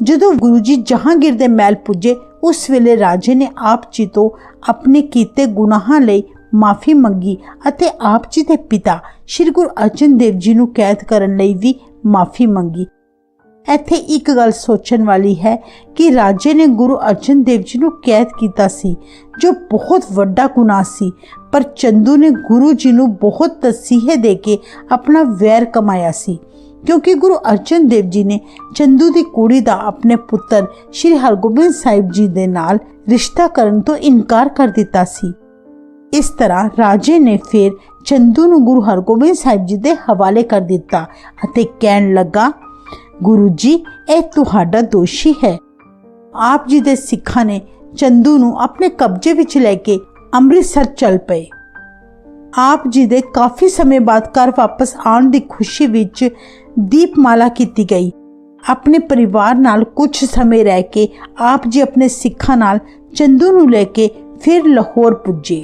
ਜਦੋਂ ਗੁਰੂ ਜੀ ਜਹਾਂਗੀਰ ਦੇ ਮਹਿਲ ਪੁੱਜੇ, ਉਸ ਵੇਲੇ ਰਾਜੇ ਨੇ ਆਪ ਜੀ ਤੋਂ ਆਪਣੇ ਕੀਤੇ ਗੁਨਾਹਾਂ ਲਈ ਮਾਫੀ ਮੰਗੀ ਅਤੇ ਆਪ ਜੀ ਦੇ ਪਿਤਾ ਸ਼੍ਰੀ ਗੁਰੂ ਅਰਜਨ ਦੇਵ ਜੀ ਨੂੰ ਕੈਦ ਕਰਨ ਲਈ ਵੀ ਮਾਫੀ ਮੰਗੀ। ਇੱਥੇ ਇੱਕ ਗੱਲ ਸੋਚਣ ਵਾਲੀ ਹੈ ਕਿ ਰਾਜੇ ਨੇ ਗੁਰੂ ਅਰਜਨ ਦੇਵ ਜੀ ਨੂੰ ਕੈਦ ਕੀਤਾ ਸੀ, ਜੋ ਬਹੁਤ ਵੱਡਾ ਗੁਨਾਹ ਸੀ, ਪਰ ਚੰਦੂ ਨੇ ਗੁਰੂ ਜੀ ਨੂੰ ਬਹੁਤ ਤਸੀਹੇ ਦੇ ਕੇ ਆਪਣਾ ਵੈਰ ਕਮਾਇਆ ਸੀ, ਕਿਉਂਕਿ ਗੁਰੂ ਅਰਜਨ ਦੇਵ ਜੀ ਨੇ ਚੰਦੂ ਦੀ ਕੁੜੀ ਦਾ ਆਪਣੇ ਪੁੱਤਰ ਸ਼੍ਰੀ ਹਰਗੋਬਿੰਦ ਸਾਹਿਬ ਜੀ ਦੇ ਨਾਲ ਰਿਸ਼ਤਾ ਕਰਨ ਤੋਂ ਇਨਕਾਰ ਕਰ ਦਿੱਤਾ ਸੀ। ਇਸ ਤਰ੍ਹਾਂ ਰਾਜੇ ਨੇ ਫਿਰ ਚੰਦੂ ਨੂੰ ਗੁਰੂ ਹਰਗੋਬਿੰਦ ਸਾਹਿਬ ਜੀ ਦੇ ਹਵਾਲੇ ਕਰ ਦਿੱਤਾ ਅਤੇ ਕਹਿਣ ਲੱਗਾ, ਗੁਰੂ ਜੀ, ਇਹ ਤੁਹਾਡਾ ਦੋਸ਼ੀ ਹੈ। ਆਪ ਜੀ ਦੇ ਸਿੱਖਾਂ ਨੇ ਚੰਦੂ ਨੂੰ ਆਪਣੇ ਕਬਜ਼ੇ ਵਿੱਚ ਲੈ ਕੇ ਅੰਮ੍ਰਿਤਸਰ ਚੱਲ ਪਏ। ਆਪ ਜੀ ਦੇ ਕਾਫੀ ਸਮੇਂ ਬਾਅਦ ਘਰ ਵਾਪਸ ਆਉਣ ਦੀ ਖੁਸ਼ੀ ਵਿੱਚ ਦੀਪਮਾਲਾ ਕੀਤੀ ਗਈ। ਆਪਣੇ ਪਰਿਵਾਰ ਨਾਲ ਕੁਝ ਸਮੇਂ ਰਹਿ ਕੇ ਆਪ ਜੀ ਆਪਣੇ ਸਿੱਖਾਂ ਨਾਲ ਚੰਦੂ ਨੂੰ ਲੈ ਕੇ ਫਿਰ ਲਾਹੌਰ ਪੁੱਜੇ।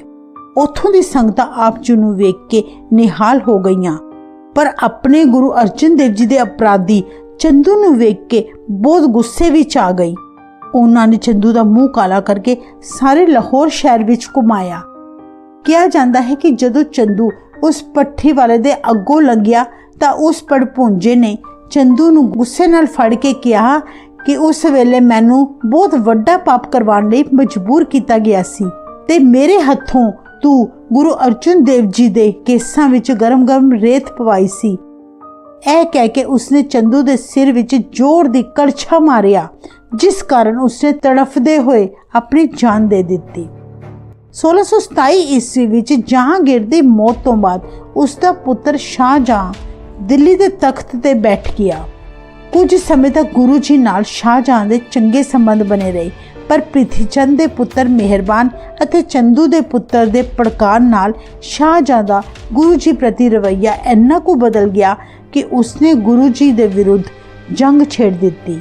ਉੱਥੋਂ ਦੀ ਸੰਗਤਾਂ ਆਪ ਜੀ ਨੂੰ ਵੇਖ ਕੇ ਨਿਹਾਲ ਹੋ ਗਈਆਂ, ਪਰ ਆਪਣੇ ਗੁਰੂ ਅਰਜਨ ਦੇਵ ਜੀ ਦੇ ਅਪਰਾਧੀ ਚੰਦੂ ਨੂੰ ਵੇਖ ਕੇ ਬਹੁਤ ਗੁੱਸੇ ਵਿੱਚ ਆ ਗਈ। ਉਹਨਾਂ ਨੇ ਚੰਦੂ ਦਾ ਮੂੰਹ ਕਾਲਾ ਕਰਕੇ ਸਾਰੇ ਲਾਹੌਰ ਸ਼ਹਿਰ ਵਿੱਚ ਘੁਮਾਇਆ। ਕਿਹਾ ਜਾਂਦਾ ਹੈ ਕਿ ਜਦੋਂ ਚੰਦੂ ਉਸ ਪੱਠੀ ਵਾਲੇ ਦੇ ਅੱਗੋਂ ਲੰਘਿਆ ਤਾਂ ਉਸ ਪੜਪੂੰਜੇ ਨੇ ਚੰਦੂ ਨੂੰ ਗੁੱਸੇ ਨਾਲ ਫੜ ਕੇ ਕਿਹਾ ਕਿ ਉਸ ਵੇਲੇ ਮੈਨੂੰ ਬਹੁਤ ਵੱਡਾ ਪਾਪ ਕਰਵਾਉਣ ਲਈ ਮਜਬੂਰ ਕੀਤਾ ਗਿਆ ਸੀ ਤੇ ਮੇਰੇ ਹੱਥੋਂ ਤੂੰ ਗੁਰੂ ਅਰਜਨ ਦੇਵ ਜੀ ਦੇ ਕੇਸਾਂ ਵਿੱਚ ਗਰਮ-ਗਰਮ ਰੇਤ ਪਵਾਈ ਸੀ। ਇਹ ਕਹਿ ਕੇ ਉਸਨੇ ਚੰਦੂ ਦੇ ਸਿਰ ਵਿੱਚ ਜ਼ੋਰ ਦੀ ਕੜਛਾ ਮਾਰਿਆ, ਜਿਸ ਕਾਰਨ ਉਸਨੇ ਤੜਫਦੇ ਹੋਏ ਆਪਣੀ ਜਾਨ ਦੇ ਦਿੱਤੀ। 1627 ਈਸਵੀ ਵਿੱਚ ਜਹਾਂਗੀਰ ਦੀ ਮੌਤ ਤੋਂ ਬਾਅਦ ਉਸ ਦਾ ਪੁੱਤਰ ਸ਼ਾਹਜਹਾਂ ਦਿੱਲੀ ਦੇ ਤਖਤ ਤੇ ਬੈਠ ਗਿਆ। ਕੁਝ ਸਮੇਂ ਤੱਕ ਗੁਰੂ ਜੀ ਨਾਲ ਸ਼ਾਹਜਹਾਂ ਦੇ ਚੰਗੇ ਸੰਬੰਧ ਬਣੇ ਰਹੇ, ਪਰ ਪ੍ਰਿਥੀ ਚੰਦ ਦੇ ਪੁੱਤਰ ਮਿਹਰਬਾਨ ਅਤੇ ਚੰਦੂ ਦੇ ਪੁੱਤਰ ਦੇ ਭੜਕਾਉਣ ਨਾਲ ਸ਼ਾਹਜਹਾਂ ਦਾ ਗੁਰੂ ਜੀ ਪ੍ਰਤੀ ਰਵੱਈਆ ਇੰਨਾ ਕੁ ਬਦਲ ਗਿਆ ਕਿ ਉਸਨੇ ਗੁਰੂ ਜੀ ਦੇ ਵਿਰੁੱਧ ਜੰਗ ਛੇੜ ਦਿੱਤੀ।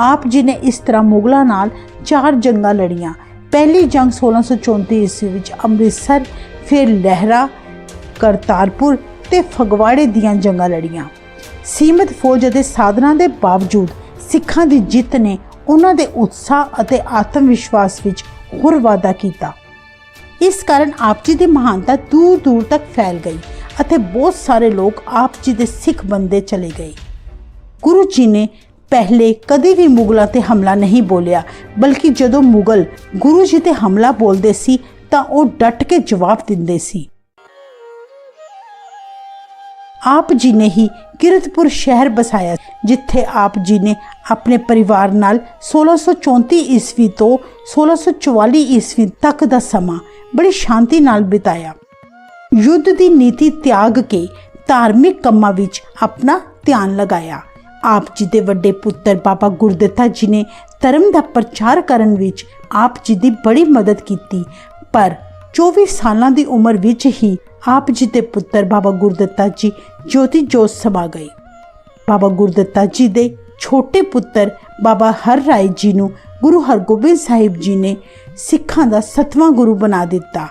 ਆਪ ਜੀ ਨੇ ਇਸ ਤਰ੍ਹਾਂ ਮੁਗਲਾਂ ਨਾਲ 4 ਜੰਗਾਂ ਲੜੀਆਂ। ਪਹਿਲੀ ਜੰਗ 1634 ਈਸਵੀ ਵਿੱਚ ਅੰਮ੍ਰਿਤਸਰ, ਫਿਰ ਲਹਿਰਾ, ਕਰਤਾਰਪੁਰ ਤੇ ਫਗਵਾੜੇ ਦੀਆਂ ਜੰਗਾਂ ਲੜੀਆਂ। ਸੀਮਤ ਫੌਜ ਅਤੇ ਸਾਧਨਾਂ ਦੇ ਬਾਵਜੂਦ ਸਿੱਖਾਂ ਦੀ ਜਿੱਤ ਨੇ ਉਹਨਾਂ ਦੇ ਉਤਸ਼ਾਹ ਅਤੇ ਆਤਮ ਵਿਸ਼ਵਾਸ ਵਿੱਚ ਹੋਰ ਵਾਧਾ ਕੀਤਾ। ਇਸ ਕਾਰਨ ਆਪ ਜੀ ਦੀ ਮਹਾਨਤਾ ਦੂਰ ਦੂਰ ਤੱਕ ਫੈਲ ਗਈ ਅਤੇ ਬਹੁਤ ਸਾਰੇ ਲੋਕ ਆਪ ਜੀ ਦੇ ਸਿੱਖ ਬੰਦੇ ਚਲੇ ਗਏ। ਗੁਰੂ ਜੀ ਨੇ ਪਹਿਲੇ ਕਦੇ ਵੀ ਮੁਗਲਾਂ ਤੇ ਹਮਲਾ ਨਹੀਂ ਬੋਲਿਆ, ਬਲਕਿ ਜਦੋਂ ਮੁਗਲ ਗੁਰੂ ਜੀ ਤੇ ਹਮਲਾ ਬੋਲਦੇ ਸੀ ਤਾਂ ਉਹ ਡਟ ਕੇ ਜਵਾਬ ਦਿੰਦੇ ਸੀ। ਆਪ ਜੀ ਨੇ ਹੀ ਕਿਰਤਪੁਰ ਸ਼ਹਿਰ ਬਸਾਇਆ, ਜਿੱਥੇ ਆਪ ਜੀ ਨੇ ਆਪਣੇ ਪਰਿਵਾਰ ਨਾਲ 1634 ਈਸਵੀ ਤੋਂ 1644 ਈਸਵੀ ਤੱਕ ਦਾ ਸਮਾਂ ਬੜੀ ਸ਼ਾਂਤੀ ਨਾਲ ਬਿਤਾਇਆ। ਯੁੱਧ ਦੀ ਨੀਤੀ ਤਿਆਗ ਕੇ ਧਾਰਮਿਕ ਕੰਮਾਂ ਵਿੱਚ ਆਪਣਾ ਧਿਆਨ ਲਗਾਇਆ। ਆਪ ਜੀ ਦੇ ਵੱਡੇ ਪੁੱਤਰ ਬਾਬਾ ਗੁਰਦਿੱਤਾ ਜੀ ਨੇ ਧਰਮ ਦਾ ਪ੍ਰਚਾਰ ਕਰਨ ਵਿੱਚ ਆਪ ਜੀ ਦੀ ਬੜੀ ਮਦਦ ਕੀਤੀ, ਪਰ 24 ਸਾਲਾਂ ਦੀ ਉਮਰ ਵਿੱਚ ਹੀ ਆਪ ਜੀ ਦੇ ਪੁੱਤਰ ਬਾਬਾ ਗੁਰਦਿੱਤਾ ਜੀ ਜੋਤੀ ਜੋਤ ਸਮਾ ਗਏ। ਬਾਬਾ ਗੁਰਦਿੱਤਾ ਜੀ ਦੇ ਛੋਟੇ ਪੁੱਤਰ ਬਾਬਾ ਹਰ ਰਾਏ ਜੀ ਨੂੰ ਗੁਰੂ ਹਰਗੋਬਿੰਦ ਸਾਹਿਬ ਜੀ ਨੇ ਸਿੱਖਾਂ ਦਾ 7ਵਾਂ ਗੁਰੂ ਬਣਾ ਦਿੱਤਾ।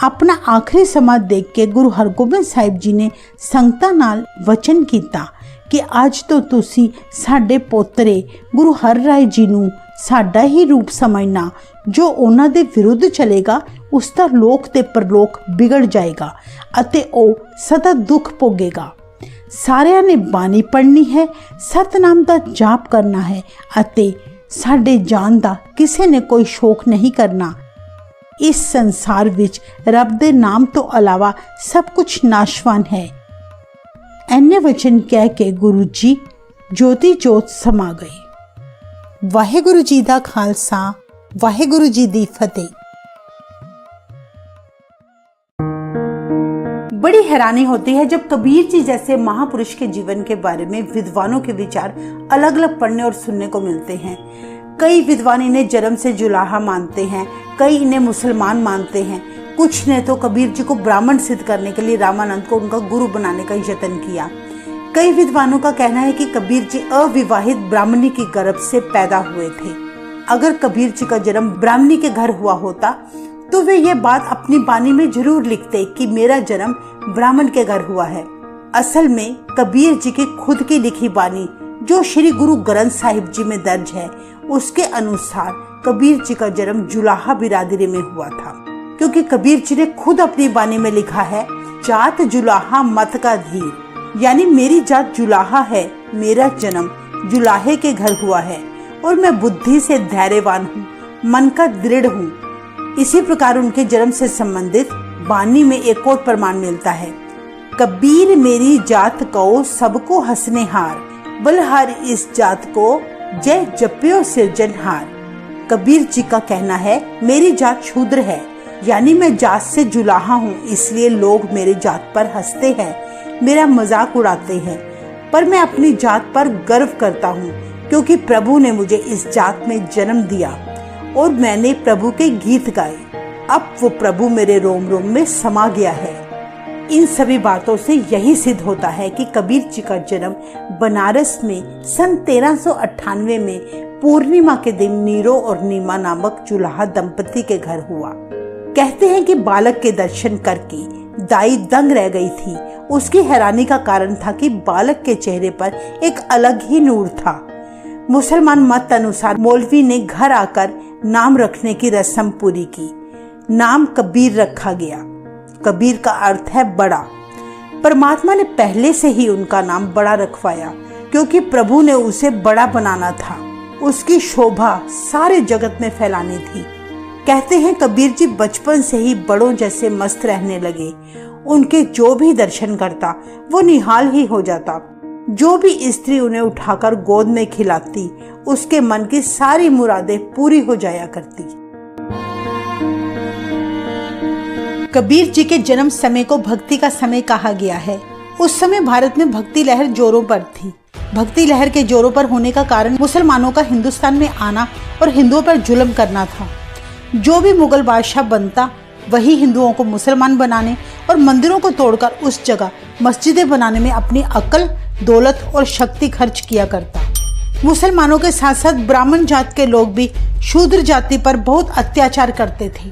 ਆਪਣਾ ਆਖਰੀ ਸਮਾਂ ਦੇਖ ਕੇ ਗੁਰੂ ਹਰਗੋਬਿੰਦ ਸਾਹਿਬ ਜੀ ਨੇ ਸੰਗਤਾਂ ਨਾਲ ਵਚਨ ਕੀਤਾ ਕਿ ਅੱਜ ਤੋਂ ਤੁਸੀਂ ਸਾਡੇ ਪੋਤਰੇ ਗੁਰੂ ਹਰ ਰਾਏ ਜੀ ਨੂੰ ਸਾਡਾ ਹੀ ਰੂਪ ਸਮਝਣਾ। ਜੋ ਉਹਨਾਂ ਦੇ ਵਿਰੁੱਧ ਚਲੇਗਾ ਉਸ ਦਾ ਲੋਕ ਤੇ ਪਰਲੋਕ ਵਿਗੜ ਜਾਏਗਾ ਅਤੇ ਉਹ ਸਦਾ ਦੁੱਖ ਭੋਗੇਗਾ। ਸਾਰਿਆਂ ਨੇ ਬਾਣੀ ਪੜ੍ਹਨੀ ਹੈ, ਸਤਨਾਮ ਦਾ ਜਾਪ ਕਰਨਾ ਹੈ ਅਤੇ ਸਾਡੇ ਜਾਨ ਦਾ ਕਿਸੇ ਨੇ ਕੋਈ ਸ਼ੌਕ ਨਹੀਂ ਕਰਨਾ। ਇਸ ਸੰਸਾਰ ਵਿੱਚ ਰੱਬ ਦੇ ਨਾਮ ਤੋਂ ਇਲਾਵਾ ਸਭ ਕੁਝ ਨਾਸ਼ਵਾਨ ਹੈ। ਐਨੇ ਵਚਨ ਕਹਿ ਕੇ ਗੁਰੂ ਜੀ ਜੋਤੀ ਜੋਤ ਸਮਾ ਗਏ। ਵਾਹਿਗੁਰੂ ਜੀ ਦਾ ਖਾਲਸਾ, वाहेगुरु जी दी फतेह। बड़ी हैरानी होती है जब कबीर जी जैसे महापुरुष के जीवन के बारे में विद्वानों के विचार अलग अलग पढ़ने और सुनने को मिलते हैं। कई विद्वान इन्हें जन्म से जुलाहा मानते हैं, कई इन्हें मुसलमान मानते हैं, कुछ ने तो कबीर जी को ब्राह्मण सिद्ध करने के लिए रामानंद को उनका गुरु बनाने का यत्न किया। कई विद्वानों का कहना है कि कबीर जी अविवाहित ब्राह्मणी की गर्भ से पैदा हुए थे। अगर कबीर जी का जन्म ब्राह्मणी के घर हुआ होता तो वे ये बात अपनी बानी में जरूर लिखते कि मेरा जन्म ब्राह्मण के घर हुआ है। असल में कबीर जी की खुद की लिखी बानी जो श्री गुरु ग्रंथ साहिब जी में दर्ज है, उसके अनुसार कबीर जी का जन्म जुलाहा बिरादरी में हुआ था, क्योंकि कबीर जी ने खुद अपनी बानी में लिखा है, जात जुलाहा मत का धीर, यानी मेरी जात जुलाहा है, मेरा जन्म जुलाहे के घर हुआ है और मैं बुद्धि से धैर्यवान हूँ, मन का दृढ़ हूँ। इसी प्रकार उनके जन्म से संबंधित बानी में एक और प्रमाण मिलता है, कबीर मेरी जात को सबको हंसने हार, बलहार इस जात को जय जप्यो सिरजनहार। कबीर जी का कहना है मेरी जात शूद्र है, यानी मैं जात से जुलाहा हूँ, इसलिए लोग मेरे जात पर हंसते हैं, मेरा मजाक उड़ाते हैं, पर मैं अपनी जात पर गर्व करता हूँ क्योंकि प्रभु ने मुझे इस जात में जन्म दिया और मैंने प्रभु के गीत गाए। अब वो प्रभु मेरे रोम रोम में समा गया है। इन सभी बातों से यही सिद्ध होता है कि कबीर जी का जन्म बनारस में सन 1398 में पूर्णिमा के दिन नीरो और नीमा नामक जुलाहा दंपति के घर हुआ। कहते हैं कि बालक के दर्शन करके दाई दंग रह गई थी। उसकी हैरानी का कारण था कि बालक के चेहरे पर एक अलग ही नूर था। मुसलमान मत अनुसार मौलवी ने घर आकर नाम रखने की रस्म पूरी की। नाम कबीर रखा गया। कबीर का अर्थ है बड़ा। परमात्मा ने पहले से ही उनका नाम बड़ा रखवाया, क्योंकि प्रभु ने उसे बड़ा बनाना था, उसकी शोभा सारे जगत में फैलानी थी। कहते हैं कबीर जी बचपन से ही बड़ों जैसे मस्त रहने लगे। उनके जो भी दर्शन करता वो निहाल ही हो जाता। जो भी स्त्री उन्हें उठाकर गोद में खिलाती, उसके मन की सारी मुरादें पूरी हो जाया करती। कबीर जी के जन्म समय को भक्ति का समय कहा गया है। उस समय भारत में भक्ति लहर जोरों पर थी। भक्ति लहर के जोरों पर होने का कारण मुसलमानों का हिंदुस्तान में आना और हिंदुओं पर जुल्म करना था। जो भी मुगल बादशाह बनता वही हिंदुओं को मुसलमान बनाने और मंदिरों को तोड़कर उस जगह मस्जिदें बनाने में अपनी अकल, दौलत और शक्ति खर्च किया करता। मुसलमानों के साथ साथ ब्राह्मण जात के लोग भी शूद्र जाति पर बहुत अत्याचार करते थे।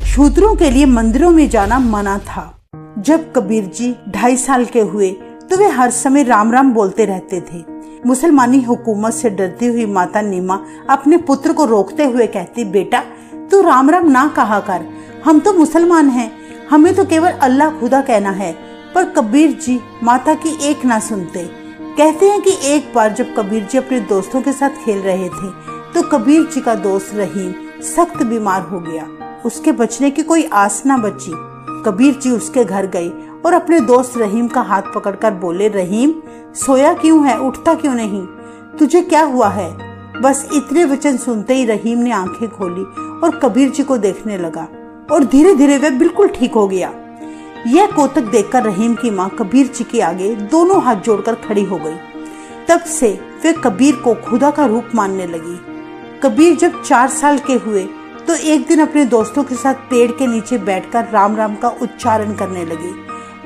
शूद्रों के लिए मंदिरों में जाना मना था। जब कबीर जी 2.5 साल के हुए तो वे हर समय राम राम बोलते रहते थे। मुसलमानी हुकूमत से डरती हुई माता नीमा अपने पुत्र को रोकते हुए कहती, बेटा तू राम राम ना कहा कर, हम तो मुसलमान हैं, हमें तो केवल अल्लाह खुदा कहना है। पर कबीर जी माता की एक ना सुनते। कहते हैं कि एक बार जब कबीर जी अपने दोस्तों के साथ खेल रहे थे तो कबीर जी का दोस्त रहीम सख्त बीमार हो गया। उसके बचने की कोई आस ना बची। कबीर जी उसके घर गए और अपने दोस्त रहीम का हाथ पकड़कर बोले, रहीम सोया क्यों है, उठता क्यों नहीं, तुझे क्या हुआ है? बस इतने वचन सुनते ही रहीम ने आंखें खोली और कबीर जी को देखने लगा और धीरे धीरे वह बिल्कुल ठीक हो गया। यह कौतक देखकर रहीम की माँ कबीर जी के आगे दोनों हाथ जोड़कर खड़ी हो गई। तब से वे कबीर को खुदा का रूप मानने लगी। कबीर जब 4 साल के हुए तो एक दिन अपने दोस्तों के साथ पेड़ के नीचे बैठकर राम राम का उच्चारण करने लगे।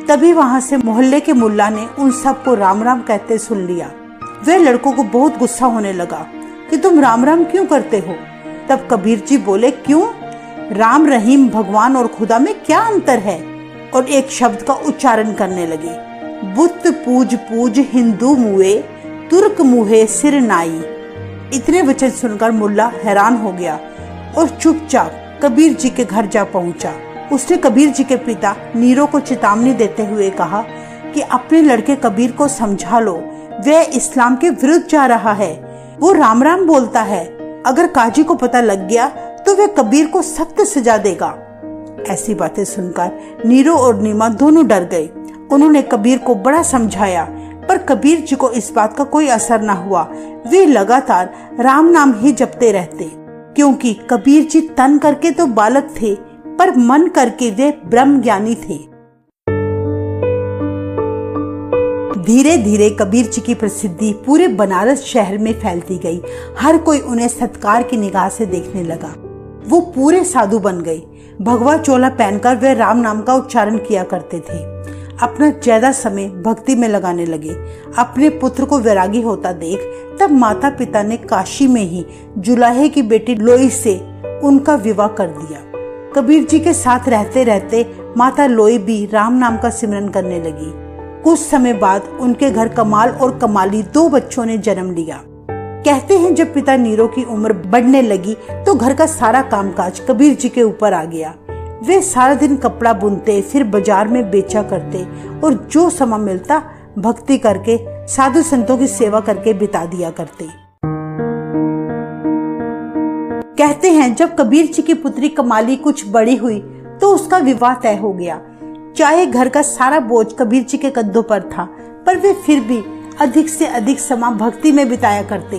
तभी वहां से मोहल्ले के मुल्ला ने उन सबको राम राम कहते सुन लिया। वे लड़कों को बहुत गुस्सा होने लगा कि तुम राम राम क्यों करते हो? तब कबीर जी बोले, क्यों? राम रहीम भगवान और खुदा में क्या अंतर है? और एक शब्द का उच्चारण करने लगे, बुत पूज पूज हिंदू मुए, तुर्क मुहे सिर नाई। इतने वचन सुनकर मुल्ला हैरान हो गया और चुपचाप कबीर जी के घर जा पहुंचा। उसने कबीर जी के पिता नीरो को चेतावनी देते हुए कहा कि अपने लड़के कबीर को समझा लो, वह इस्लाम के विरुद्ध जा रहा है, वो राम राम बोलता है। अगर काजी को पता लग गया तो वह कबीर को सख्त सजा देगा। ऐसी बातें सुनकर नीरो और नीमा दोनों डर गए। उन्होंने कबीर को बड़ा समझाया, पर कबीर जी को इस बात का कोई असर न हुआ। वे लगातार राम नाम ही जपते रहते, क्योंकि कबीर जी तन करके तो बालक थे पर मन करके वे ब्रह्म ज्ञानी थे। धीरे धीरे कबीर जी की प्रसिद्धि पूरे बनारस शहर में फैलती गई। हर कोई उन्हें सत्कार की निगाह से देखने लगा। वो पूरे साधु बन गए। भगवा चोला पहनकर वे राम नाम का उच्चारण किया करते थे। अपना ज्यादा समय भक्ति में लगाने लगे। अपने पुत्र को वैरागी होता देख तब माता पिता ने काशी में ही जुलाहे की बेटी लोई से उनका विवाह कर दिया। कबीर जी के साथ रहते रहते माता लोई भी राम नाम का सिमरन करने लगी। कुछ समय बाद उनके घर कमाल और कमाली 2 बच्चों ने जन्म लिया। कहते हैं जब पिता नीरो की उम्र बढ़ने लगी तो घर का सारा कामकाज कबीर जी के ऊपर आ गया। वे सारा दिन कपड़ा बुनते, फिर बाजार में बेचा करते और जो समय मिलता भक्ति करके साधु संतों की सेवा करके बिता दिया करते। कहते हैं जब कबीर जी की पुत्री कमाली कुछ बड़ी हुई तो उसका विवाह तय हो गया। चाहे घर का सारा बोझ कबीर जी के कंधों पर था, पर वे फिर भी अधिक से अधिक समय भक्ति में बिताया करते।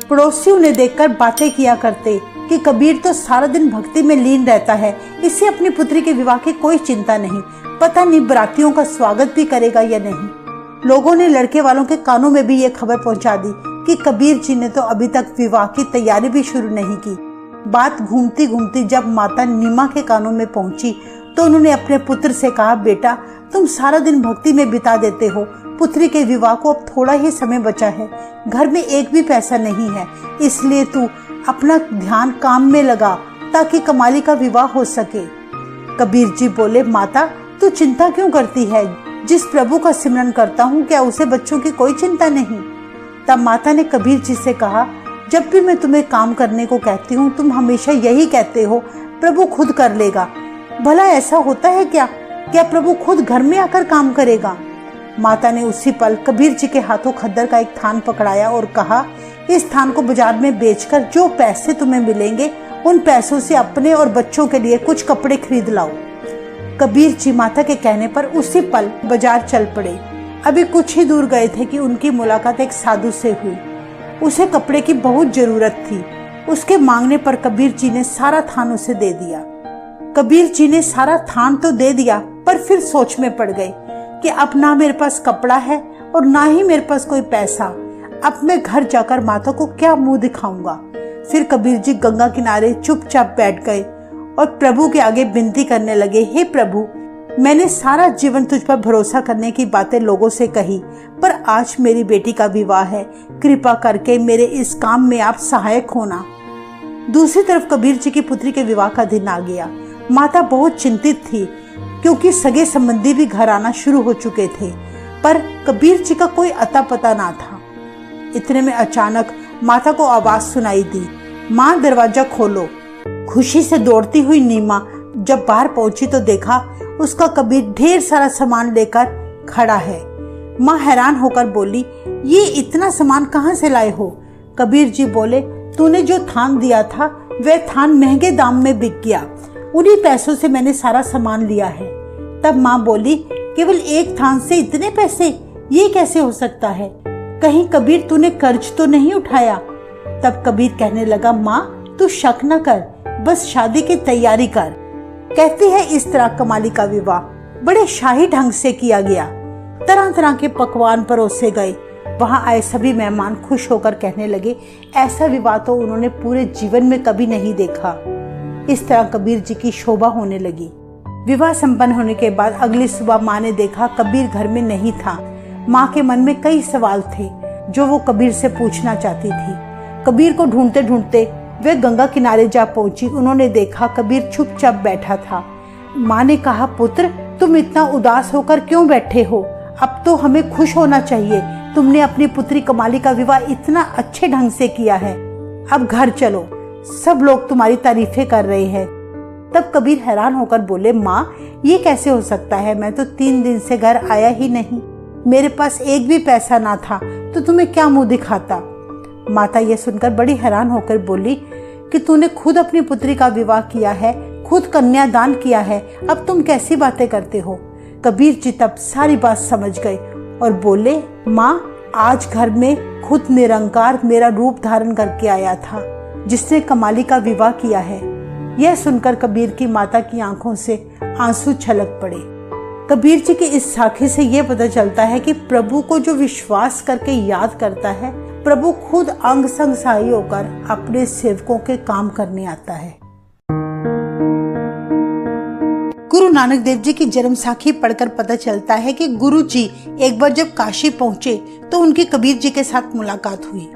पड़ोसी उन्हें देखकर बातें किया करते कि कबीर तो सारा दिन भक्ति में लीन रहता है, इसे अपनी पुत्री के विवाह की कोई चिंता नहीं, पता नहीं बरातियों का स्वागत भी करेगा या नहीं। लोगों ने लड़के वालों के कानों में भी ये खबर पहुंचा दी कि कबीर जी ने तो अभी तक विवाह की तैयारी भी शुरू नहीं की। बात घूमती घूमती जब माता नीमा के कानों में पहुंची तो उन्होंने अपने पुत्र से कहा, बेटा तुम सारा दिन भक्ति में बिता देते हो, पुत्री के विवाह को अब थोड़ा ही समय बचा है, घर में एक भी पैसा नहीं है, इसलिए तू अपना ध्यान काम में लगा ताकि कमाली का विवाह हो सके। कबीर जी बोले, माता तू चिंता क्यों करती है? जिस प्रभु का सिमरन करता हूँ क्या उसे बच्चों की कोई चिंता नहीं? तब माता ने कबीर जी से कहा, जब भी मैं तुम्हें काम करने को कहती हूँ तुम हमेशा यही कहते हो, प्रभु खुद कर लेगा। भला ऐसा होता है क्या? क्या प्रभु खुद घर में आकर काम करेगा? माता ने उसी पल कबीर जी के हाथों खद्दर का एक थान पकड़ाया और कहा, इस थान को बाजार में बेचकर जो पैसे तुम्हें मिलेंगे उन पैसों से अपने और बच्चों के लिए कुछ कपड़े खरीद लाओ। कबीर जी माता के कहने पर उसी पल बाजार चल पड़े। अभी कुछ ही दूर गए थे कि उनकी मुलाकात एक साधु से हुई। उसे कपड़े की बहुत जरूरत थी। उसके मांगने पर कबीर जी ने सारा थान उसे दे दिया। कबीर जी ने सारा थान तो दे दिया, पर फिर सोच में पड़ गए कि अब ना मेरे पास कपड़ा है और ना ही मेरे पास कोई पैसा। अब मैं घर जाकर माता को क्या मुंह दिखाऊंगा। फिर कबीर जी गंगा किनारे चुपचाप बैठ गए और प्रभु के आगे विनती करने लगे, हे प्रभु, मैंने सारा जीवन तुझ पर भरोसा करने की बातें लोगों से कही, पर आज मेरी बेटी का विवाह है, कृपा करके मेरे इस काम में आप सहायक होना। दूसरी तरफ कबीर जी की पुत्री के विवाह का दिन आ गया। माता बहुत चिंतित थी क्योंकि सगे संबंधी भी घर आना शुरू हो चुके थे, पर कबीर जी का कोई अता पता ना था। इतने में अचानक माता को आवाज सुनाई दी, माँ दरवाजा खोलो। खुशी से दौड़ती हुई नीमा जब बाहर पहुंची तो देखा उसका कबीर ढेर सारा सामान लेकर खड़ा है। माँ हैरान होकर बोली, ये इतना सामान कहाँ से लाए हो? कबीर जी बोले, तूने जो थान दिया था वह थान महंगे दाम में बिक गया, उन्हीं पैसों से मैंने सारा सामान लिया है। तब माँ बोली, केवल एक थान से इतने पैसे, ये कैसे हो सकता है? कहीं कबीर तूने कर्ज तो नहीं उठाया? तब कबीर कहने लगा, माँ तू शक न कर, बस शादी की तैयारी कर। कहती है इस तरह कमाली का विवाह बड़े शाही ढंग से किया गया। तरह तरह के पकवान परोसे गए। वहां आए सभी मेहमान खुश होकर कहने लगे, ऐसा विवाह तो उन्होंने पूरे जीवन में कभी नहीं देखा। इस तरह कबीर जी की शोभा होने लगी। विवाह संपन्न होने के बाद अगली सुबह माँ ने देखा कबीर घर में नहीं था। माँ के मन में कई सवाल थे जो वो कबीर से पूछना चाहती थी। कबीर को ढूंढते ढूंढते वे गंगा किनारे जा पहुंची। उन्होंने देखा कबीर चुपचाप बैठा था। माँ ने कहा, पुत्र तुम इतना उदास होकर क्यों बैठे हो? अब तो हमें खुश होना चाहिए। तुमने अपनी पुत्री कमाली का विवाह इतना अच्छे ढंग से किया है। अब घर चलो, सब लोग तुम्हारी तारीफें कर रहे हैं। तब कबीर हैरान होकर बोले, माँ ये कैसे हो सकता है? मैं तो 3 दिन से घर आया ही नहीं, मेरे पास एक भी पैसा ना था, तो तुम्हें क्या मुंह दिखाता? माता ये सुनकर बड़ी हैरान होकर बोली कि तूने खुद अपनी पुत्री का विवाह किया है, खुद कन्यादान किया है, अब तुम कैसी बातें करते हो? कबीर जी तब सारी बात समझ गए और बोले, माँ आज घर में खुद निरंकार मेरा रूप धारण करके आया था जिसने कमाली का विवाह किया है। यह सुनकर कबीर की माता की आंखों से आंसू छलक पड़े। कबीर जी की इस साखी से यह पता चलता है कि प्रभु को जो विश्वास करके याद करता है, प्रभु खुद अंग संग सहाय होकर अपने सेवकों के काम करने आता है। गुरु नानक देव जी की जन्म साखी पढ़कर पता चलता है कि गुरु जी एक बार जब काशी पहुंचे तो उनकी कबीर जी के साथ मुलाकात हुई।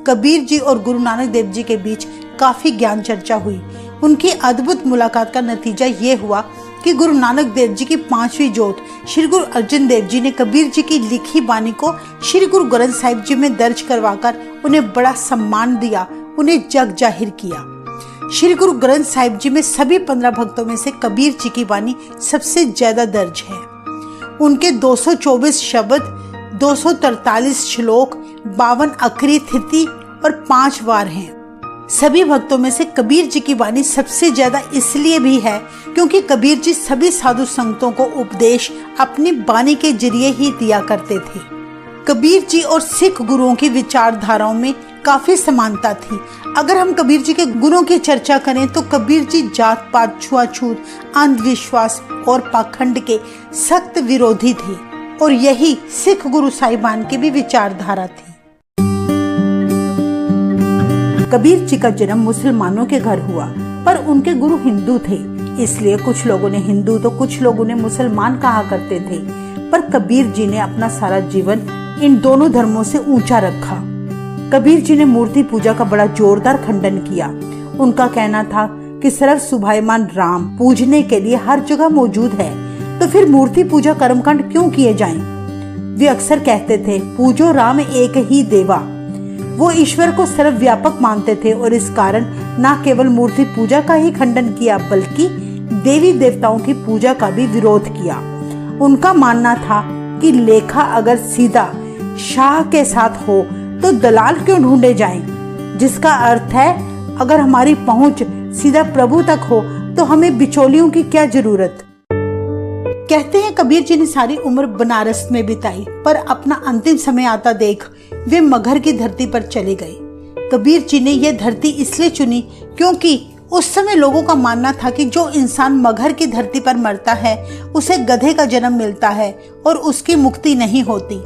कबीर जी और गुरु नानक देव जी के बीच काफी ज्ञान चर्चा हुई। उनकी अद्भुत मुलाकात का नतीजा ये हुआ कि गुरु नानक देव जी की 5वीं जोत श्री गुरु अर्जन देव जी ने कबीर जी की लिखी बानी को श्री गुरु ग्रंथ साहिब जी में दर्ज करवाकर उन्हें बड़ा सम्मान दिया, उन्हें जग जाहिर किया। श्री गुरु ग्रंथ साहिब जी में सभी 15 भक्तों में से कबीर जी की बानी सबसे ज्यादा दर्ज है। उनके 224 शब्द, 243 श्लोक, 52 अखरी थिति और 5 वार हैं। सभी भक्तों में से कबीर जी की वाणी सबसे ज्यादा इसलिए भी है क्योंकि कबीर जी सभी साधु संतों को उपदेश अपनी वाणी के जरिए ही दिया करते थे। कबीर जी और सिख गुरुओं की विचारधाराओं में काफी समानता थी। अगर हम कबीर जी के गुणों की चर्चा करें तो कबीर जी जात पात, छुआछूत, अंधविश्वास और पाखंड के सख्त विरोधी थे और यही सिख गुरु साहिबान की भी विचारधारा थी। कबीर जी का जन्म मुसलमानों के घर हुआ, पर उनके गुरु हिंदू थे, इसलिए कुछ लोगों ने हिंदू तो कुछ लोगों ने मुसलमान कहा करते थे। पर कबीर जी ने अपना सारा जीवन इन दोनों धर्मों से ऊंचा रखा। कबीर जी ने मूर्ति पूजा का बड़ा जोरदार खंडन किया। उनका कहना था कि सर्व सुभायमान राम पूजने के लिए हर जगह मौजूद है, तो फिर मूर्ति पूजा कर्मकांड क्यों किए जाएं? वे अक्सर कहते थे, पूजो राम एक ही देवा। वो ईश्वर को सर्वव्यापक मानते थे और इस कारण न केवल मूर्ति पूजा का ही खंडन किया बल्कि देवी देवताओं की पूजा का भी विरोध किया। उनका मानना था कि लेखा अगर सीधा शाह के साथ हो तो दलाल क्यों ढूंढे जाएं, जिसका अर्थ है अगर हमारी पहुंच सीधा प्रभु तक हो तो हमें बिचौलियों की क्या जरूरत। कहते हैं कबीर जी ने सारी उम्र बनारस में बिताई, पर अपना अंतिम समय आता देख वे मगहर की धरती पर चले गए। कबीर जी ने यह धरती इसलिए चुनी क्योंकि उस समय लोगों का मानना था कि जो इंसान मगहर की धरती पर मरता है उसे गधे का जन्म मिलता है और उसकी मुक्ति नहीं होती।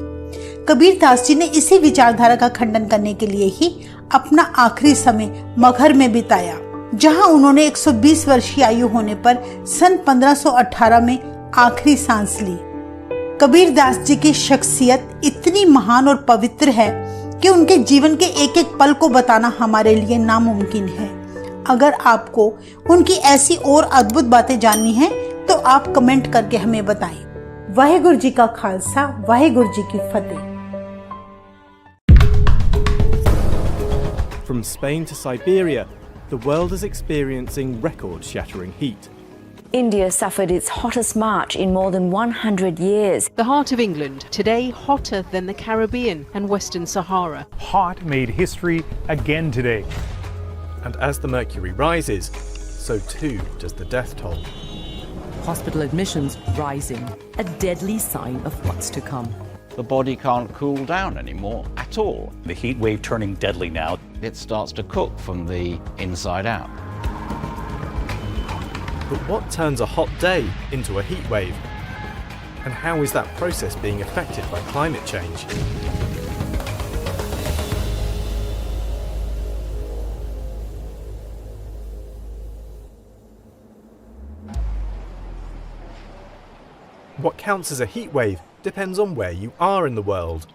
कबीर दास जी ने इसी विचारधारा का खंडन करने के लिए ही अपना आखिरी समय मगहर में बिताया, जहां उन्होंने 120 वर्ष की आयु होने पर सन 1518 में आखिरी सांस ली। कबीर दास जी की शख्सियत इतनी महान और पवित्र है कि उनके जीवन के एक एक पल को बताना हमारे लिए नामुमकिन है। अगर आपको उनकी ऐसी और अद्भुत बातें जाननी हैं तो आप कमेंट करके हमें बताएं। वाहेगुरु जी का खालसा, वाहेगुरु जी की फतेह। From Spain to Siberia, the world is experiencing record-shattering heat. India suffered its hottest March in more than 100 years. The heart of England, today hotter than the Caribbean and Western Sahara. Hot made history again today. And as the mercury rises, so too does the death toll. Hospital admissions rising, a deadly sign of what's to come. The body can't cool down anymore at all. The heat wave turning deadly now. It starts to cook from the inside out. But what turns a hot day into a heat wave? And how is that process being affected by climate change? What counts as a heat wave depends on where you are in the world.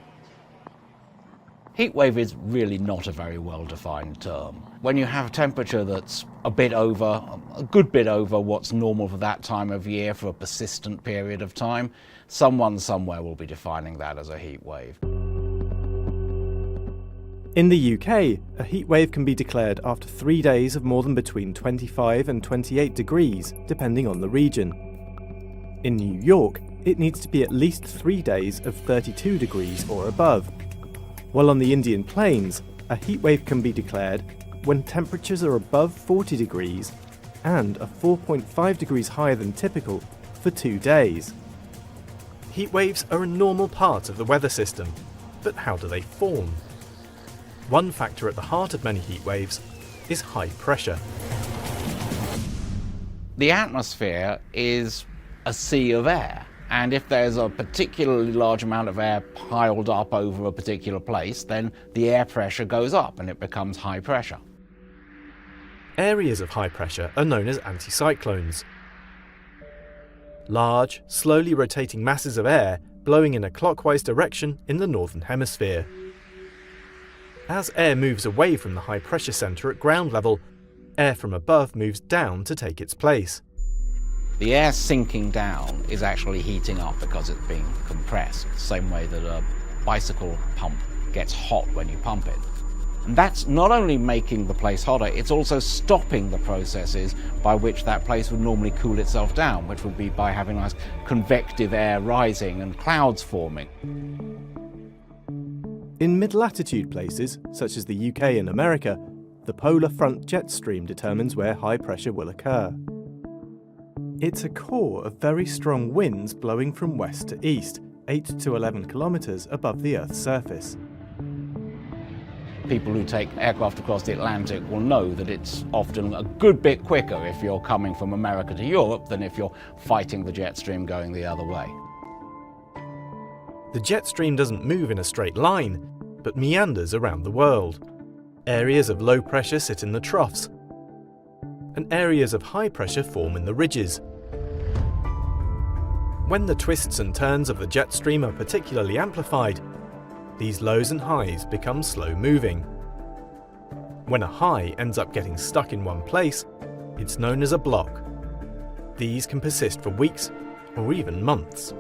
Heat wave is really not a very well-defined term. When you have a temperature that's a good bit over what's normal for that time of year for a persistent period of time, someone somewhere will be defining that as a heat wave. In the UK, a heat wave can be declared after 3 days of more than between 25 and 28 degrees, depending on the region. In New York, it needs to be at least 3 days of 32 degrees or above. While on the Indian plains, a heat wave can be declared when temperatures are above 40 degrees and are 4.5 degrees higher than typical for 2 days. Heat waves are a normal part of the weather system, but how do they form? One factor at the heart of many heat waves is high pressure. The atmosphere is a sea of air, and if there's a particularly large amount of air piled up over a particular place, then the air pressure goes up and it becomes high pressure. Areas of high pressure are known as anticyclones. Large, slowly rotating masses of air blowing in a clockwise direction in the northern hemisphere. As air moves away from the high pressure centre at ground level, air from above moves down to take its place. The air sinking down is actually heating up because it's being compressed, the same way that a bicycle pump gets hot when you pump it. And that's not only making the place hotter, it's also stopping the processes by which that place would normally cool itself down, which would be by having nice convective air rising and clouds forming. In mid-latitude places, such as the UK and America, the polar front jet stream determines where high pressure will occur. It's a core of very strong winds blowing from west to east, 8 to 11 kilometres above the Earth's surface. People who take aircraft across the Atlantic will know that it's often a good bit quicker if you're coming from America to Europe than if you're fighting the jet stream going the other way. The jet stream doesn't move in a straight line, but meanders around the world. Areas of low pressure sit in the troughs, and areas of high pressure form in the ridges. When the twists and turns of the jet stream are particularly amplified, these lows and highs become slow-moving. When a high ends up getting stuck in one place, it's known as a block. These can persist for weeks or even months.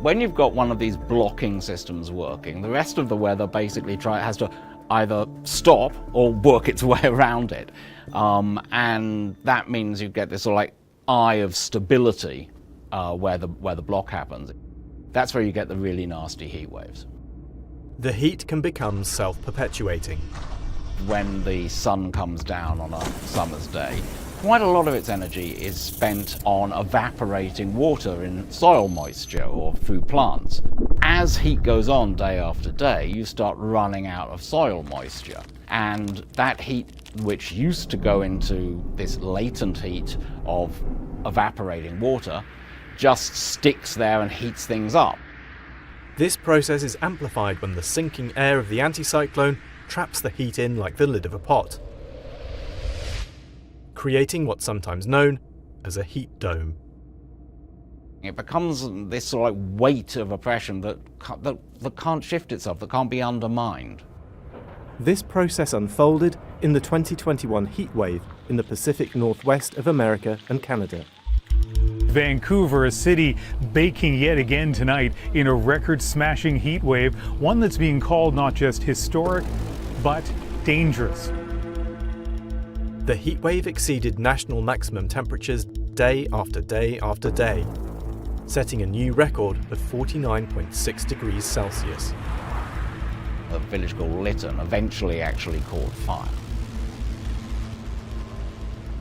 When you've got one of these blocking systems working, the rest of the weather basically has to either stop or work its way around it. And that means you get this sort of like eye of stability where the block happens. That's where you get the really nasty heat waves. The heat can become self-perpetuating. When the sun comes down on a summer's day, quite a lot of its energy is spent on evaporating water in soil moisture or through plants. As heat goes on day after day, you start running out of soil moisture. And that heat, which used to go into this latent heat of evaporating water, just sticks there and heats things up. This process is amplified when the sinking air of the anticyclone traps the heat in like the lid of a pot, creating what's sometimes known as a heat dome. It becomes this sort of like weight of oppression that can't shift itself, that can't be undermined. This process unfolded in the 2021 heat wave in the Pacific Northwest of America and Canada. Vancouver, a city baking yet again tonight in a record-smashing heat wave, one that's being called not just historic, but dangerous. The heat wave exceeded national maximum temperatures day after day after day, setting a new record of 49.6 degrees Celsius. A village called Lytton eventually actually caught fire.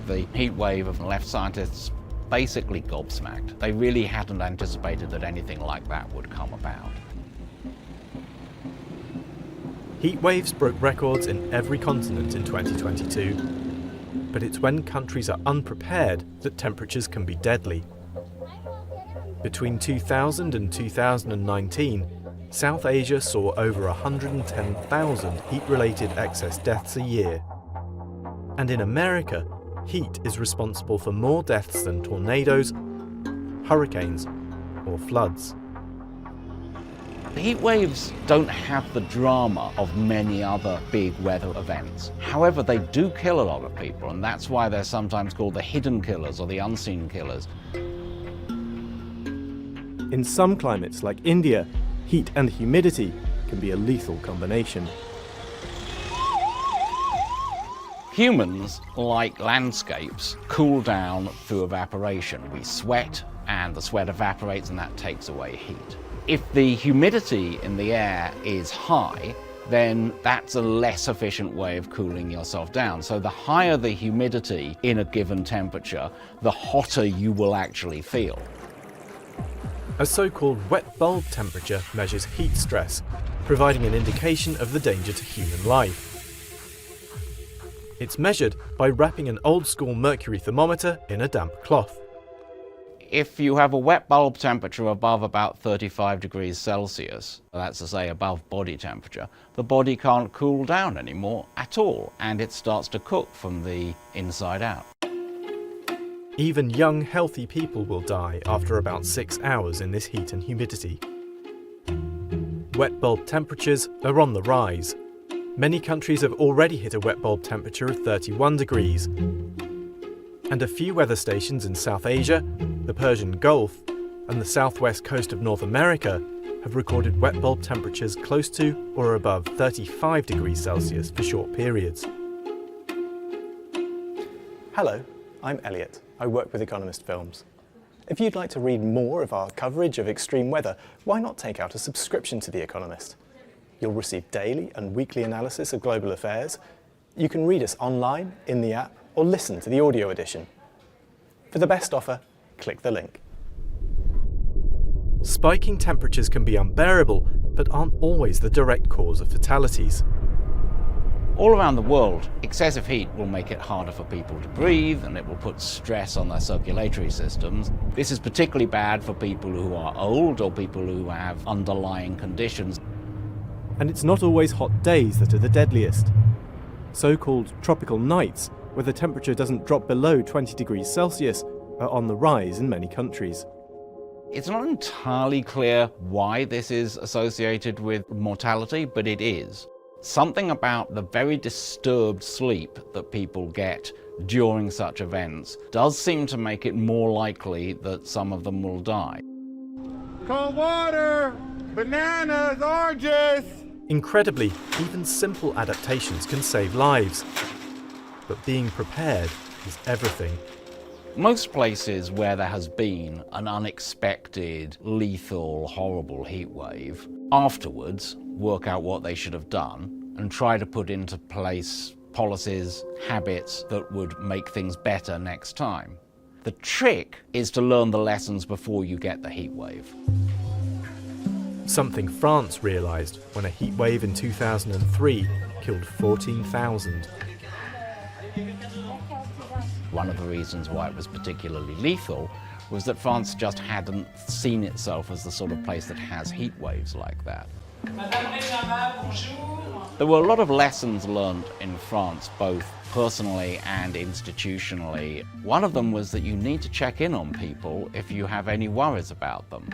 The heat wave of left scientists basically gobsmacked. They really hadn't anticipated that anything like that would come about. Heat waves broke records in every continent in 2022, but it's when countries are unprepared that temperatures can be deadly. Between 2000 and 2019, South Asia saw over 110,000 heat-related excess deaths a year. And in America, heat is responsible for more deaths than tornadoes, hurricanes, or floods. The heat waves don't have the drama of many other big weather events. However, they do kill a lot of people, and that's why they're sometimes called the hidden killers or the unseen killers. In some climates, like India, heat and humidity can be a lethal combination. Humans, like landscapes, cool down through evaporation. We sweat, and the sweat evaporates, and that takes away heat. If the humidity in the air is high, then that's a less efficient way of cooling yourself down. So the higher the humidity in a given temperature, the hotter you will actually feel. A so-called wet bulb temperature measures heat stress, providing an indication of the danger to human life. It's measured by wrapping an old-school mercury thermometer in a damp cloth. If you have a wet bulb temperature above about 35 degrees Celsius, that's to say above body temperature, the body can't cool down anymore at all, and it starts to cook from the inside out. Even young, healthy people will die after about 6 hours in this heat and humidity. Wet bulb temperatures are on the rise. Many countries have already hit a wet bulb temperature of 31 degrees. And a few weather stations in South Asia, the Persian Gulf, and the southwest coast of North America have recorded wet bulb temperatures close to or above 35 degrees Celsius for short periods. Hello, I'm Elliot. I work with Economist Films. If you'd like to read more of our coverage of extreme weather, why not take out a subscription to The Economist? You'll receive daily and weekly analysis of global affairs. You can read us online, in the app, or listen to the audio edition. For the best offer, click the link. Spiking temperatures can be unbearable, but aren't always the direct cause of fatalities. All around the world, excessive heat will make it harder for people to breathe, and it will put stress on their circulatory systems. This is particularly bad for people who are old or people who have underlying conditions. And it's not always hot days that are the deadliest. So-called tropical nights, where the temperature doesn't drop below 20 degrees Celsius, are on the rise in many countries. It's not entirely clear why this is associated with mortality, but it is. Something about the very disturbed sleep that people get during such events does seem to make it more likely that some of them will die. Cold water, bananas, oranges. Incredibly, even simple adaptations can save lives. But being prepared is everything. Most places where there has been an unexpected, lethal, horrible heat wave, afterwards work out what they should have done and try to put into place policies, habits that would make things better next time. The trick is to learn the lessons before you get the heat wave. Something France realised when a heat wave in 2003 killed 14,000. One of the reasons why it was particularly lethal was that France just hadn't seen itself as the sort of place that has heat waves like that. There were a lot of lessons learned in France, both personally and institutionally. One of them was that you need to check in on people if you have any worries about them.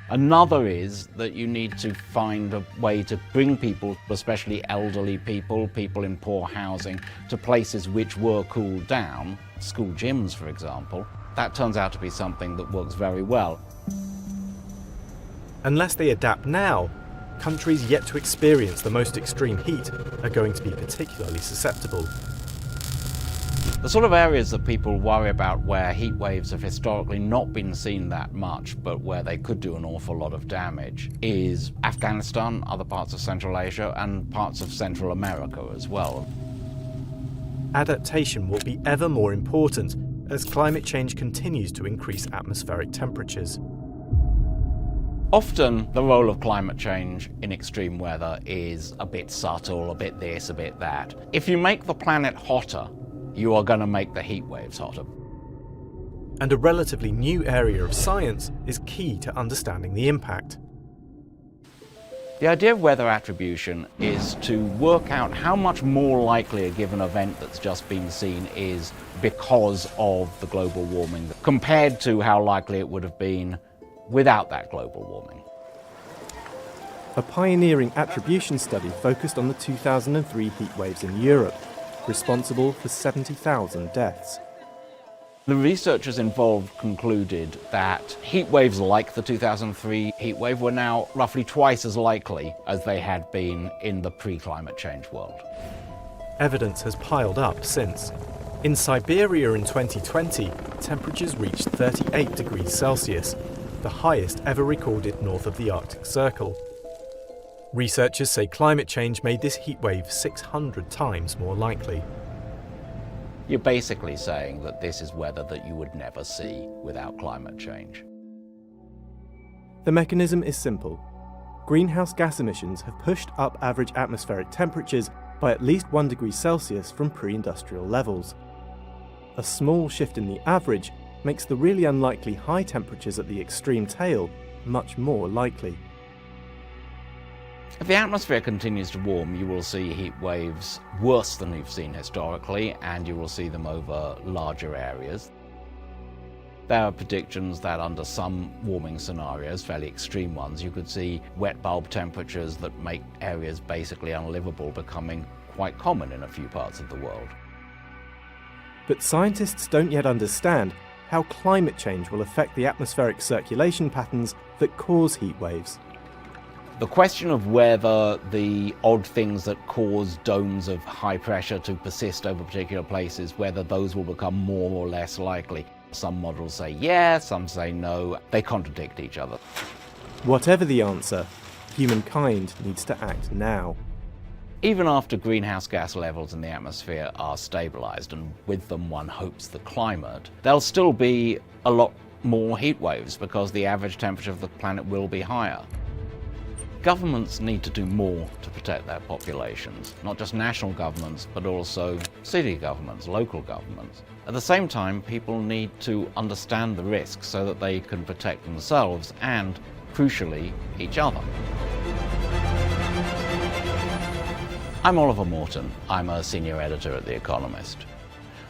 Another is that you need to find a way to bring people, especially elderly people, people in poor housing, to places which were cooled down, school gyms, for example. That turns out to be something that works very well. Unless they adapt now, countries yet to experience the most extreme heat are going to be particularly susceptible. The sort of areas that people worry about where heat waves have historically not been seen that much, but where they could do an awful lot of damage, is Afghanistan, other parts of Central Asia, and parts of Central America as well. Adaptation will be ever more important as climate change continues to increase atmospheric temperatures. Often the role of climate change in extreme weather is a bit subtle, a bit this, a bit that. If you make the planet hotter, you are going to make the heat waves hotter. And a relatively new area of science is key to understanding the impact. The idea of weather attribution is to work out how much more likely a given event that's just been seen is because of the global warming, compared to how likely it would have been without that global warming. A pioneering attribution study focused on the 2003 heat waves in Europe, responsible for 70,000 deaths. The researchers involved concluded that heat waves like the 2003 heat wave were now roughly twice as likely as they had been in the pre-climate change world. Evidence has piled up since. In Siberia in 2020, temperatures reached 38 degrees Celsius, the highest ever recorded north of the Arctic Circle. Researchers say climate change made this heat wave 600 times more likely. You're basically saying that this is weather that you would never see without climate change. The mechanism is simple. Greenhouse gas emissions have pushed up average atmospheric temperatures by at least 1 degree Celsius from pre-industrial levels. A small shift in the average makes the really unlikely high temperatures at the extreme tail much more likely. If the atmosphere continues to warm, you will see heat waves worse than we've seen historically, and you will see them over larger areas. There are predictions that under some warming scenarios, fairly extreme ones, you could see wet bulb temperatures that make areas basically unlivable becoming quite common in a few parts of the world. But scientists don't yet understand how climate change will affect the atmospheric circulation patterns that cause heat waves. The question of whether the odd things that cause domes of high pressure to persist over particular places, whether those will become more or less likely. Some models say yes, some say no. They contradict each other. Whatever the answer, humankind needs to act now. Even after greenhouse gas levels in the atmosphere are stabilised, and with them one hopes the climate, there'll still be a lot more heat waves because the average temperature of the planet will be higher. Governments need to do more to protect their populations, not just national governments, but also city governments, local governments. At the same time, people need to understand the risks so that they can protect themselves and, crucially, each other. I'm Oliver Morton. I'm a senior editor at The Economist.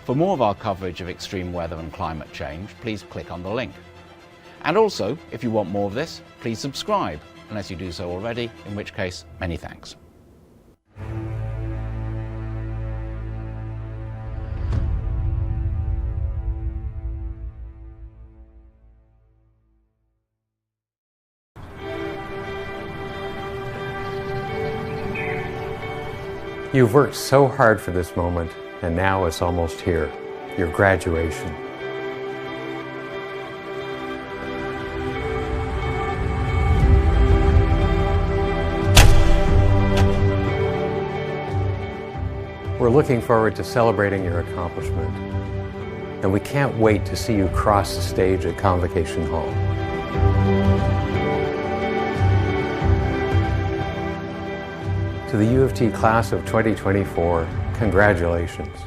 For more of our coverage of extreme weather and climate change, please click on the link. And also, if you want more of this, please subscribe, unless you do so already, in which case, many thanks. You've worked so hard for this moment, and now it's almost here, your graduation. We're looking forward to celebrating your accomplishment, and we can't wait to see you cross the stage at Convocation Hall. To the U of T class of 2024, congratulations.